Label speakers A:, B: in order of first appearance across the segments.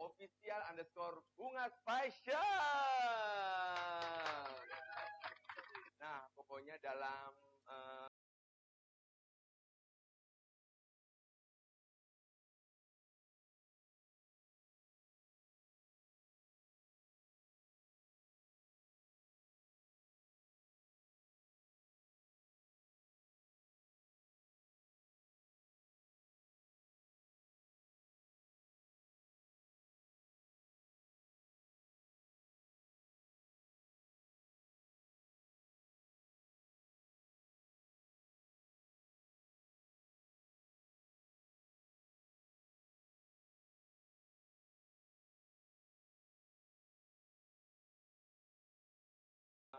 A: @official_bungas fashion. Nah, pokoknya dalam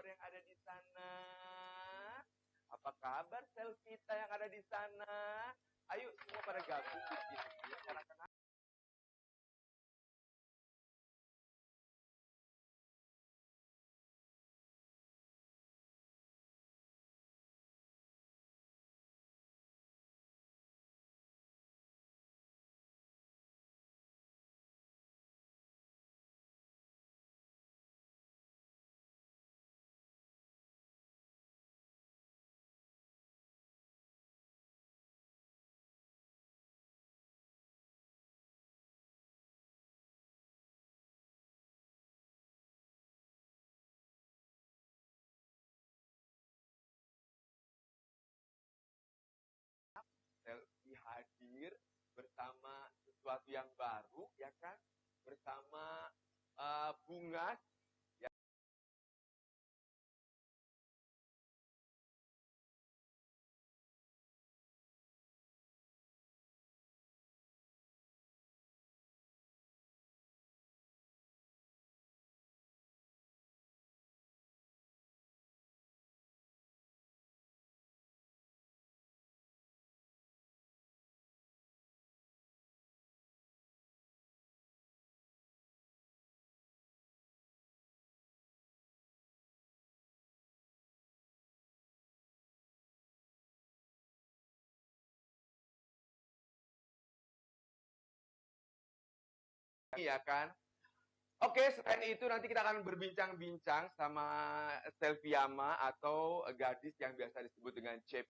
A: yang ada di sana. Apa kabar Selvita yang ada di sana? Ayo semua pada gabung di sini. Karena kenapa? Selfie hadir bersama sesuatu yang baru, ya kan? Bersama Bungas. Iya kan? Oke, selain itu nanti kita akan berbincang-bincang sama Selviama atau gadis yang biasa disebut dengan CP.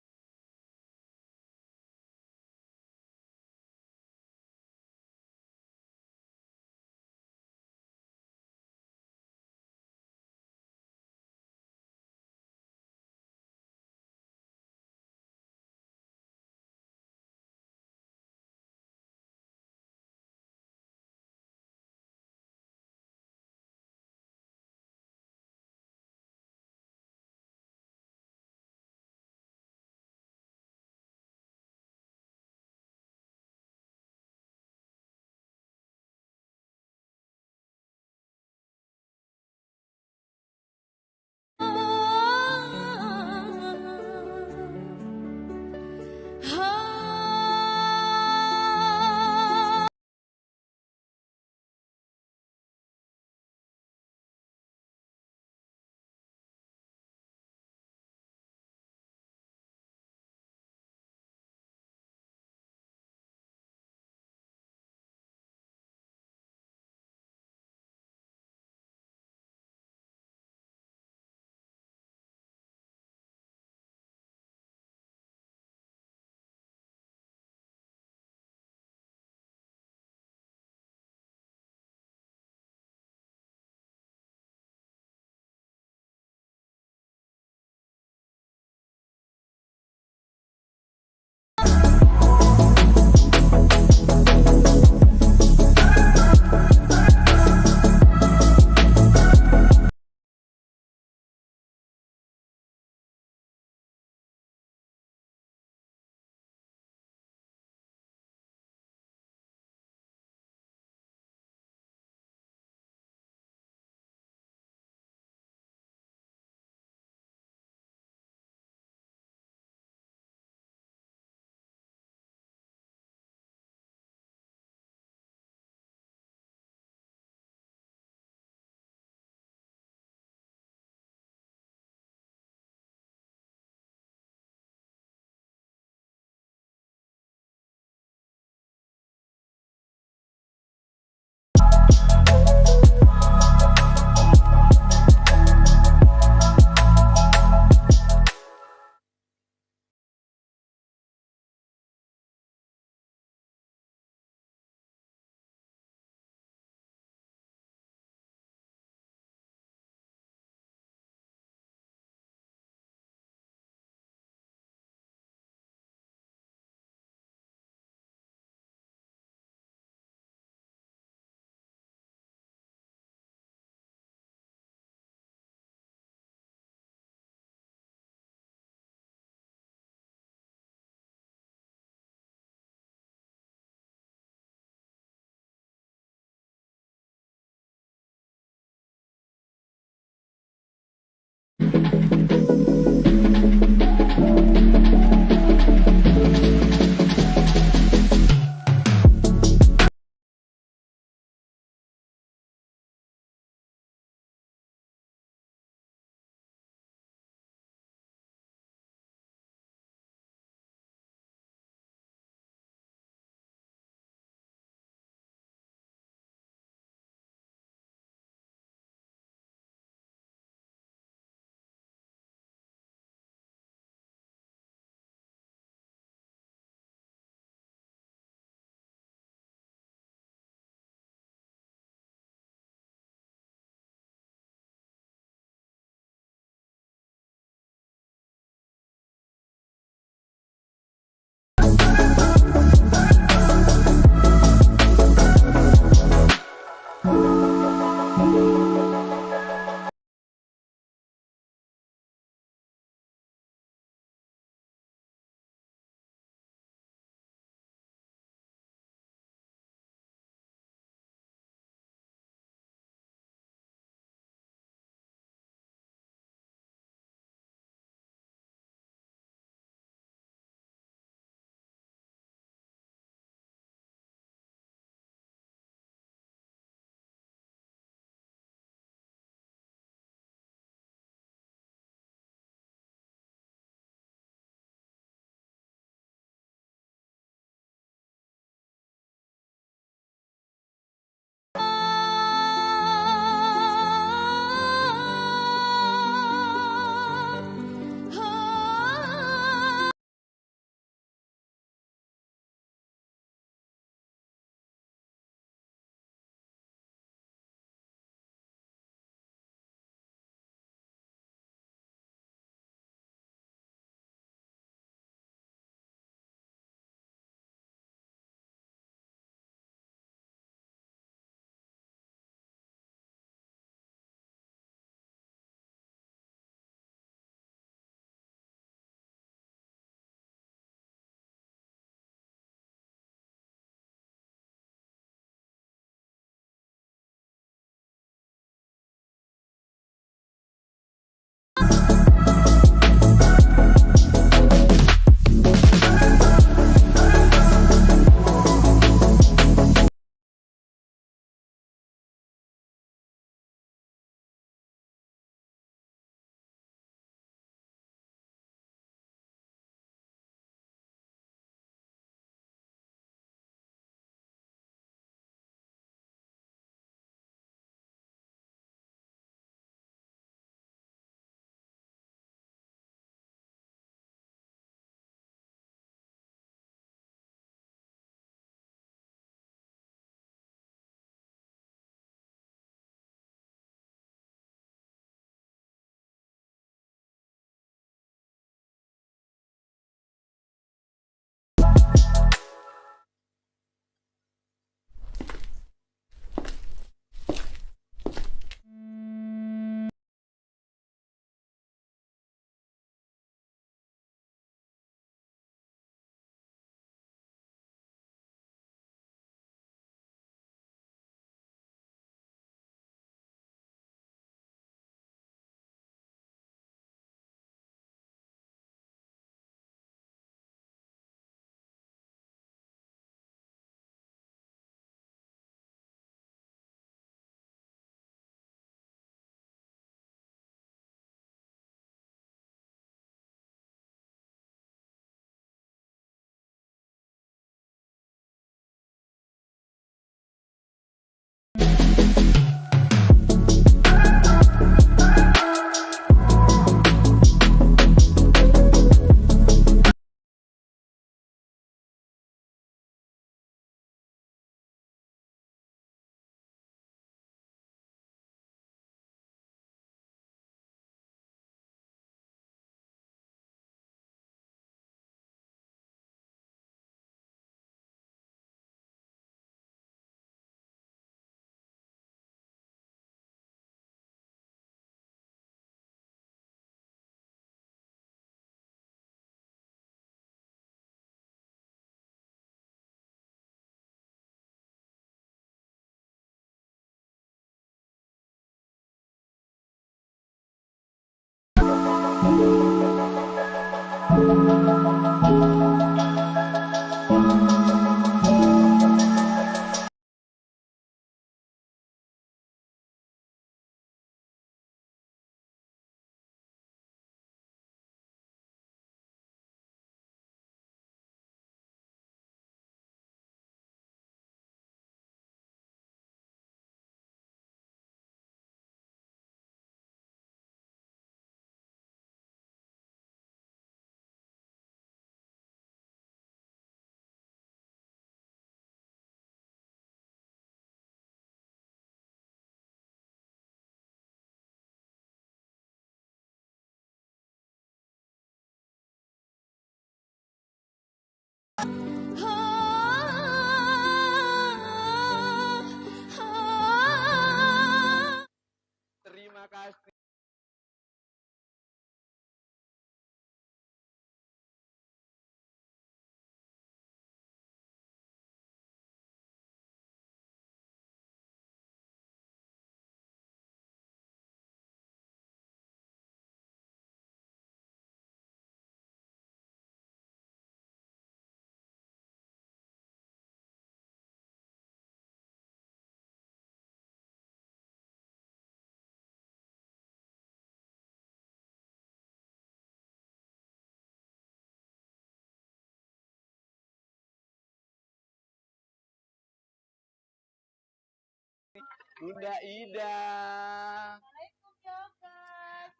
A: Bunda Ida.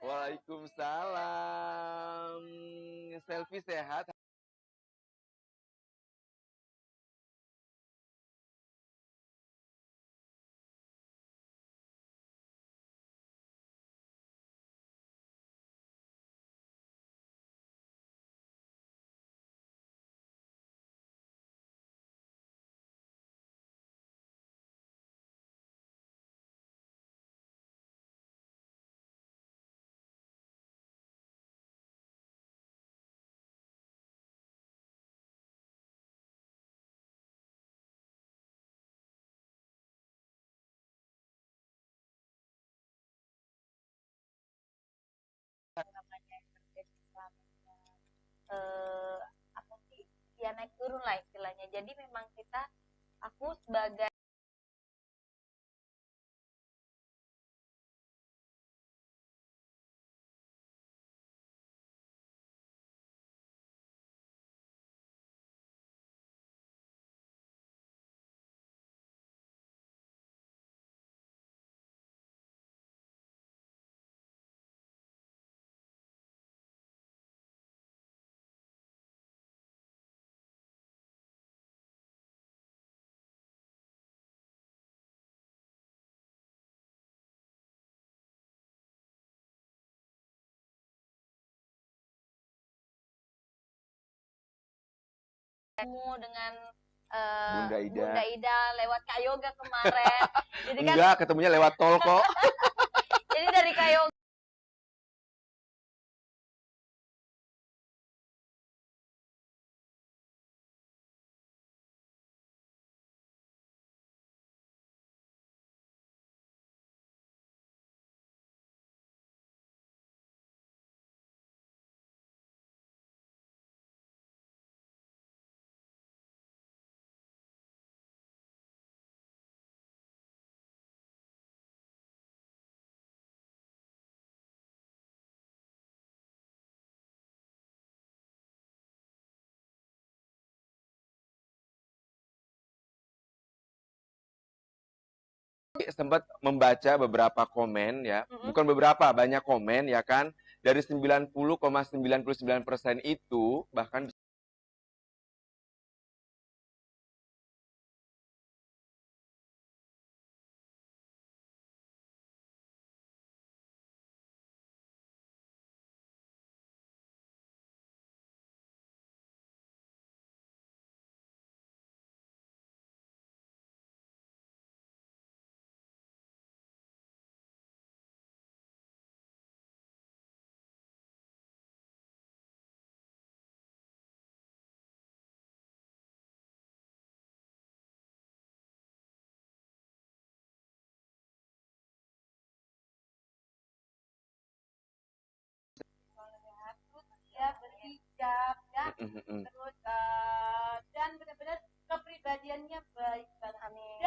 A: Waalaikumsalam. Selfie sehat.
B: namanya yang terjadi selamanya apa sih ya naik turun lah istilahnya. Jadi memang aku sebagai ketemu dengan
A: Bunda Ida.
B: Bunda Ida lewat Kak Yoga kemarin. Jadi kan
A: Enggak, ketemunya lewat tol kok.
B: jadi dari Kak Yoga
A: Sempat membaca beberapa komen ya, bukan beberapa, banyak komen ya kan. Dari 90,99% itu bahkan
B: dia berhijab ya. Terus dan benar-benar kepribadiannya baik banget. Amin.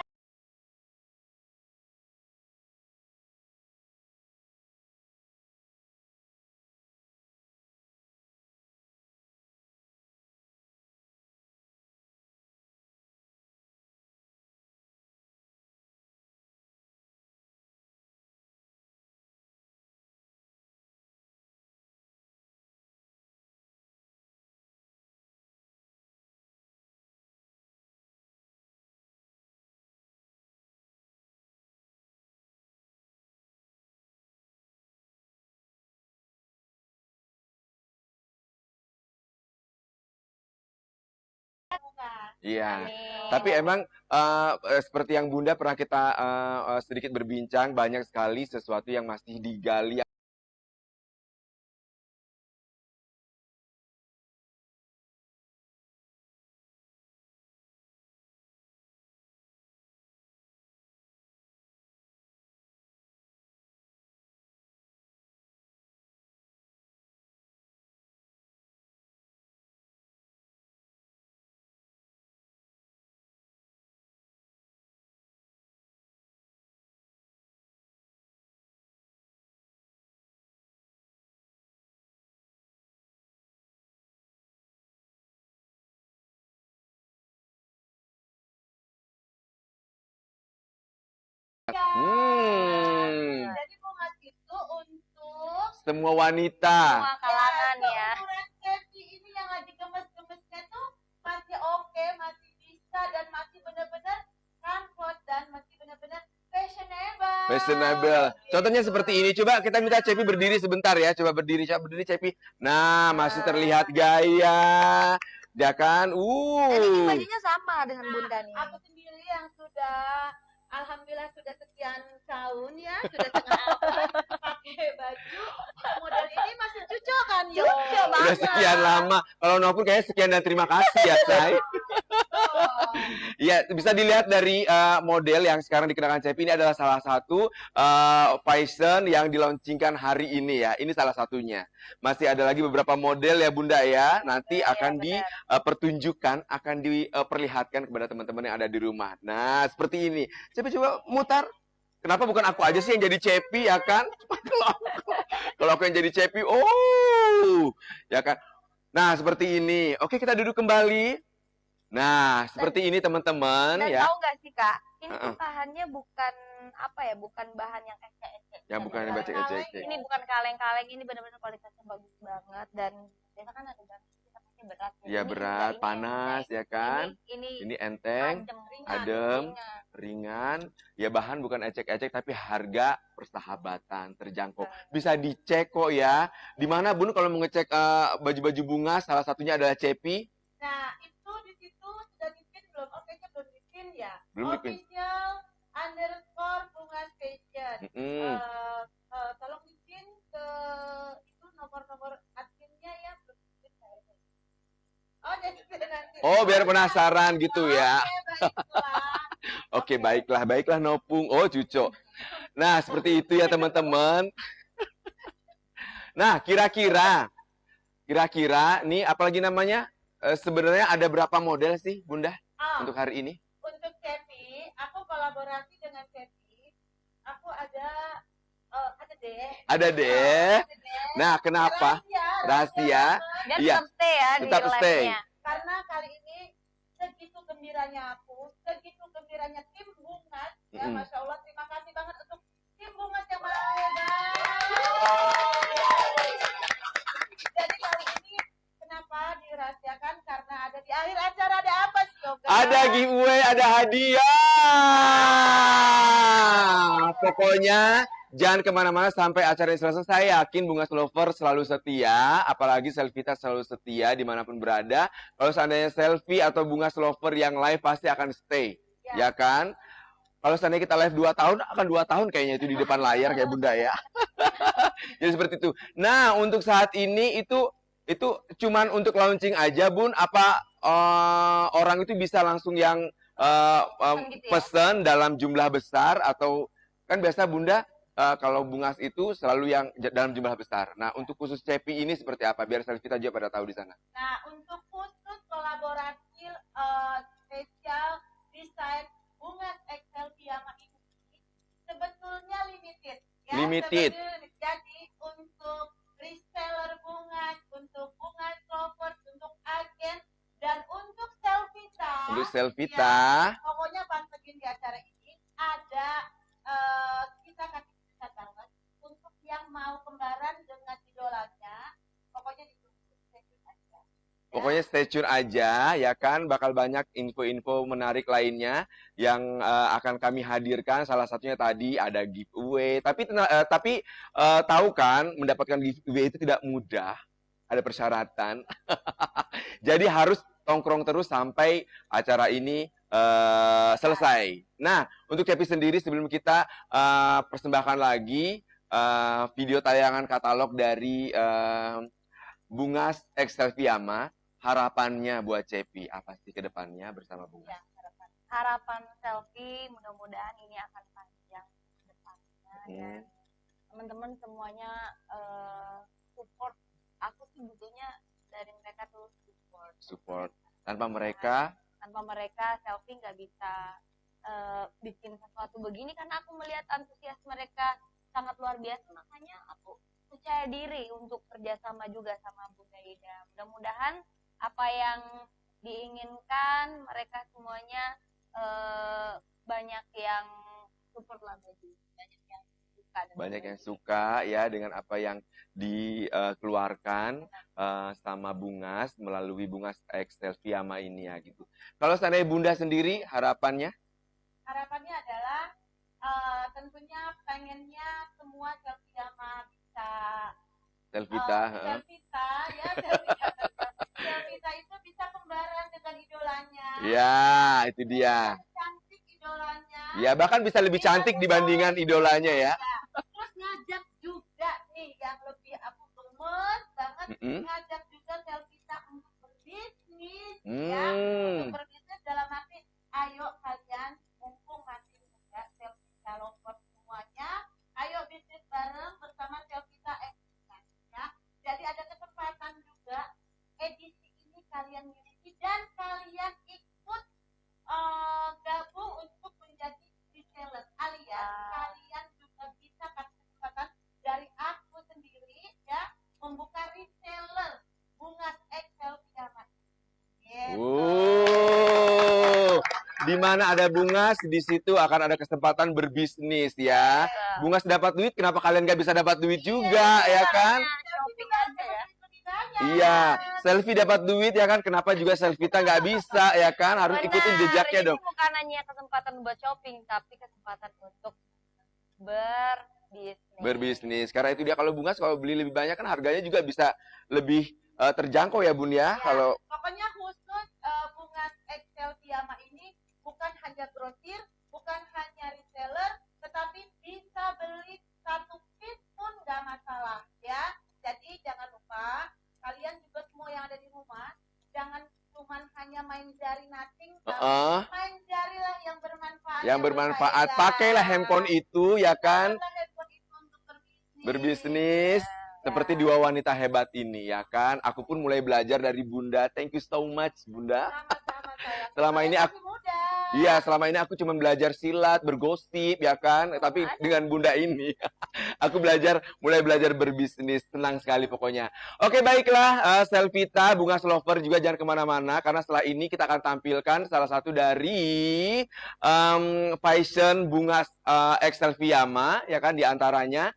A: iya. Tapi emang seperti yang Bunda pernah kita sedikit berbincang, banyak sekali sesuatu yang masih digali.
C: Jadi bunga itu untuk
A: Semua wanita.
B: Semua kalangan ya.
C: Seumuran Cepi ini yang lagi gemes-gemesnya tuh masih oke, masih bisa dan masih benar-benar comfort dan masih benar-benar fashionable.
A: Fashionable. Contohnya
C: Gitu.
A: seperti ini. Coba kita minta Cepi berdiri sebentar ya. Coba berdiri Cepi. Nah, masih terlihat gaya. Ya kan?
B: Dan ini bajunya sama dengan Bunda nih.
C: Aku sendiri yang sudah alhamdulillah sudah sekian tahun ya, sudah setengah abad pakai baju model ini masih cocok kan, Yo?
B: Cocok banget.
A: Udah sekian lama. Kalau Nopun kayaknya sekian dan terima kasih ya, Say. Ya, bisa dilihat dari model yang sekarang dikenakan Cepi ini adalah salah satu fashion yang dilaunchingkan hari ini ya. Ini salah satunya. Masih ada lagi beberapa model ya Bunda ya. Nanti akan dipertunjukkan, akan diperlihatkan kepada teman-teman yang ada di rumah. Nah, seperti ini. Cepi coba mutar. Kenapa bukan aku aja sih yang jadi Cepi ya kan? Kalau aku yang jadi Cepi, ya kan. Nah, seperti ini. Oke, kita duduk kembali. Nah, seperti ini teman-teman
B: Dan
A: ya.
B: tahu nggak sih Kak, ini tuh bahannya bukan apa ya, bukan bahan yang ecek-ecek.
A: Ya bukan yang ecek-ecek.
B: Ini bukan kaleng-kaleng, ini benar-benar kualitasnya bagus banget dan biasa kan ada bahan kita pakai berat.
A: Ya
B: Ini
A: berat,
B: enggak, ini
A: panas
B: enteng.
A: ya kan.
B: Ini
A: Ini enteng, adem, ringan. Ya bahan bukan ecek-ecek tapi harga persahabatan, terjangkau. Bisa dicek kok ya. Di mana Bun kalau mau ngecek baju-baju bunga salah satunya adalah Cepi.
C: Nah, itu di situ sudah dipin belum? Oke, belum dipin ya.
A: Belum dipin.
C: Official _ bunga fashion. Tolong dipin ke itu nomor-nomor adminnya ya. Belum dipin kayaknya. Oh, jadi nanti.
A: Oh, biar penasaran gitu ya.
C: Oke, baiklah.
A: Oke, baiklah Nopung. Oh, Cuco. Nah, seperti itu ya teman-teman. Nah, kira-kira nih apalagi namanya? Sebenarnya ada berapa model sih, Bunda, untuk hari ini?
C: Untuk Cepi, aku kolaborasi dengan Cepi. Aku ada deh.
A: Ada deh. Nah, kenapa? Rahasia.
B: Dan
A: Iya.
B: tetap stay ya
A: Tetap
B: di
A: stay.
B: live-nya.
C: Karena kali ini segitu gembiranya aku, segitu gembiranya tim Bungas. Ya, Masya Allah, terima kasih banget untuk tim Bungas yang mau. Jadi kali ini kenapa dirahasiakan? Karena ada di akhir acara ada apa sih, Yoga?
A: Ada giveaway, ada hadiah. Pokoknya jangan kemana-mana sampai acara ini selesai. Saya yakin Bungas Lover selalu setia, apalagi Selvita selalu setia dimanapun berada. Kalau seandainya Selfie atau Bungas Lover yang live pasti akan stay, ya kan? Kalau seandainya kita live 2 tahun, akan 2 tahun kayaknya itu di depan layar kayak Bunda ya. Jadi seperti itu. Nah, untuk saat ini itu cuman untuk launching aja, Bun. Apa orang itu bisa langsung yang pesen dalam jumlah besar atau kan biasa Bunda kalau Bungas itu selalu yang dalam jumlah besar. Nah, untuk khusus Cepi ini seperti apa? Biar Selvita juga pada tahu di sana.
C: Nah, untuk khusus kolaborasi spesial desain Bungas XL Piyama ini sebetulnya limited. Ya,
A: Limited.
C: Jadi untuk reseller Bungas, untuk Bungas Lovers, untuk agen, dan untuk Selvita.
A: Untuk Selvita.
C: Ya, pokoknya pantengin di acara ini ada kita kasih bisa banget untuk yang mau kembaran dengan idolanya. Pokoknya ditunggu stay tune aja.
A: Pokoknya stay tune aja ya kan, bakal banyak info-info menarik lainnya yang akan kami hadirkan. Salah satunya tadi ada giveaway. Tapi tahu kan mendapatkan giveaway itu tidak mudah, ada persyaratan. Jadi harus tongkrong terus sampai acara ini selesai. Nah, untuk Cepi sendiri sebelum kita persembahkan lagi video tayangan katalog dari Bungas XL Piyama, harapannya buat Cepi apa sih ke depannya bersama Bungas?
B: Ya, harapan Selfie mudah-mudahan ini akan panjang ke depannya dan teman-teman semuanya support. Aku sih butuhnya dari mereka tuh support. Tanpa mereka Selfie nggak bisa bikin sesuatu begini karena aku melihat antusias mereka sangat luar biasa, makanya aku percaya diri untuk kerjasama juga sama Bunda Ida. Mudah-mudahan apa yang diinginkan mereka semuanya banyak yang support lah baju. Banyak yang suka dengan
A: Banyak yang
B: baju.
A: suka ya dengan apa yang dikeluarkan sama Bungas melalui Bungas X Selfie Yama ini ya gitu. Kalau seandainya Bunda sendiri harapannya?
C: Harapannya adalah tentunya pengennya semua selfie Yama bisa
A: Selvita,
C: Selvita ya Selvita itu bisa kembaran dengan idolanya.
A: ya itu dia.
C: Cantik idolanya.
A: Ya bahkan bisa lebih cantik dibandingkan idolanya ya.
C: Terus ngajak juga nih yang lebih aku gemes banget, ngajak juga Selvita untuk berbisnis ya. Untuk berbisnis dalam arti ayo kalian mumpung masih muda Selvita Lovers semuanya, ayo bisnis bareng bersama Selvita X ya. Jadi ada kesempatan juga edisi ini kalian miliki dan kalian ikut gabung untuk menjadi reseller alias kalian juga bisa kasih kesempatan dari aku sendiri ya membuka reseller Bungas X Selfie Yama.
A: Di mana ada Bungas, di situ akan ada kesempatan berbisnis ya. Bungas dapat duit, kenapa kalian nggak bisa dapat duit juga ya kan?
B: Shopping aja ya.
A: Iya, Selfie dapat duit ya kan? Kenapa juga Selvita nggak bisa ya kan? Harus ikutin jejaknya
B: Jadi
A: dong.
B: bukan hanya kesempatan buat shopping, tapi kesempatan untuk berbisnis.
A: Berbisnis. Karena itu dia kalau Bungas kalau beli lebih banyak kan harganya juga bisa lebih terjangkau ya Bun ya. Kalau
C: Pokoknya khusus Bungas X Selfie Yama ini bukan hanya grosir, bukan hanya reseller, tetapi bisa beli satu piece pun nggak masalah ya. Jadi jangan lupa kalian juga semua yang ada di rumah jangan cuma hanya main jari nothing, tapi main jari lah yang bermanfaat.
A: yang bermanfaat, pakailah handphone itu ya kan?
C: Pakailah handphone itu untuk
A: Berbisnis. Seperti dua wanita hebat ini ya kan. Aku pun mulai belajar dari Bunda. Thank you so much Bunda.
C: Sama-sama sayang.
A: Selama ini aku
C: Masih muda.
A: Iya, selama ini aku cuma belajar silat, bergosip ya kan. Tapi dengan Bunda ini aku mulai belajar berbisnis. Senang sekali pokoknya. Oke, baiklah Selvita, Bungas Lover juga jangan kemana-mana karena setelah ini kita akan tampilkan salah satu dari fashion Bungas X Selfie Yama ya kan, di antaranya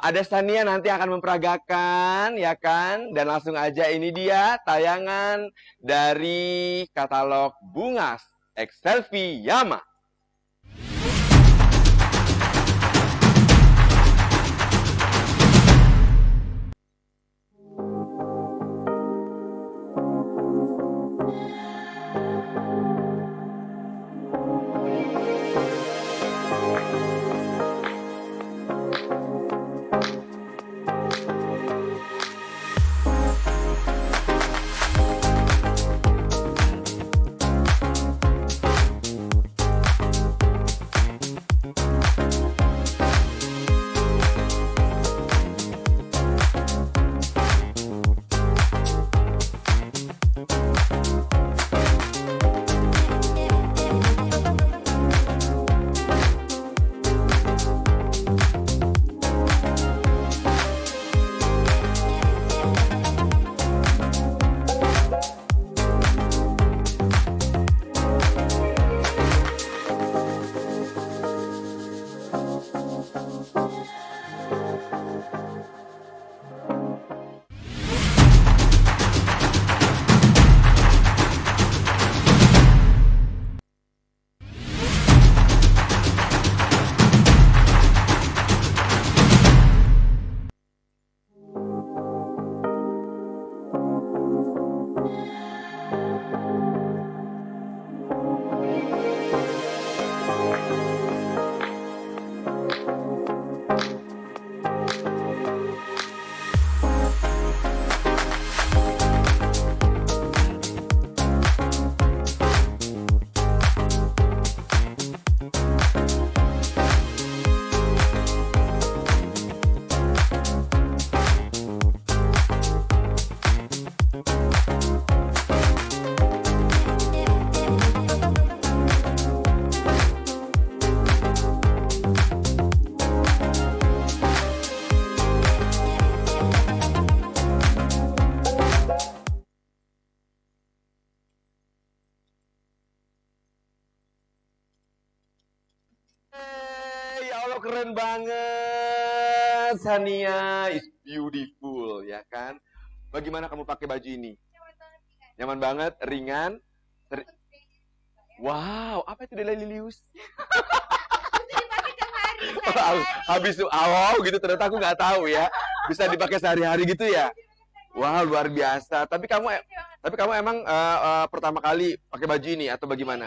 A: ada Sania nanti akan memperagakan ya kan, dan langsung aja ini dia tayangan dari katalog Bungas X Selfie Yama. Wow, keren banget. Sania is beautiful, ya kan? Bagaimana kamu pakai baju ini? Nyaman banget, ringan. Wow, apa itu Delilius? Habis itu gitu ternyata aku nggak tahu ya. Bisa dipakai sehari-hari gitu ya. Wow, luar biasa. Tapi kamu emang pertama kali pakai baju ini atau bagaimana?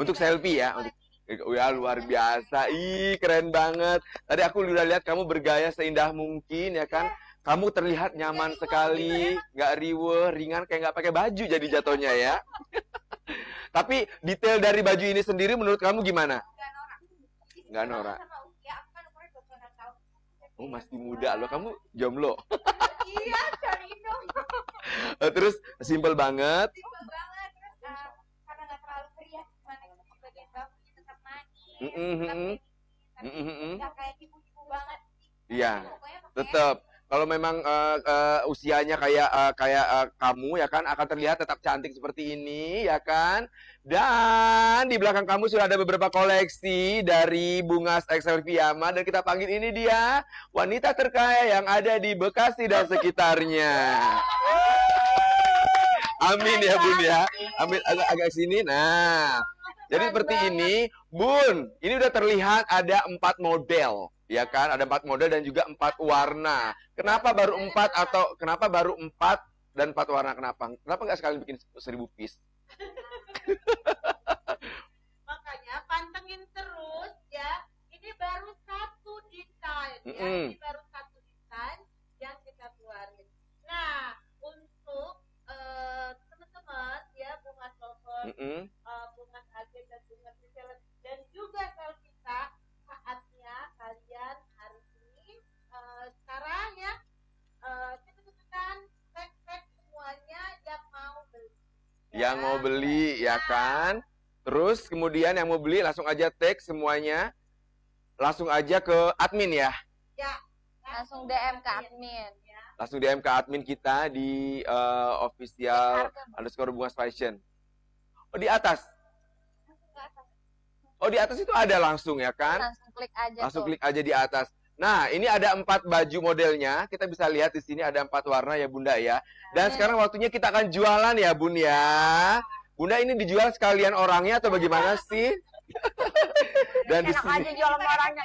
A: Untuk selfie ya, untuk ya luar biasa. Ih, keren banget. Tadi aku udah lihat kamu bergaya seindah mungkin ya kan. Kamu terlihat nyaman sekali, nggak riweh, ringan kayak nggak pakai baju jadi jatuhnya ya. Tapi detail dari baju ini sendiri menurut kamu gimana? Nggak norak. Oh, masih muda loh. Kamu jomblo.
C: Iya, cari dong.
A: Terus simple banget.
C: Simple banget. Terus karena nggak terlalu ceria, mana di bagian bawahnya tetap manis, nggak kayak ibu-ibu banget.
A: Iya, tetap. Kalau memang usianya kayak kamu ya kan akan terlihat tetap cantik seperti ini ya kan. Dan di belakang kamu sudah ada beberapa koleksi dari Bungas X Selviama dan kita panggil ini dia wanita terkaya yang ada di Bekasi dan sekitarnya. Amin ya Bun ya. Amin agak sini. Nah, jadi seperti ini, Bun. Ini udah terlihat ada 4 model. Ya kan, ada 4 model dan juga 4 warna. Kenapa baru 4 atau kenapa baru 4 dan 4 warna? Kenapa? Kenapa nggak sekali bikin 1000 piece?
C: Makanya pantengin terus ya. Ini baru satu desain ya. Ini baru satu desain yang kita keluarin. Nah, untuk teman-teman ya, Bungas Lover, Bungas Agen dan Bungas Reseller dan juga Selvita, saatnya kalian hari ini sekarang ya cepetan tag semuanya yang mau beli.
A: Yang mau beli ya kan. Terus kemudian yang mau beli langsung aja tag semuanya. Langsung aja ke admin ya.
C: Ya.
B: Langsung DM ke admin.
A: Langsung DM ke admin kita di official _Bungas Fashion. Oh di atas. Oh di atas itu ada langsung ya kan?
B: Langsung klik aja.
A: Langsung klik aja di atas. Nah ini ada 4 baju modelnya. Kita bisa lihat di sini ada 4 warna ya Bunda ya. Dan sekarang waktunya kita akan jualan ya Bun ya. Bunda ini dijual sekalian orangnya atau bagaimana sih? Dan di
B: Enak
A: sini.
B: aja jual sama orangnya.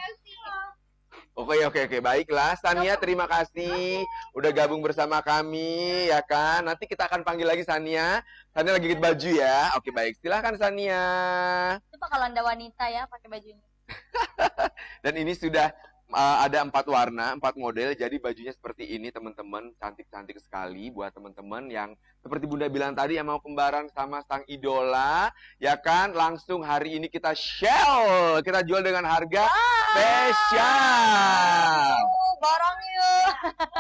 A: Oke. Baiklah, Sania terima kasih udah gabung bersama kami ya kan. Nanti kita akan panggil lagi Sania. Sania lagi gigit baju ya. Oke, baik. Silahkan Sania.
B: Coba kalau Anda wanita ya pakai baju ini.
A: Dan ini sudah ada 4 warna, 4 model. Jadi bajunya seperti ini teman-teman. Cantik-cantik sekali buat teman-teman yang seperti Bunda bilang tadi yang mau kembaran sama sang idola. Ya kan, langsung hari ini kita shell. Kita jual dengan harga spesial.
B: Borong yuk.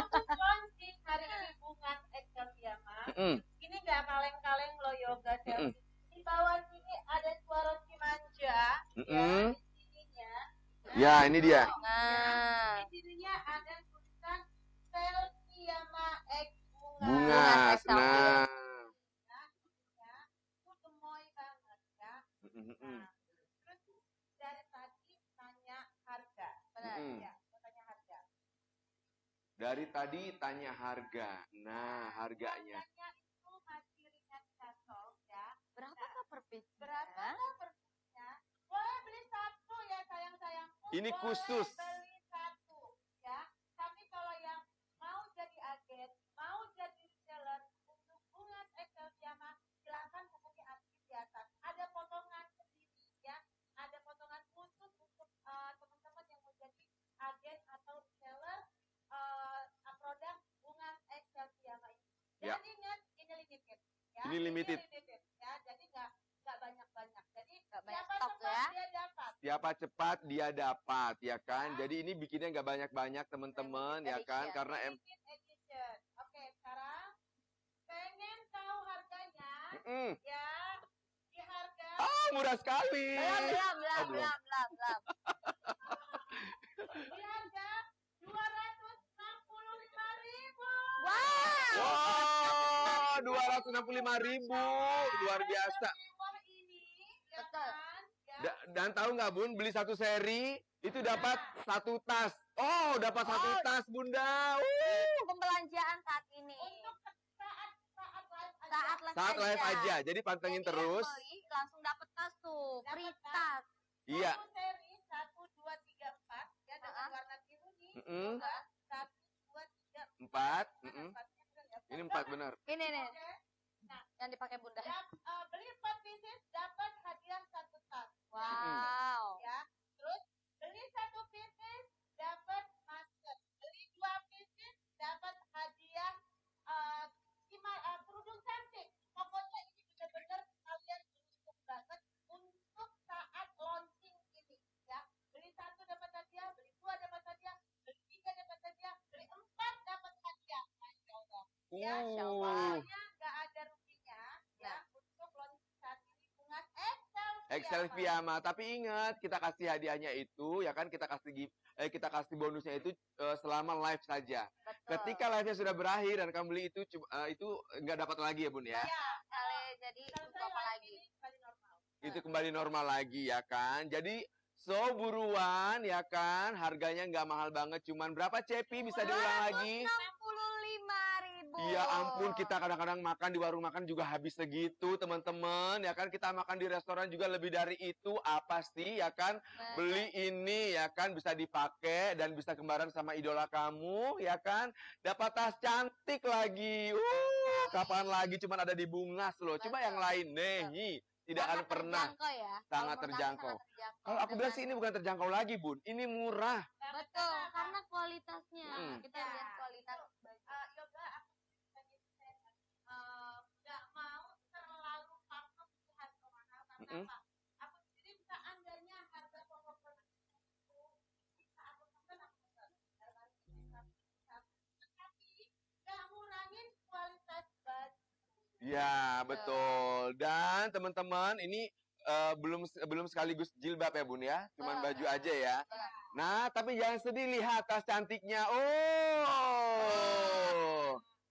C: Untuk launching hari ini Bungas X Selviama. Ini nggak kaleng-kaleng loh yoga selfie. Di bawah sini ada suara Cimanja. Ya, di sininya.
A: Ya, ini dia.
C: Nah, di sininya ada tulisan Selviama X
A: Bungas. Nah.
C: Itu gemoy banget ya. Nah, terus dari tadi tanya harga. Benar ya, tanya harga.
A: Dari tadi tanya harga. Nah, harganya.
C: Harganya itu masih ringan kantong ya.
B: Berapa per piece?
C: Berapa per piece-nya? Boleh beli satu ya sayang-sayangku.
A: Ini khusus.
C: Boleh beli satu ya. Tapi kalau yang mau jadi agen, mau jadi reseller untuk Bungas X Selviama, silakan hubungi admin di atas. Ada potongan sendiri ya. Ada potongan khusus untuk teman-teman yang mau jadi agen atau reseller produk Bungas X Selviama ini.
A: Ya.
C: Jadi ingat ini limited ya.
A: Ini limited.
C: Ya. Jadi nggak banyak-banyak. Jadi
B: banyak
C: siapa
B: stok
C: cepat
B: ya.
C: dia dapat.
A: Siapa cepat dia dapat ya kan. Jadi ini bikinnya nggak banyak-banyak teman-teman ya kan. Karena
C: Limited edition. Oke, sekarang pengen tahu harganya ya. Di harga
A: murah sekali.
B: Belum.
C: di harga 265.000.
A: Wow, 265.000. Luar biasa.
C: Mewah ini ya
B: Betul.
C: kan? Ya.
A: Dan tahu nggak Bun, beli satu seri Itu dapat satu tas. Oh, dapat satu
B: Oh.
A: tas, Bunda.
B: Pembelanjaan saat ini.
C: Untuk saat live aja.
B: Saat live
A: Saat live aja. Jadi pantengin
B: Jadi yang
A: terus.
B: beli langsung dapet tas tuh,
C: Dapet
B: free
C: tas.
B: tas.
A: Iya.
C: Satu seri 1, 2, 3, 4 ya dengan warna biru nih.
A: Mm-mm.
C: Yoga 1, 2, 3,
A: 4.
C: Mana empatnya, bener ya?
A: Ini 4 benar.
B: Ini nih
C: Oke. Nah,
B: yang dipakai Bunda.
C: beli 4 pieces dapat hadiah 1 tas.
B: Wow.
C: Ya. Terus beli 1 pieces dapat masker. Beli 2 pieces dapat hadiah kerudung cantik. Pokoknya ini benar-benar kalian beruntung banget untuk saat launching ini ya. Beli 1 dapat hadiah, beli 2 dapat hadiah, beli 3 dapat hadiah, beli 4 dapat hadiah. Masya Allah. Ya, pokoknya nggak ada ruginya ya untuk launching saat ini bunga
A: Excel Piyama. Tapi ingat, kita kasih hadiahnya itu, ya kan, kita kasih bonusnya itu selama live saja.
B: Betul.
A: Ketika live-nya sudah berakhir dan kamu beli itu nggak dapat lagi ya, Bun ya.
C: Ya,
B: Kali jadi untuk apa lagi?
C: kembali normal.
A: Itu kembali normal lagi ya kan. Jadi buruan ya kan, harganya nggak mahal banget, cuman berapa Cepi, bisa diulang lagi?
B: 65.000.
A: Iya ampun, kita kadang-kadang makan di warung makan juga habis segitu teman-teman ya kan. Kita makan di restoran juga lebih dari itu. Apa sih ya kan? Beli ini ya kan, bisa dipakai dan bisa kembaran sama idola kamu ya kan. Dapat tas cantik lagi. Kapan lagi, cuman ada di Bungas loh. Coba yang lain nih, tidak akan pernah.
B: Terjangkau ya.
A: Sangat
B: Kalau menurut aku
A: terjangkau.
B: sangat terjangkau.
A: Kalau aku bilang sih ini bukan terjangkau lagi, Bun. Ini murah.
B: Betul, karena kualitasnya. Kita
C: Ya,
B: lihat kualitas baju.
C: Yoga aku nggak mau terlalu patuh di harga mahal karena apa? Aku sendiri bisa andanya harga pokok produk itu bisa aku pesan harga tetapi nggak ngurangin kualitas baju.
A: Ya, betul. Dan teman-teman, ini belum sekaligus jilbab ya, Bun ya. Cuman baju aja ya. Nah, tapi jangan sedih, lihat tas cantiknya. Oh.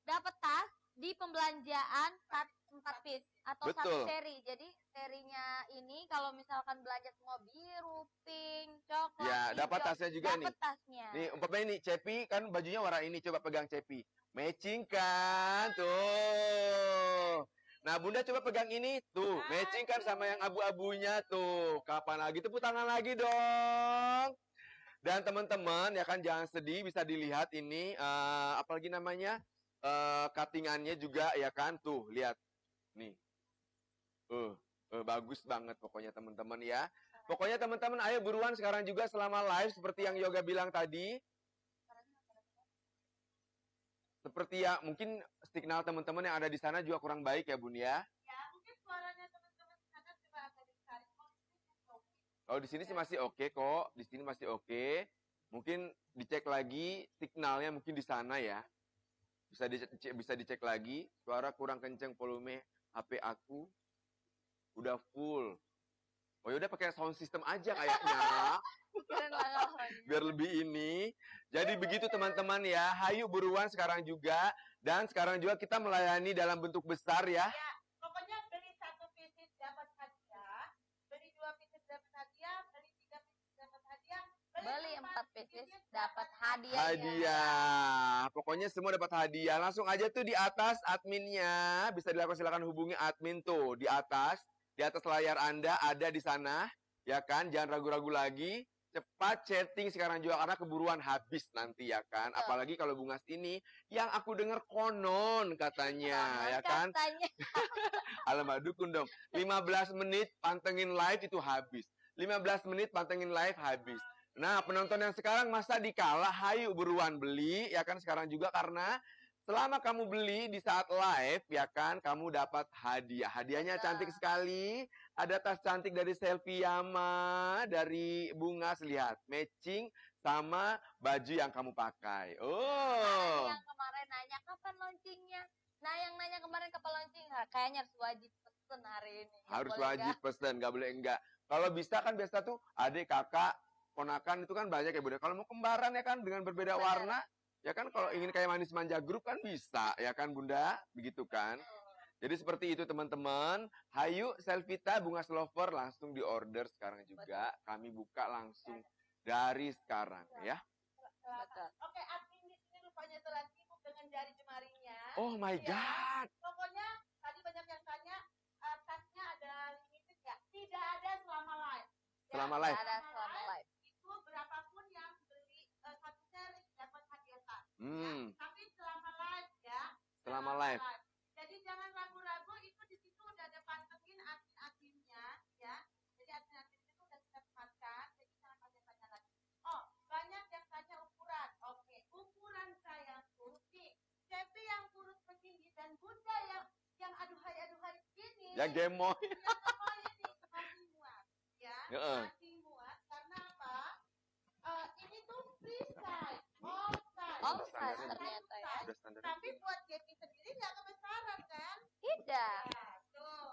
B: Dapat tas di pembelanjaan 4 piece atau
A: Betul.
B: 1 seri. Jadi serinya ini kalau misalkan belanja semua biru, pink, coklat,
A: Ya,
B: hijau,
A: dapat tasnya juga nih.
B: dapat tasnya.
A: Nih, umpamanya nih, Cepi kan bajunya warna ini. Coba pegang Cepi. Matching kan? Tuh. Nah, Bunda coba pegang ini. Tuh, matching kan sama yang abu-abunya tuh. Kapan lagi? Tepuk tangan lagi dong. Dan teman-teman, ya kan jangan sedih, bisa dilihat ini, apalagi namanya, cuttingannya juga, ya kan? Tuh, lihat. Nih. Bagus banget pokoknya teman-teman ya. Pokoknya teman-teman, ayo buruan sekarang juga selama live, seperti yang Yoga bilang tadi. Seperti ya, mungkin signal teman-teman yang ada di sana juga kurang baik ya, Bun ya.
C: Ya, mungkin suaranya teman-teman di sana coba agak dicari.
A: Oh, di sini sih masih oke kok. Di sini masih oke. Mungkin dicek lagi signalnya mungkin di sana ya. Bisa dicek lagi. Suara kurang kenceng volume HP aku. Udah full. Oh ya udah pakai sound system aja kayaknya. Biar lebih ini. Jadi begitu teman-teman ya. Hayu buruan sekarang juga. Dan sekarang juga kita melayani dalam bentuk besar ya.
C: Ya, pokoknya beli 1 pieces dapat hadiah, beli 2 pieces dapat hadiah, beli 3 pieces dapat hadiah,
B: Beli 4 pieces dapat hadiah.
A: Hadiah. Pokoknya semua dapat hadiah. Langsung aja tuh di atas adminnya. Bisa silakan hubungi admin tuh di atas. Di atas layar Anda ada di sana. Ya kan? Jangan ragu-ragu lagi. Cepat chatting sekarang juga karena keburuan habis nanti ya kan. Apalagi kalau Bungas ini yang aku dengar konon katanya ya kan. Alamak dukun dong. 15 menit pantengin live itu habis. 15 menit pantengin live habis. Nah, penonton yang sekarang masa dikalah, hayu buruan beli ya kan sekarang juga karena selama kamu beli di saat live ya kan kamu dapat hadiah. Hadiahnya cantik sekali. Ada tas cantik dari Selfie-Yama, dari Bungas, lihat matching sama baju yang kamu pakai. Oh.
B: Yang kemarin nanya kapan launchingnya. Nah, yang nanya kemarin kapan launching, kayaknya harus wajib pesen hari ini.
A: Harus wajib pesen, nggak boleh enggak. Kalau bisa kan biasa tuh adik, kakak, ponakan itu kan banyak ya Bunda. Kalau mau kembaran ya kan dengan berbeda warna, ya kan kalau ingin kayak manis manja grup kan bisa ya kan Bunda, begitu kan. Jadi seperti itu teman-teman. Hayu Selvita Bungas Lover langsung di order sekarang juga. Kami buka langsung dari sekarang ya.
B: Betul.
C: Oke, admin di sini rupanya telah sibuk dengan jari jemarinya.
A: Oh my
C: Ya.
A: God.
C: Pokoknya tadi banyak yang tanya, tasnya ada limited ya? Tidak ada selama live. Ya,
A: Selama live.
B: Ada selama live.
C: Itu berapapun yang beli satu seri dapat hadiah tas.
A: Hmm.
C: Ya. Tapi selama live ya.
A: Selama live.
C: Jadi jangan ragu-ragu, itu di situ udah ada pantengin admin-adminnya ya. Jadi admin-admin itu udah kita tempatkan, jadi jangan tanya-tanya lagi. Oh, banyak yang tanya ukuran. Oke, ukuran saya tuh nih, Cepi yang kurus begini dan Bunda yang aduhai begini.
A: Ya gemoy.
C: Yang apa ini masih muat, ya.
A: Heeh.
C: Masih muat karena apa? Ini tuh free size, all size.
B: All
A: size
B: ternyata ya.
A: Udah standar.
C: Tapi buat Cepi sendiri nggak kebesaran kan?
B: Tidak.
C: Nah, tuh.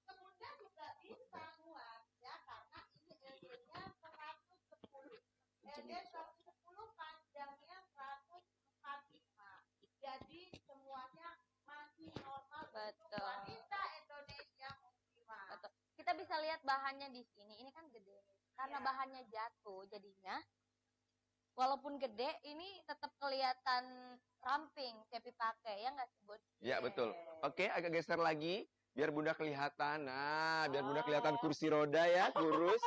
C: Kemudian juga bisa muat ya karena ini LD-nya 110. LD 110 panjangnya 145. Jadi semuanya masih normal untuk
B: Betul.
C: wanita Indonesia muslimah.
B: Betul. Kita bisa lihat bahannya di sini. Ini kan gede. Karena
C: Iya.
B: bahannya jatuh, jadinya walaupun gede, ini tetap kelihatan ramping Cepi pakai, ya nggak sih, Bun?
A: Ya betul. Oke, agak geser lagi biar Bunda kelihatan. Nah, biar Bunda kelihatan kursi roda ya, kurus.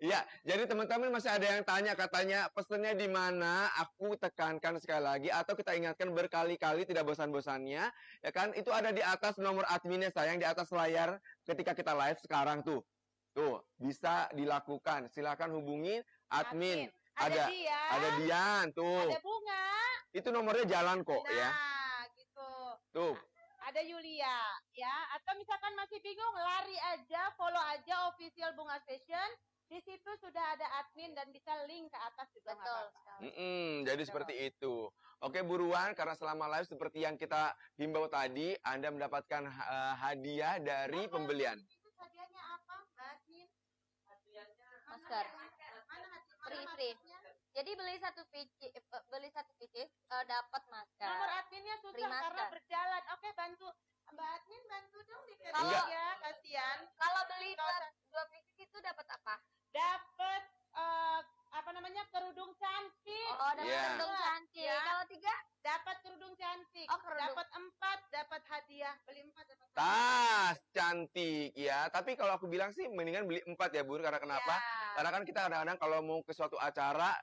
A: Ya, jadi teman-teman masih ada yang tanya katanya pesennya di mana? Aku tekankan sekali lagi atau kita ingatkan berkali-kali tidak bosan-bosannya, ya kan? Itu ada di atas nomor adminnya sayang di atas layar ketika kita live sekarang tuh. Tuh, bisa dilakukan. Silakan hubungi admin.
C: Ada dia,
A: Ada Dian tuh.
C: ada Bunga.
A: Itu nomornya jalan kok ya.
C: Nah, gitu.
A: Tuh.
C: Ada Yulia, ya. Atau misalkan masih bingung, lari aja, follow aja official Bunga Fashion. Di situ sudah ada admin dan bisa link ke atas juga. nggak
B: Betul
C: apa-apa.
B: sekali.
A: Jadi seperti itu. Oke buruan, karena selama live seperti yang kita himbau tadi, Anda mendapatkan hadiah dari pembelian.
C: Itu hadiahnya apa, Mbak Admin? Hadiahnya
B: Masker. Free. Jadi beli satu pieces dapat masker.
C: Nomor adminnya susah
B: Free masker.
C: karena berjalan. Oke, bantu Mbak Admin, bantu dong di
A: Enggak.
C: ya, kasihan.
B: Kalau beli dua pieces itu dapat apa?
C: Dapat kerudung cantik.
B: Oh, dapat
A: Iya.
B: kerudung cantik.
C: Ya.
B: Kalau 3
C: Dapat kerudung cantik.
B: Oh, kerudung.
C: Dapat 4, dapat hadiah. Beli 4 dapat hadiah.
A: Tas cantik ya. Tapi kalau aku bilang sih mendingan beli 4 ya Bun. Karena kenapa?
C: Ya.
A: Karena kan kita kadang-kadang kalau mau ke suatu acara,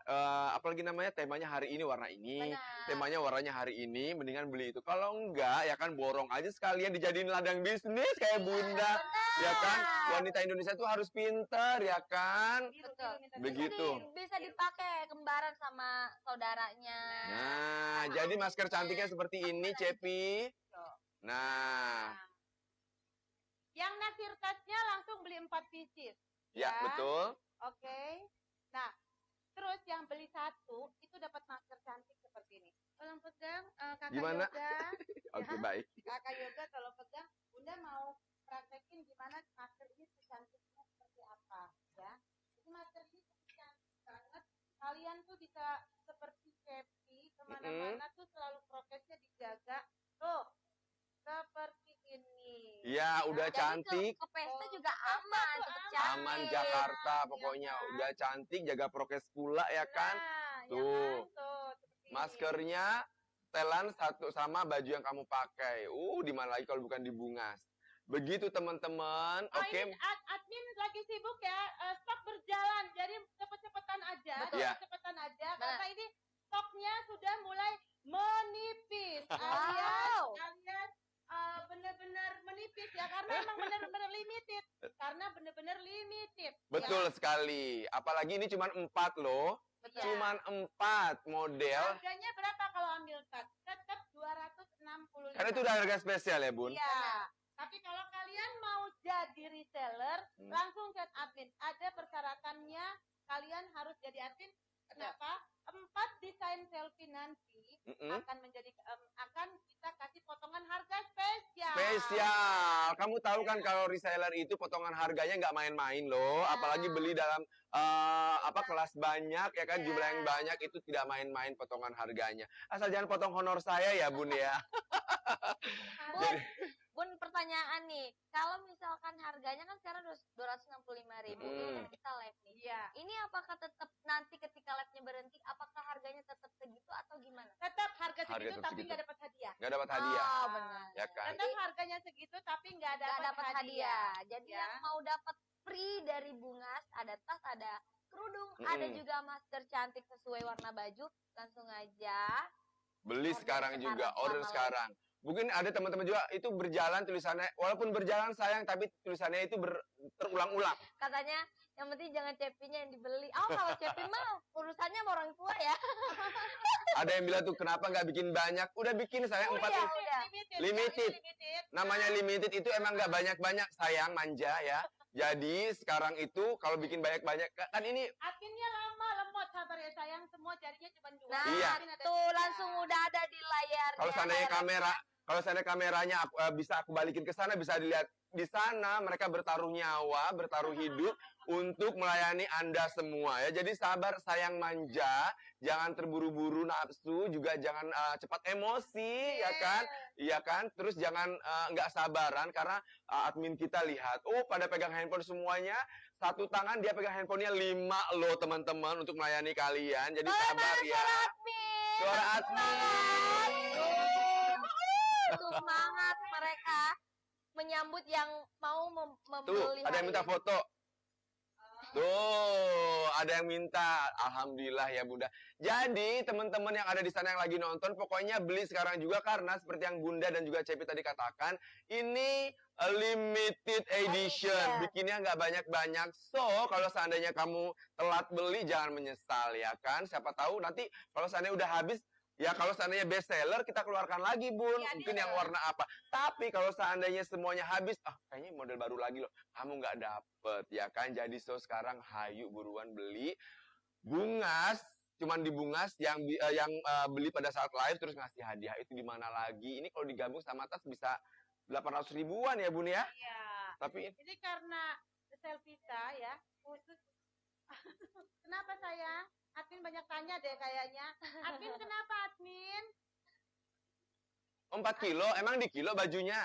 A: apalagi namanya temanya hari ini warna ini,
B: Benar.
A: temanya warnanya hari ini, mendingan beli itu. Kalau enggak, ya kan borong aja sekalian dijadiin ladang bisnis kayak Bunda, ya kan? Wanita Indonesia tuh harus pinter, ya kan?
C: Biru,
B: Betul.
C: minta
A: Begitu.
B: Bisa dipakai kembaran sama saudaranya.
A: Nah, jadi masker cantiknya seperti ini, Cepi. Nah,
C: Yang naksir tasnya langsung beli 4 pieces.
A: ya betul.
C: Oke. Nah, terus yang beli 1 itu dapat masker cantik seperti ini. Tolong pegang, Kakak
A: Gimana?
C: Yoga.
A: Oke,
C: Ya.
A: baik.
C: Kakak Yoga tolong pegang. Bunda mau praktekin gimana masker ini cantiknya seperti apa, ya. Jadi masker ini cukup cantik banget. Kalian tuh bisa seperti Cepi, kemana-mana tuh selalu prokesnya dijaga. Tuh, seperti ini.
A: Ya, udah
B: Jadi
A: cantik.
B: ke pesta juga aman, tetap cantik.
A: Aman Jakarta pokoknya.
C: kan?
A: Udah cantik, jaga prokes pula ya kan.
C: Nah,
A: Tuh.
C: ya kan? Tuh, seperti ini.
A: Maskernya setelan satu sama baju yang kamu pakai. Di mana lagi kalau bukan di Bungas. Begitu teman-teman.
C: Oh,
A: Oke.
C: ini admin lagi sibuk ya, stok berjalan, jadi cepet-cepetan aja,
B: Betul.
A: Ya.
C: cepet-cepetan aja,
B: Benar.
C: karena ini stoknya sudah mulai menipis,
B: Wow.
C: alias benar-benar menipis ya, karena emang benar-benar limited,
A: Betul
C: ya.
A: sekali. Apalagi ini cuma 4 loh.
C: Betul.
A: Cuman 4 model.
C: Harganya berapa kalau ambil tas? Tetap 265.
A: Karena itu udah harga spesial ya Bun.
C: Iya. Tapi kalau kalian mau jadi reseller, langsung chat admin. Ada persyaratannya, kalian harus jadi admin. Kenapa? 4 desain selfie nanti akan kita kasih potongan harga spesial.
A: Spesial. Kamu tahu kan kalau reseller itu potongan harganya nggak main-main loh. Apalagi beli dalam kelas banyak ya kan, jumlah yang banyak itu tidak main-main potongan harganya. Asal jangan potong honor saya ya Bun ya.
B: Bun, Bun, pertanyaan nih, kalau misalkan harganya kan sekarang 265.000, ini kan kita live nih.
C: Iya.
B: Ini apakah tetap nanti ketika live-nya berhenti, apakah harganya tetap segitu atau gimana?
C: Tetap harga
A: Harga
C: segitu
A: tetap
C: tapi
A: segitu.
C: nggak dapat hadiah.
A: Nggak dapat hadiah,
B: Oh, benar.
A: ya kan?
C: Tetap harganya segitu tapi nggak
B: Nggak
C: dapat
B: dapat
C: hadiah.
B: hadiah. Jadi
C: Ya.
B: yang mau dapat free dari Bungas, ada tas, ada kerudung,
A: Mm-mm.
B: ada juga masker cantik sesuai warna baju, langsung aja.
A: Beli
B: Order
A: sekarang
B: sekarang,
A: juga, order
B: lama-lama.
A: sekarang. Mungkin ada teman-teman juga itu berjalan tulisannya, walaupun berjalan sayang, tapi tulisannya itu terulang-ulang.
B: Katanya yang penting jangan cepinya yang dibeli. Oh, kalau cepi mah urusannya sama orang tua ya.
A: Ada yang bilang tuh kenapa nggak bikin banyak? Udah bikin sayang
B: Oh,
A: 4
B: iya.
A: Limited. Namanya limited itu emang nggak banyak-banyak, sayang, manja ya. Jadi sekarang itu kalau bikin banyak-banyak, kan ini
C: Adminnya lama, lemot, sabar ya sayang. Semua jadinya cuma 2.
B: Nah,
A: Iya.
B: tuh langsung udah ada di layarnya.
A: kalau seandainya
B: layar
A: kamera, kalau seandainya kameranya bisa aku balikin ke sana, bisa dilihat di sana mereka bertaruh nyawa, bertaruh hidup untuk melayani Anda semua ya. Jadi sabar, sayang, manja, jangan terburu-buru nafsu, juga jangan cepat emosi ya kan? Iya kan? Terus jangan nggak sabaran karena admin kita lihat, oh pada pegang handphone semuanya, satu tangan dia pegang handphonenya 5 loh teman-teman untuk melayani kalian. Jadi sabar ya.
B: Suara admin.
A: Suara admin.
B: Tuh semangat mereka menyambut yang mau
A: Tuh,
B: membeli
A: ada yang minta
B: hari ini.
A: foto. Tuh, ada yang minta. Alhamdulillah ya Bunda. Jadi, teman-teman yang ada di sana yang lagi nonton, pokoknya beli sekarang juga karena seperti yang Bunda dan juga Cepi tadi katakan, ini a limited edition. Bikinnya nggak banyak-banyak. So, kalau seandainya kamu telat beli, jangan menyesal ya kan. Siapa tahu nanti kalau seandainya udah habis, ya kalau seandainya best seller, kita keluarkan lagi Bun.
C: Iya,
A: Mungkin
C: dia.
A: yang warna apa. Tapi kalau seandainya semuanya habis, kayaknya model baru lagi loh. Kamu nggak dapet ya kan. Jadi so sekarang hayu buruan beli. Bungas, cuman di Bungas yang beli pada saat live terus ngasih hadiah itu di mana lagi. Ini kalau digabung sama tas bisa 800 ribuan ya Bun ya.
C: Iya.
A: Tapi
C: Ini karena Selvita ya, khusus. Kenapa sayang? Admin banyak tanya deh kayaknya. Admin kenapa admin?
A: 4 kilo, emang di kilo bajunya?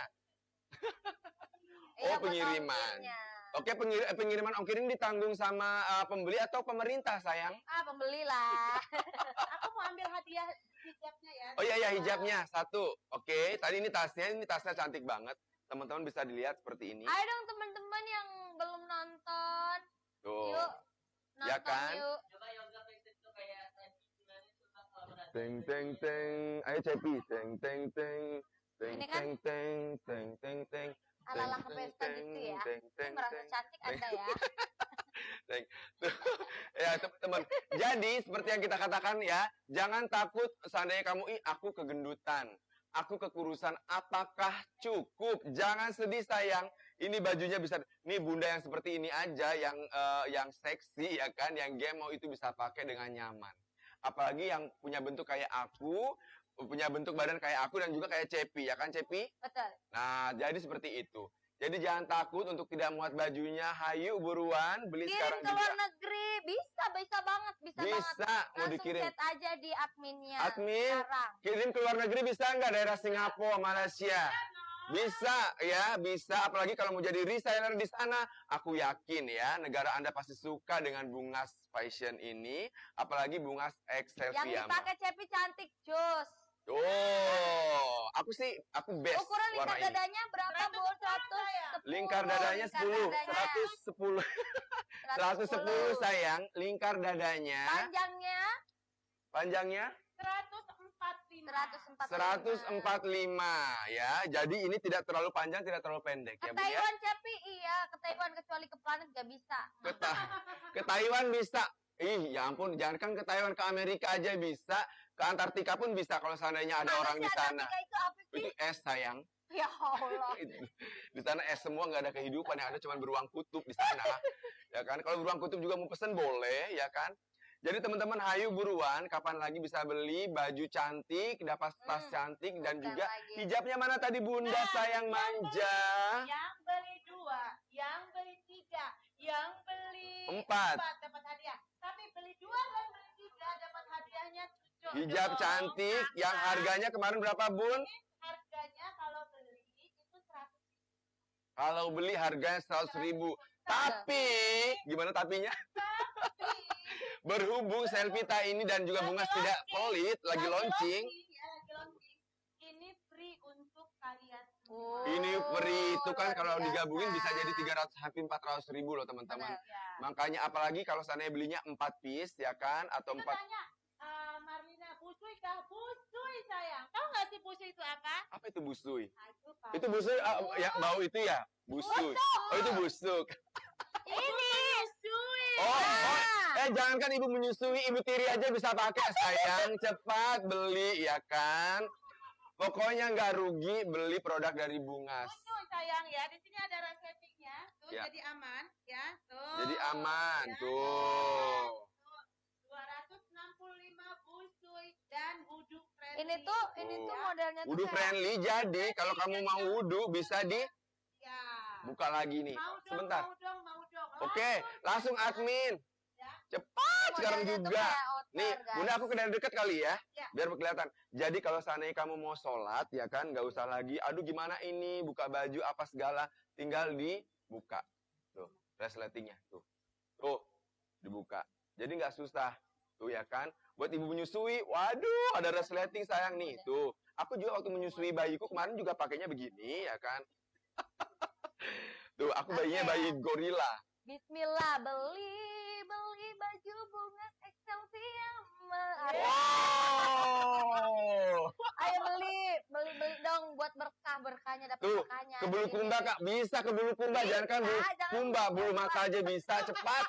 B: Iya, buat
A: pengiriman.
B: ongkirnya.
A: Oke, pengiriman ongkir ini ditanggung sama pembeli atau pemerintah sayang?
B: Pembeli lah.
C: Aku mau ambil hadiah hijabnya ya.
A: Oh iya, hijabnya satu. Oke, tadi ini tasnya cantik banget. Teman-teman bisa dilihat seperti ini.
B: Ayo dong teman-teman yang belum nonton.
A: Tuh.
B: Yuk. Nonton
A: Ya kan?
B: yuk.
D: Coba yoga face itu kayak gimana coba kolaborasi.
A: Teng teng teng. Ayo Cepi. Teng teng teng. Teng
B: Ini kan
A: teng teng. Teng teng teng.
B: Ala-ala ke pesta gitu ya.
A: Teng teng
B: Merasa
A: teng.
B: cantik Anda ya.
A: Ya teman-teman. Jadi seperti yang kita katakan ya, jangan takut seandainya kamu aku kegendutan, aku kekurusan, apakah cukup? Jangan sedih sayang. Ini bajunya bisa, nih Bunda yang seperti ini aja, yang seksi ya kan, yang gemo itu bisa pakai dengan nyaman. Apalagi yang punya bentuk kayak aku, punya bentuk badan kayak aku dan juga kayak Cepi ya kan Cepi?
B: Betul.
A: Nah, jadi seperti itu. Jadi jangan takut untuk tidak muat bajunya. Hayu buruan beli
B: Kirim
A: sekarang
B: ke
A: juga.
B: luar negeri. Bisa banget. Bisa banget.
A: Bisa, mau
B: Langsung
A: dikirim.
B: chat aja di adminnya.
A: Admin,
B: Sekarang.
A: kirim ke luar negeri bisa nggak daerah Singapura, Malaysia? Bisa ya, bisa. Apalagi kalau mau jadi reseller di sana, aku yakin ya, negara Anda pasti suka dengan Bungas Fashion ini. Apalagi Bungas X
B: Yang
A: Selfie
B: dipakai Cepi cantik, Jus.
A: Oh, aku best
B: Ukuran
A: warna
B: lingkar
A: ini.
B: dadanya berapa, Bu? 110.
A: Lingkar dadanya 10, 110. 110 sayang, lingkar dadanya. Panjangnya
C: 145.
B: 145
A: ya. Jadi ini tidak terlalu panjang, tidak terlalu pendek
B: Ke
A: ya, Bu ya.
B: Taiwan Cepi, iya. Ke Taiwan kecuali ke planet gak bisa.
A: Ke Taiwan bisa. Ih, ya ampun, jangankan ke Taiwan, ke Amerika aja bisa. Ke Antartika pun bisa kalau seandainya ada orang di sana.
B: Antartika itu apa sih?
A: Itu es sayang.
B: Ya Allah.
A: Di sana es semua, nggak ada kehidupan, yang ada cuma beruang kutub di sana. Ya kan? Kalau beruang kutub juga mau pesen boleh, ya kan? Jadi teman-teman hayu buruan, kapan lagi bisa beli baju cantik, dapat tas cantik dan
B: bukan
A: juga
B: lagi.
A: hijabnya mana tadi Bunda sayang manja.
C: Yang beli 2, yang beli 3, yang beli
A: 4
C: dapat hadiah. Tapi beli 2 dan beli 3 dapat hadiahnya 7.
A: hijab cantik yang harganya kemarin berapa Bun?
C: Harganya kalau beli itu 100
A: Kalau beli harganya 100.000. Tapi, gimana tapinya? Berhubung Selvita ini dan juga Bungas tidak pelit, lagi launching.
C: Ya, lagi launching. Ini free untuk kalian
B: Oh.
C: semua.
A: Ini free itu kan
B: luar
A: kalau
B: biasa.
A: digabungin bisa jadi 300 hampir 400.000 loh teman-teman.
B: Benar.
C: Ya.
A: Makanya apalagi kalau seandainya belinya 4 piece ya kan atau
C: Itu
A: 4
C: tanya, Marlina, busui kah? Busui sayang. Tahu nggak sih busui itu apa?
A: apa itu busui?
C: Nah, itu
A: Itu busui ya bau itu ya? Busui. Oh itu busuk.
C: ini busui.
A: Oh, jangankan ibu menyusui, ibu tiri aja bisa pakai sayang. Cepat beli ya kan. Pokoknya nggak rugi beli produk dari Bungas.
C: Busui sayang ya. Di sini ada resletingnya. Tuh
A: Ya.
C: jadi aman ya. Tuh.
A: Jadi aman
C: Ya.
A: tuh.
C: 265 busui dan wudhu friendly.
B: Ini tuh modelnya tuh
A: Wudhu
B: kayak-
A: friendly jadi kalau kamu mau wudhu bisa
C: Ya.
A: dibuka lagi nih.
C: Mau dong,
A: Sebentar.
C: mau dong, mau dong.
A: Oke, langsung admin.
C: Ya.
A: Cepat sekarang
B: modelnya tuh
A: juga.
B: kayak outer,
A: Nih,
B: guys.
A: Bunda aku ke dari dekat kali ya,
C: Ya.
A: biar kelihatan. Jadi kalau seandainya kamu mau sholat, ya kan, nggak usah lagi, aduh gimana ini, buka baju apa segala, tinggal dibuka. Tuh, resletingnya, tuh, dibuka. Jadi nggak susah, tuh ya kan. Buat ibu menyusui, waduh, ada resleting sayang nih, tuh. Aku juga waktu menyusui bayiku kemarin juga pakainya begini, ya kan. Tuh, aku bayinya
B: Oke.
A: bayi gorila.
B: Bismillah, beli baju Bungas XLV yang
A: Wow.
B: Ayo beli dong buat berkahnya dapat
A: Tuh,
B: berkahnya.
A: ke bulu
B: Sini.
A: kumba kak, bisa ke bulu kumba, jangan kan bulu
B: jangan
A: kumba,
B: bulu
A: bulu
B: kumba.
A: mata aja bisa, cepat.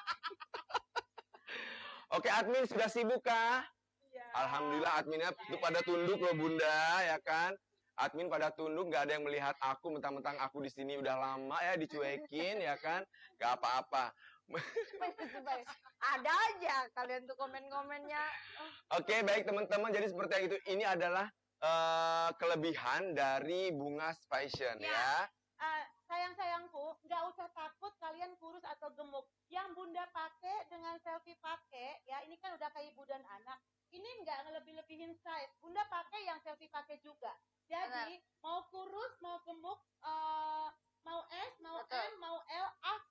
A: Oke, admin sudah sibuk kah?
C: Ya.
A: Alhamdulillah adminnya tuh pada tunduk loh bunda, ya kan? Admin pada tunduk, nggak ada yang melihat aku, mentang-mentang aku di sini udah lama ya dicuekin, ya kan? Gak apa-apa.
B: Ada aja kalian tuh komen-komennya.
A: Oke, baik teman-teman, jadi seperti yang itu, ini adalah kelebihan dari Bungas Fashion ya.
C: Sayang-sayangku, nggak usah takut kalian kurus atau gemuk. Yang Bunda pakai dengan selfie pakai, ya ini kan udah kayak ibu dan anak. Ini nggak ngelebih-lebihin size. Bunda pakai yang selfie pakai juga. Jadi mau kurus, mau gemuk, mau S, mau
B: Betul.
C: M, mau L,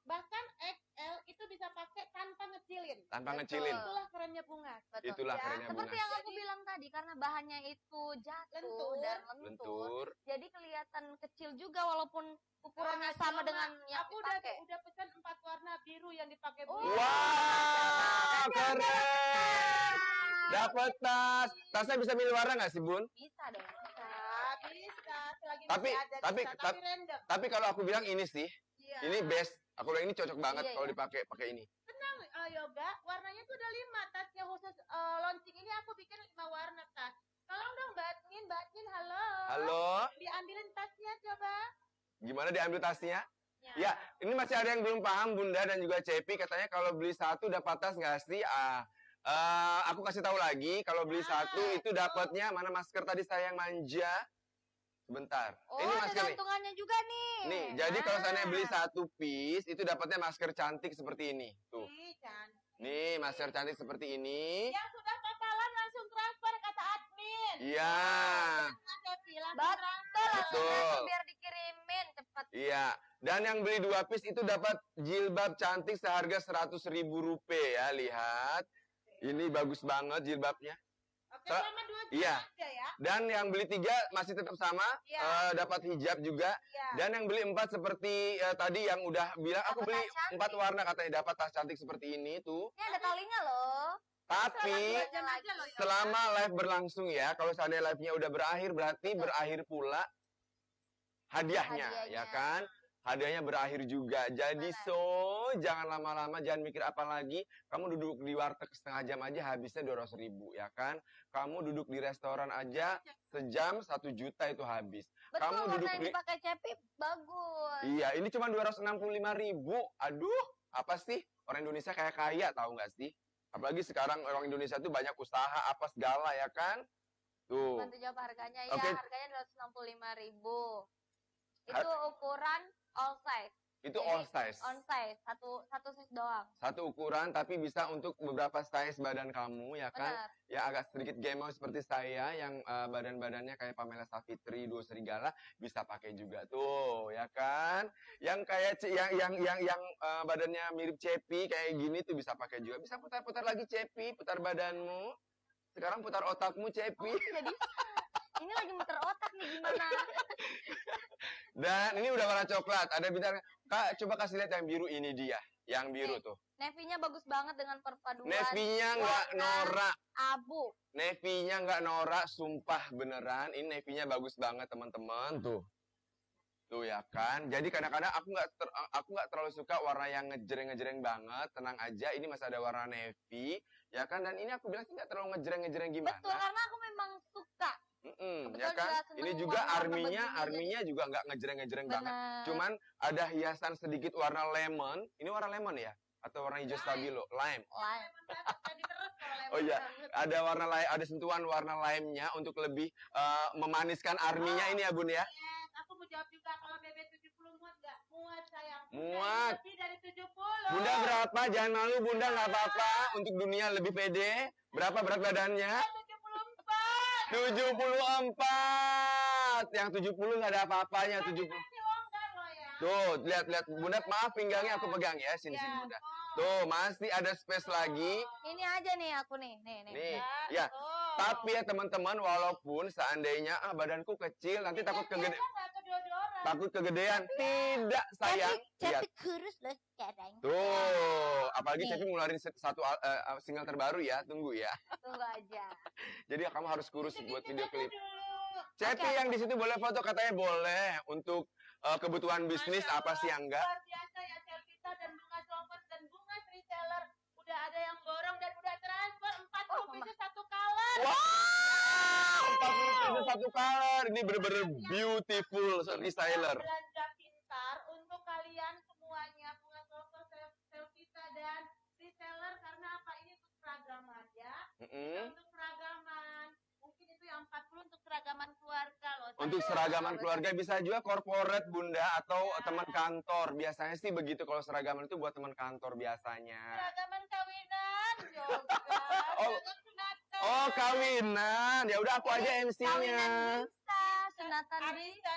C: bahkan XL itu bisa pakai tanpa ngecilin.
A: Tanpa
B: Betul.
A: ngecilin.
C: Itulah kerennya Bungas.
B: Betul.
A: Itulah
C: Ya,
A: kerennya
B: Seperti
A: Bungas.
B: yang aku bilang tadi, karena bahannya itu jatuh
C: Lentur.
B: dan lentur,
A: Lentur.
B: jadi kelihatan kecil juga walaupun ukurannya sama dengan yang
C: aku
B: dipakai.
C: udah pesan 4 warna biru yang dipakai
B: Oh.
C: Bunda.
A: Wow, keren. Dapat tas. Tasnya bisa milih warna nggak sih, Bun?
B: Bisa dong.
C: Bisa. Selagi
A: Tapi-
C: masih ada
A: tapi-
C: bisa, tapi random.
A: Tapi kalau aku bilang ini sih,
C: Iya.
A: ini best. Aku bilang ini cocok banget
B: Iya,
A: kalau
B: iya.
A: pakai ini.
C: Tenang, Yoga. Warnanya tuh ada 5. Tasnya khusus launching ini aku bikin 5 warna tas. Tolong dong Mbak Admin, halo.
A: Halo,
C: Diambilin tasnya coba.
A: gimana diambil tasnya? Ya, ini masih ada yang belum paham Bunda dan juga Cepi katanya kalau beli satu dapat tas nggak sih? Aku kasih tahu lagi kalau beli satu itu dapatnya mana masker tadi saya yang manja. Sebentar.
B: Oh,
A: Ini
B: ada
A: masker nih.
B: gantungannya juga nih.
A: Nih, jadi kalau saya
B: Ah.
A: beli satu piece itu dapatnya masker cantik seperti ini. Tuh.
C: Ih, cantik.
A: Nih, masker cantik seperti ini.
C: Yang sudah totalan langsung transfer kata admin.
A: Iya.
C: Saya bilang
B: Betul,
C: transfer.
B: langsung
A: Betul.
B: aja biar dikirimin cepat.
A: Iya. Dan yang beli 2 piece itu dapat jilbab cantik seharga 100.000 rupiah ya. Lihat. Ini bagus banget jilbabnya.
C: Oke, sama 2 jam
A: Iya.
C: aja ya.
A: Dan yang beli 3 masih tetap sama.
C: Iya.
A: Dapat hijab juga.
C: Iya.
A: Dan yang beli 4 seperti tadi yang udah bilang aku
B: Dapat
A: beli
B: tas cantik.
A: 4 warna katanya dapat tas cantik seperti ini tuh.
B: Ini ada talinya loh.
A: Tapi
C: Selama 2 jam aja loh, Yoga.
A: selama live berlangsung ya, kalau seandainya live-nya udah berakhir berarti berakhir pula hadiahnya,
B: Hadiahnya.
A: ya kan? Hadiahnya berakhir juga. Jadi jangan lama-lama, jangan mikir apa lagi. Kamu duduk di warteg setengah jam aja habisnya 200.000, ya kan? Kamu duduk di restoran aja sejam 1 juta itu habis.
B: Betul,
A: Kamu duduk
B: warna yang
A: di-
B: dipakai Cepi bagus.
A: Iya, ini cuma 265.000. Aduh, apa sih? Orang Indonesia kayak kaya, tahu nggak sih? Apalagi sekarang orang Indonesia tuh banyak usaha apa segala, ya kan? Tuh.
B: Bantu jawab harganya. Ya,
A: Oke.
B: harganya 265.000. Itu ukuran all size.
A: Itu
B: Jadi,
A: all size.
B: on size, satu size doang.
A: Satu ukuran tapi bisa untuk beberapa size badan kamu ya kan.
B: Benar.
A: Ya agak sedikit gemau seperti saya yang badan-badannya kayak Pamela Savitri, Duo Serigala bisa pakai juga tuh ya kan. Yang kayak yang badannya mirip Cepi kayak gini tuh bisa pakai juga. Bisa putar-putar lagi Cepi, putar badanmu. Sekarang putar otakmu Cepi.
B: Oh, jadi ini lagi muter otak nih gimana?
A: Dan ini udah warna coklat. Ada bintang. Kak, coba kasih lihat yang biru ini dia. Yang biru tuh.
B: Navy-nya bagus banget dengan perpaduan
A: Navy-nya nggak
B: warna
A: norak.
B: abu.
A: Navy-nya nggak norak, sumpah beneran. Ini Navy-nya bagus banget teman-teman tuh. Tuh ya kan. Jadi kadang-kadang aku nggak terlalu suka warna yang ngejreng-ngejreng banget. Tenang aja, ini masih ada warna navy, ya kan. Dan ini aku bilang sih nggak terlalu ngejreng-ngejreng gimana.
B: Betul, karena aku memang suka.
A: Ya kan. Ini juga arminya juga nggak ngejreng-ngejreng banget. Cuman ada hiasan sedikit warna lemon. Ini warna lemon ya? Atau warna hijau stabilo? Lime. Oh iya, ada warna lime, ada sentuhan warna lime-nya untuk lebih memaniskan arminya ini ya Bun ya.
C: Yes, aku mau jawab juga kalau BB 70 muat nggak? Muat sayang.
A: Muat.
C: Lebih dari 70.
A: Bunda berapa? Jangan malu Bunda, nggak apa-apa. Untuk dunia lebih pede. Berapa berat badannya? 74. Yang 70 nggak ada apa-apanya. 70. Tuh, lihat Bunda, maaf pinggangnya aku pegang ya, sini Bunda. Tuh, masih ada space lagi.
B: Ini aja nih aku nih.
A: Nih, ya. Tapi ya teman-teman, walaupun seandainya badanku kecil, nanti takut kegedean. Tidak, sayang.
B: Cepi kurus loh sekarang.
A: Tuh, apalagi Cepi ngeluarin satu single terbaru ya, tunggu ya.
B: Tunggu aja.
A: Jadi kamu harus kurus buat video klip. Cepi yang di situ boleh foto, katanya boleh untuk kebutuhan bisnis. Apa sih yang enggak?
C: Luar biasa ya, Selvita dan Bunga Lovers dan Bunga Reseller udah ada yang borong dan udah transfer 40 pieces satu color.
A: Wow, 40 pieces satu color. Ini bener-bener beautiful reseller.
C: Belanja pintar untuk kalian semuanya, Bunga Lovers, Selvita dan reseller, karena apa? Ini untuk seragaman ya. Untuk seragaman. Mungkin itu yang 40 untuk seragaman keluarga loh.
A: Untuk seragaman keluarga bisa juga corporate Bunda atau teman kantor. Biasanya sih begitu kalau seragaman itu buat teman kantor biasanya.
C: Seragaman kawinan juga.
A: Oh, kawinan. Ya udah aku aja MC-nya.
B: Kawinan bisa, sunatan bisa,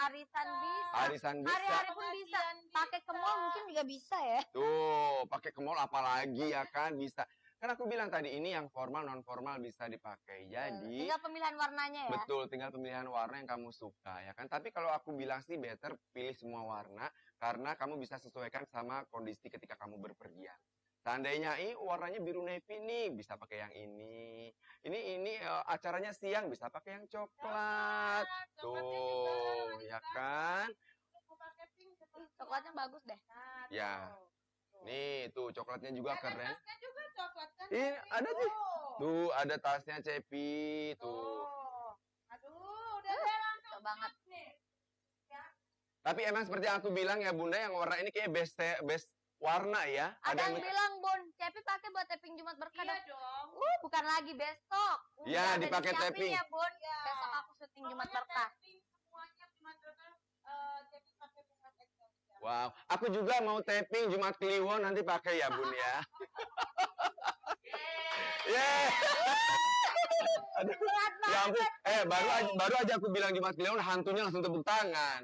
B: arisan bisa.
A: Arisan bisa.
B: Hari-hari pun bisa. Pakai ke mall mungkin juga bisa ya.
A: Tuh, pakai ke mall apalagi ya kan bisa. Kan aku bilang tadi ini yang formal non formal bisa dipakai. Jadi
B: tinggal pemilihan warnanya ya.
A: Betul, tinggal pemilihan warna yang kamu suka ya kan. Tapi kalau aku bilang sih better pilih semua warna karena kamu bisa sesuaikan sama kondisi ketika kamu berpergian. Seandainya warnanya biru navy nih, bisa pakai yang ini. Ini acaranya siang bisa pakai yang coklat. Tuh, ya kan?
B: Coklatnya bagus deh.
A: Ya. Nih, tuh coklatnya juga keren.
C: Tasnya juga coklat kan?
A: Ini ada sih. Tuh, ada tasnya Cepi tuh.
C: Aduh, udah langsung
B: banget
C: nih.
A: Tapi emang seperti yang aku bilang ya Bunda, yang warna ini kayak best warna ya.
B: Ada yang bilang Bun, Cepi pakai buat tapping Jumat Berkah.
C: Iya dong.
B: Bukan lagi besok.
A: Ya,
B: Udah
A: dipakai
B: disiapin
A: tapping.
B: ya Bun. Besok aku syuting Jumat Berkah.
C: Semuanya Jumat Berkah. Cepi pakai bunga Excel.
A: Wow, aku juga mau tapping Jumat Kliwon, nanti pakai ya Bun ya. Yeah. Aduh, ya ampun. Baru aja aku bilang Jumat Kliwon, hantunya langsung tepuk tangan.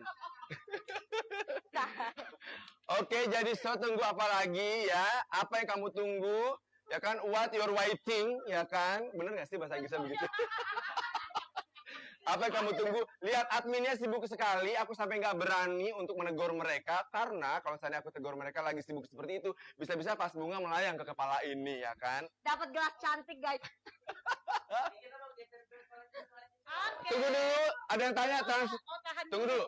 A: Oke, jadi tunggu apa lagi ya? Apa yang kamu tunggu? Ya kan, what you're waiting, ya kan? Bener gak sih bahasa Inggrisnya begitu? Apa yang kamu tunggu? Lihat adminnya sibuk sekali, aku sampai nggak berani untuk menegur mereka. Karena kalau misalnya aku tegur mereka lagi sibuk seperti itu, bisa-bisa pas bunga melayang ke kepala ini, ya kan?
B: Dapat gelas cantik, guys.
A: Tunggu dulu, ada yang tanya tunggu dulu.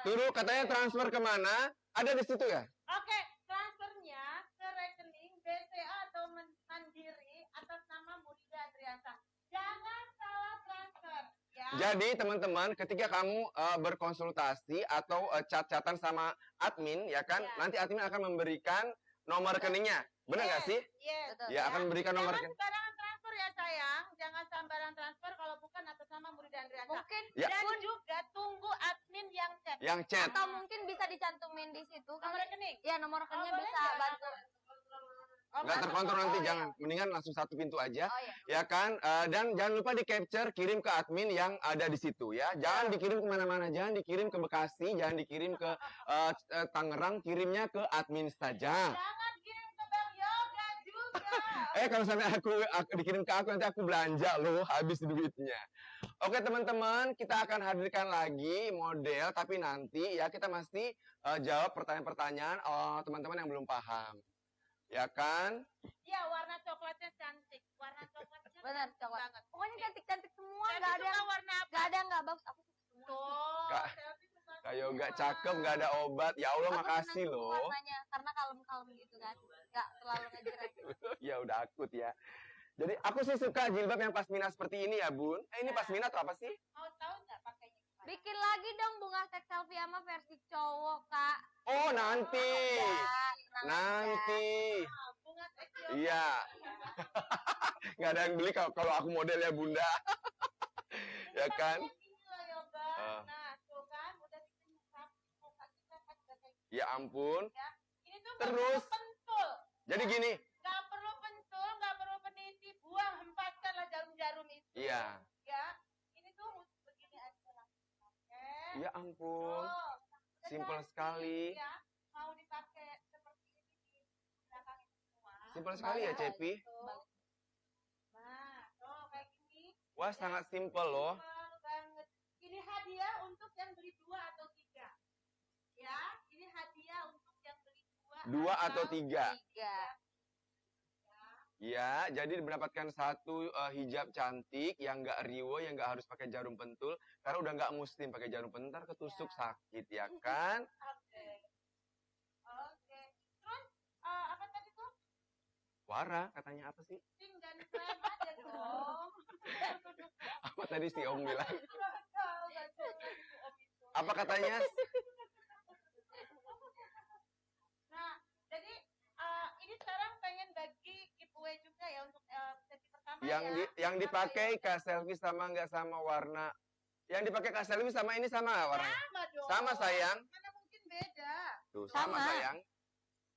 A: Tunggu dulu, katanya transfer kemana? Ada di situ ya?
C: Oke, transfernya ke rekening BCA atau Mandiri atas nama Mudida Adriansa. Jangan salah transfer. Ya.
A: Jadi teman-teman, ketika kamu berkonsultasi atau chat-chatan sama admin, ya kan? Nanti admin akan memberikan nomor rekeningnya. Benar nggak sih?
C: Yes.
A: Ya, akan memberikan nomor rekening.
C: Jangan sembarangan transfer ya sayang. Jangan sembarangan transfer kalau bukan atas nama Mudida Adriansa.
B: Mungkin
A: Ya.
C: Dan juga tunggu admin yang chat.
A: yang chat.
B: Atau mungkin bisa dicantumin di situ.
C: Nomor
B: Kan
C: rekening.
B: ya nomor rekeningnya
C: boleh
B: bisa
C: nggak?
B: bantu.
A: Nggak terkontrol nanti,
B: Oh, iya.
A: jangan. Mendingan langsung satu pintu aja.
B: Oh iya.
A: Ya kan? Dan jangan lupa di capture, kirim ke admin yang ada di situ ya. Jangan dikirim kemana-mana, jangan dikirim ke Bekasi, jangan dikirim ke Tangerang, kirimnya ke admin saja.
C: Jangan kirim ke Bang Yoga juga.
A: Kalau sampai aku dikirim ke aku, nanti aku belanja loh, habis duitnya. Oke teman-teman, kita akan hadirkan lagi model, tapi nanti ya kita masih jawab pertanyaan-pertanyaan teman-teman yang belum paham. Ya kan?
C: Iya, warna coklatnya cantik. Warna coklatnya
B: Benar,
C: cantik
B: coklat.
C: banget.
B: Pokoknya cantik-cantik semua,
C: Jadi
B: nggak ada
C: suka
B: yang
C: warna apa?
B: nggak ada yang nggak bagus. Aku suka semua.
C: Tuh,
A: Kak-
C: Selfie suka
A: Kak Yoga
C: semua.
A: cakep, nggak ada obat. Ya Allah,
B: Aku
A: makasih
B: senang
A: loh.
B: warnanya karena kalem-kalem gitu kan, nggak terlalu ngejreng.
A: Ya udah akut ya. Jadi aku sih suka jilbab yang pasmina seperti ini ya Bun. Ini pasmina atau apa sih?
C: Mau tahu nggak pakainya gimana?
B: Bikin lagi dong bunga seks selfie sama versi cowok, Kak.
A: Oh nanti.
B: Ya, tenang
A: Nanti.
C: Ah, bunga seks
A: Iya. Nggak ada yang beli kalau aku modelnya Bunda. Ya kan?
C: Gini loh, Yoga.
A: Ah.
C: Nah, tuh kan udah bikin muka kita kan udah kayak gini.
A: Ya ampun.
C: Ya. Ini tuh
A: Terus?
C: nggak perlu pentul.
A: Jadi gini.
C: Nggak perlu pentul, nggak perlu peniti. Buang, hempaskanlah jarum-jarum itu.
A: Iya.
C: Ya. Ini tuh begini aja langsung pakai.
A: Ya ampun.
C: Oh, udah
A: Simple
C: cantik,
A: sekali.
C: Ya. Mau dipakai seperti ini di belakang itu semua.
A: Simpel sekali ya Cepi.
C: Tuh. Nah, tuh kayak gini.
A: Wah sangat simpel loh.
C: Simpel banget. Ini hadiah untuk yang beli 2 atau 3. Ya, ini hadiah untuk yang beli
A: 2 atau 3.
B: 3.
A: Ya, jadi mendapatkan satu hijab cantik yang nggak riwo, yang nggak harus pakai jarum pentul, karena udah nggak muslim pakai jarum pentul, ntar ketusuk sakit ya kan?
C: Oke. Oke. Terus apa tadi tuh?
A: Wara katanya apa sih?
C: Sing dan krem aja dong.
A: Apa tadi si Om bilang?
C: Nggak tahu, nggak jelas itu Om itu.
A: Apa katanya?
C: Nah, jadi ini sekarang pengen bagi giveaway juga ya untuk sesi pertama
A: Yang dipakai Kak Selfie sama nggak sama warna? Yang dipakai Kak Selfie sama ini sama nggak warnanya?
C: Sama dong.
A: Sama sayang.
C: Mana mungkin beda.
A: Tuh sama
B: Sama.
A: sayang.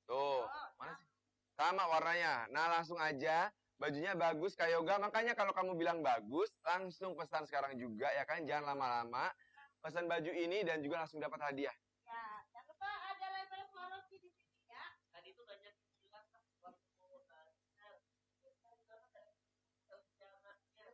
A: Tuh, mana sih? Sama warnanya. Nah langsung aja. Bajunya bagus Kak Yoga. Makanya kalau kamu bilang bagus, langsung pesan sekarang juga ya kan. Jangan lama-lama. Pesan baju ini dan juga langsung dapat hadiah.
C: Ya, jangan lupa ada label Swarovski di sini ya.
D: Tadi itu banyak yang bilang kan waktu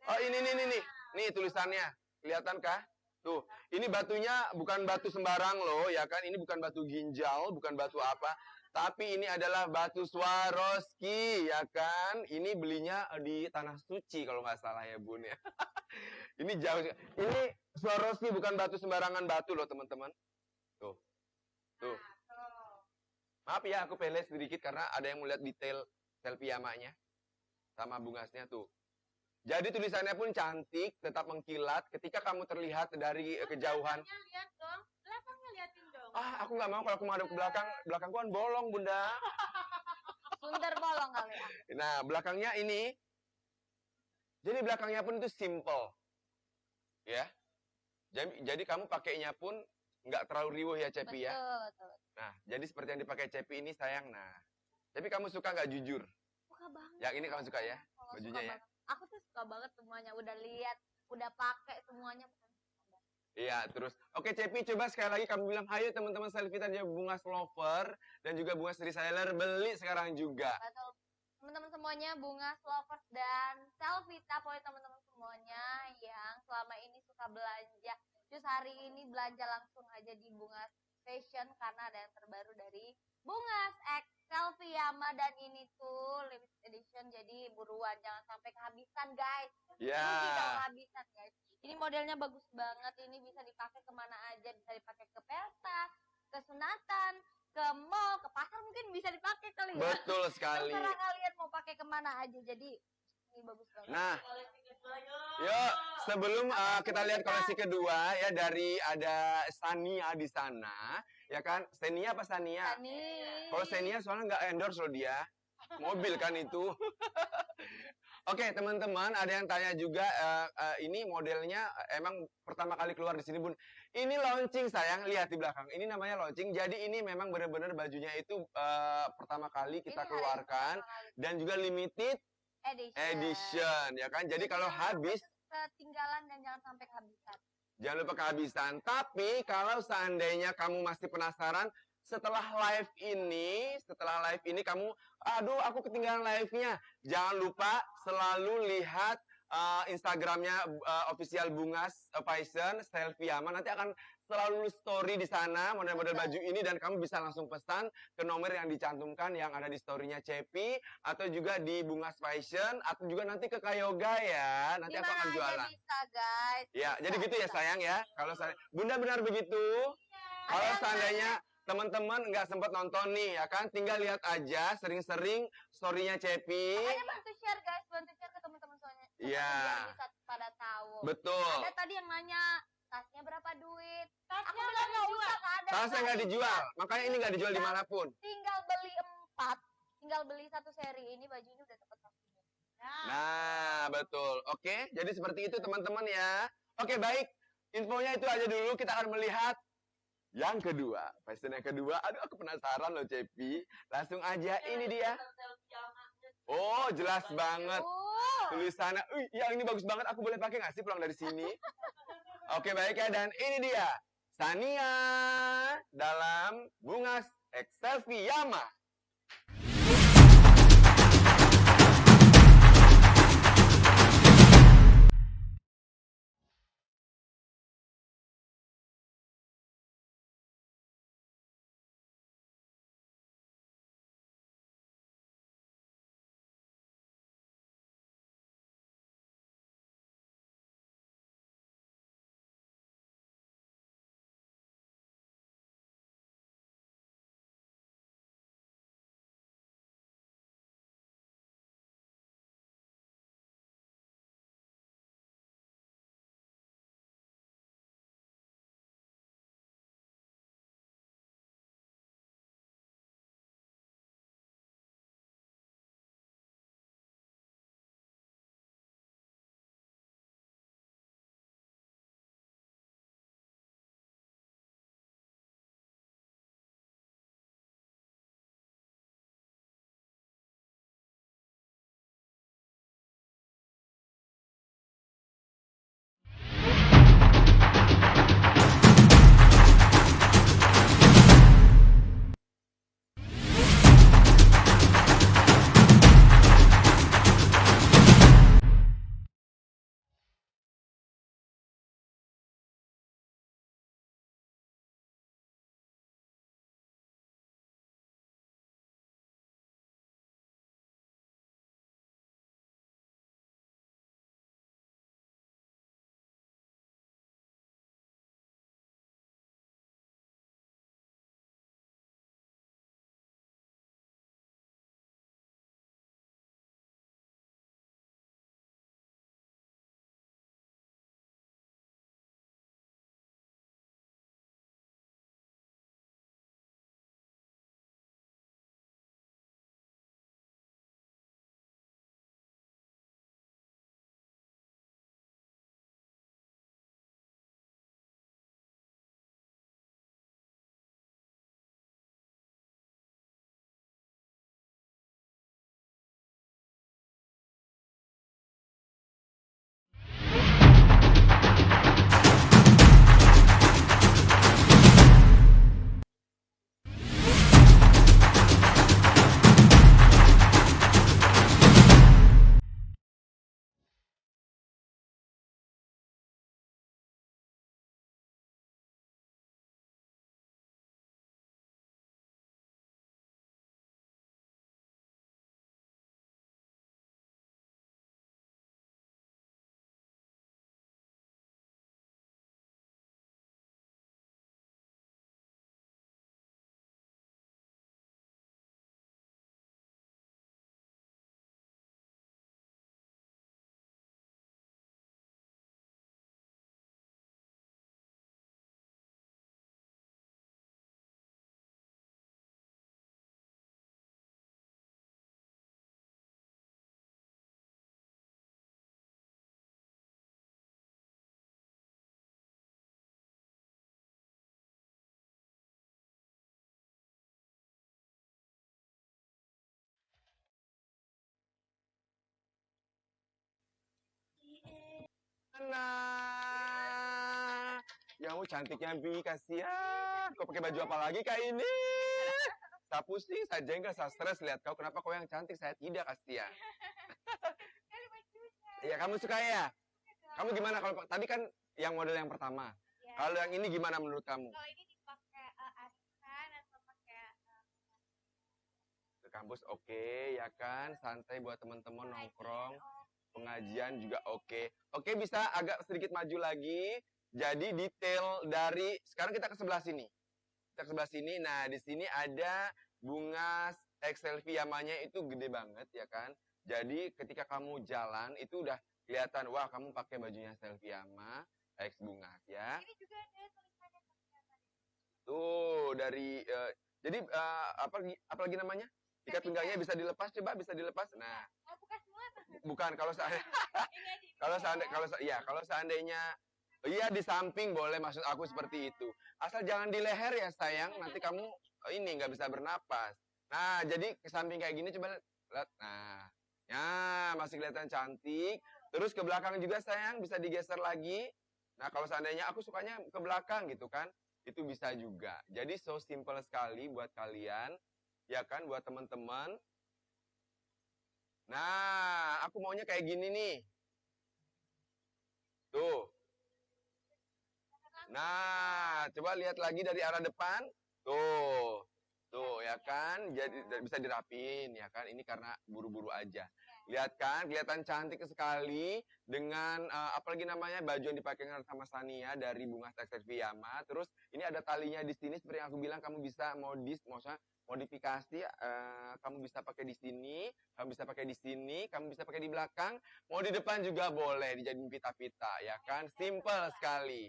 A: Oh ini nih. Nih tulisannya. Kelihatan kah? Tuh, ini batunya bukan batu sembarang loh, ya kan? Ini bukan batu ginjal, bukan batu apa. Tapi ini adalah batu Swarovski, ya kan? Ini belinya di Tanah Suci kalau nggak salah ya Bun ya. Ini jauh. Ini Swarovski bukan batu sembarangan batu loh teman-teman. Tuh. Tuh. Maaf ya aku peles sedikit karena ada yang melihat detail selfie yamanya. Sama bungasnya tuh. Jadi tulisannya pun cantik, tetap mengkilat ketika kamu terlihat dari kejauhan.
C: Belakangnya lihat dong. Belakangnya liatin dong.
A: Aku nggak mau kalau aku menghadap ke belakang. Belakangku kan bolong, Bunda.
B: Sundar bolong kali ya.
A: Nah, belakangnya ini. Jadi belakangnya pun itu simple. Ya. Jadi kamu pakainya pun nggak terlalu riuh ya, Cepi ya.
B: Betul.
A: Nah, jadi seperti yang dipakai Cepi ini sayang. Nah, tapi kamu suka nggak jujur?
B: Suka banget.
A: Yang ini kamu suka ya?
B: Kalau
A: Bajunya
B: suka
A: ya?
B: banget. Aku tuh suka banget semuanya. Udah lihat, udah pakai semuanya.
A: Iya, terus. Oke, Cepi, coba sekali lagi kamu bilang, hayo teman-teman selfie tadi Bunga Lover dan juga Bunga Reseller beli sekarang juga.
B: Betul. Teman-teman semuanya, Bunga Lovers dan Selfie Tapoy teman-teman semuanya yang selama ini suka belanja. Terus hari ini belanja langsung aja di Bunga Fashion karena ada yang terbaru dari Bunga X Selfie Yama dan ini tuh limited edition, jadi buruan jangan sampai kehabisan guys.
A: Ya.
B: Rugi kalau kehabisan guys. Ini modelnya bagus banget, ini bisa dipakai kemana aja, bisa dipakai ke pesta, ke sunatan, ke mall, ke pasar mungkin bisa dipakai kali ya.
A: Betul sekali.
B: Terserah kalian mau pakai kemana aja, jadi ini bagus banget.
A: Nah,
D: koleksi kedua
A: yuk sebelum kita lihat koleksi kedua ya dari ada Sania di sana, ya kan? Senia apa Sania?
B: Ini
A: Kalau Senia soalnya nggak endorse loh dia. Mobil kan itu. Oke, teman-teman, ada yang tanya juga, ini modelnya emang pertama kali keluar di sini, Bun. Ini launching, sayang. Lihat di belakang. Ini namanya launching. Jadi ini memang benar-benar bajunya itu pertama kali kita
B: Ini hari
A: keluarkan
B: pertama kali
A: dan juga limited edition, ya kan? Jadi kalau
B: jangan sampai
A: habis,
B: ketinggalan dan jangan sampai kehabisan.
A: jangan lupa kehabisan. Tapi kalau seandainya kamu masih penasaran, setelah live ini kamu, aduh aku ketinggalan live-nya. Jangan lupa selalu lihat Instagramnya official Bungas Fashion Selfie Yama. Nanti akan selalu story di sana model-model baju ini dan kamu bisa langsung pesan ke nomor yang dicantumkan yang ada di story-nya Cepi atau juga di Bungas Fashion atau juga nanti ke Kayoga ya. Nanti aku akan jualan.
B: Bisa, guys.
A: Ya, jadi gitu ya sayang ya. Kalau Bunda benar begitu. Kalau seandainya teman-teman nggak sempat nonton nih, ya kan, tinggal lihat aja sering-sering story-nya Cepi.
B: Makanya bantu share guys, bantu share ke teman-teman soalnya.
A: Iya.
B: Biar bisa pada tahu.
A: Betul.
B: Ada tadi yang nanya tasnya berapa duit?
C: Tasnya
B: Aku bilang nggak usah, nggak ada.
A: Tasnya nggak dijual, makanya ini nggak dijual dimanapun.
B: Tinggal beli 4, tinggal beli 1 seri ini baju ini udah dapat tasnya.
A: Nah, betul. Oke, jadi seperti itu teman-teman ya. Oke, baik. Infonya itu aja dulu. Kita akan melihat yang kedua. Fashion yang kedua. Aduh, aku penasaran loh, Cepi. Langsung aja, ini dia. Oh, jelas banget. Tulisannya, yang ini bagus banget. Aku boleh pakai nggak sih pulang dari sini? Oke, baik ya. Dan ini dia. Sania dalam Bungas X Selfie Yama. Nah, ya kamu cantiknya Bi, kasihan. Kau pakai baju apa lagi kak ini? Saya pusing, saya jengkel, saya stres lihat kau. Kenapa kau yang cantik, saya tidak, kasihan.
B: Kali bajunya.
A: Iya, kamu suka ya? Kamu gimana kalau tadi kan yang model yang pertama?
B: Ya.
A: Kalau yang ini gimana menurut kamu?
B: Kalau ini dipakai arisan atau pakai
A: Ke kampus oke, ya kan? Santai buat teman-teman nongkrong. Pengajian juga oke. Oke, bisa agak sedikit maju lagi. Jadi detail dari sekarang kita ke sebelah sini. Kita ke sebelah sini. Nah, di sini ada bunga Excelviamanya itu gede banget ya kan. Jadi ketika kamu jalan itu udah kelihatan wah kamu pakai bajunya Excelviama X bunga ya.
B: Ini juga ada tulisannya
A: Tuh dari jadi apalagi namanya? Ikat pinggangnya bisa dilepas, coba bisa dilepas. Nah,
B: Oh, bukan semua tuh.
A: bukan kalau saya
B: Ini aja.
A: kalau seandainya iya di samping boleh, maksud aku seperti itu. Asal jangan di leher ya sayang, nanti kamu ini nggak bisa bernapas. Nah, jadi ke samping kayak gini coba lihat. Nah, ya masih kelihatan cantik. Terus ke belakang juga sayang, bisa digeser lagi. Nah, kalau seandainya aku sukanya ke belakang gitu kan, itu bisa juga. Jadi so simple sekali buat kalian, ya kan, buat teman-teman. Nah, aku maunya kayak gini nih. Tuh. Nah, coba lihat lagi dari arah depan. Tuh. Tuh, ya kan? Jadi bisa dirapin, ya kan? Ini karena buru-buru aja. Lihat kan, kelihatan cantik sekali dengan apalagi namanya baju yang dipakai sama Sania dari bunga Excelviama. Terus ini ada talinya di sini seperti yang aku bilang, kamu bisa maksudnya modifikasi, kamu bisa pakai di sini, kamu bisa pakai di sini, kamu bisa pakai di belakang, mau di depan juga boleh dijadiin pita-pita, ya kan? Simple sekali.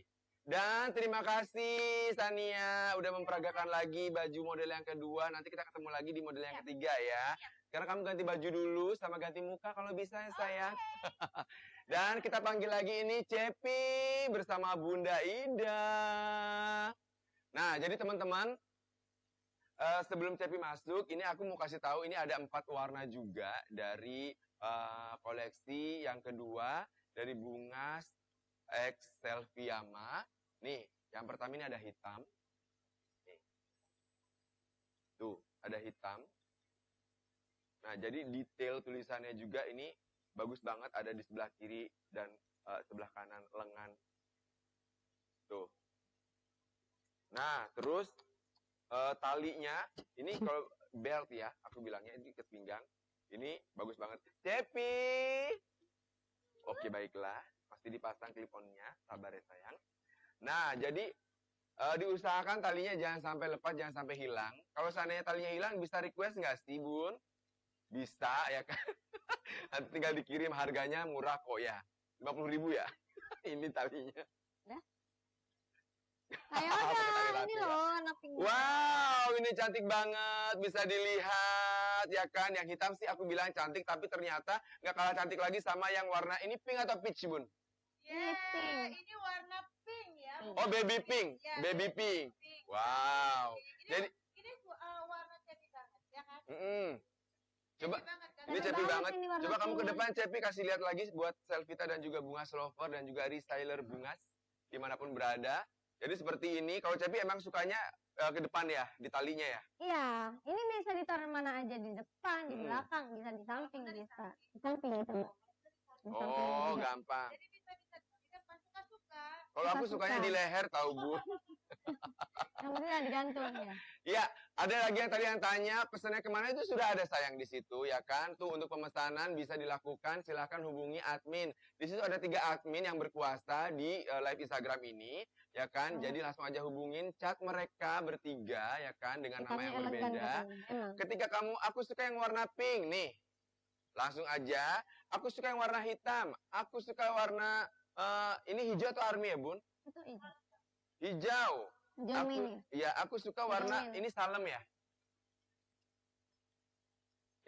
A: Dan terima kasih Sania udah memperagakan lagi baju model yang kedua. Nanti kita ketemu lagi di model yang ketiga ya. Karena kamu ganti baju dulu sama ganti muka kalau bisa ya sayang. Dan kita panggil lagi ini Cepi bersama Bunda Ida. Nah, jadi teman-teman, sebelum Cepi masuk, ini aku mau kasih tahu ini ada 4 warna juga dari koleksi yang kedua dari bunga Excelviama. Nih, yang pertama ini ada hitam. Nih. Tuh, ada hitam. Nah, jadi detail tulisannya juga ini bagus banget, ada di sebelah kiri dan sebelah kanan lengan. Tuh. Nah, terus talinya, ini kalau belt ya, aku bilangnya ini ikat pinggang. Ini bagus banget. Cepi! Oke, baiklah. Pasti dipasang clip-on-nya, sabar ya sayang. Nah, jadi diusahakan talinya jangan sampai lepas, jangan sampai hilang. Kalau seandainya talinya hilang, bisa request nggak sih, Bun? Bisa, ya kan? Nanti tinggal dikirim, harganya murah kok ya. 50.000 ya? Ini talinya.
B: Ayo ini loh anak pinggir.
A: Wow, ini cantik banget. Bisa dilihat, ya kan? Yang hitam sih aku bilang cantik, tapi ternyata nggak kalah cantik lagi sama yang warna ini pink atau peach, Bun?
C: Ini warna pink ya.
A: Oh, baby pink.
C: Ya,
A: Baby pink. Wow. Jadi
C: Ini warna cepi banget ya kan?
A: Coba,
C: Banget, kan?
A: ini Cepi banget.
B: ini warna
A: Coba kamu ke
B: pink.
A: depan, Cepi, kasih lihat lagi buat Selvita dan juga Bunga Slover dan juga restyler Bungas dimanapun berada. Jadi seperti ini. Kalau Cepi emang sukanya ke depan ya, di talinya ya.
E: Iya, ini bisa ditaruh mana aja, di depan, di belakang, bisa di samping, bisa. Di samping itu, Mbak. Di samping
A: Oh,
E: juga.
A: gampang.
C: Jadi bisa suka-suka.
A: Kalau aku sukanya di leher, tahu Bu.
E: Yang penting ada digantung ya.
A: Iya, ada lagi yang tadi yang tanya pesannya kemana, itu sudah ada sayang di situ ya kan. Tuh untuk pemesanan bisa dilakukan, silahkan hubungi admin. Di situ ada 3 admin yang berkuasa di live Instagram ini ya kan. Jadi langsung aja hubungin, chat mereka bertiga ya kan dengan nama yang
E: Elegan
A: berbeda.
E: katanya. Emang.
A: Ketika kamu aku suka yang warna pink nih. Langsung aja, aku suka yang warna hitam. Aku suka warna ini hijau atau army ya, Bun?
E: Itu hijau.
A: Hijau.
E: Hijau
A: Aku,
E: mini.
A: ya, aku suka warna
E: Hijau mini.
A: ini salem ya.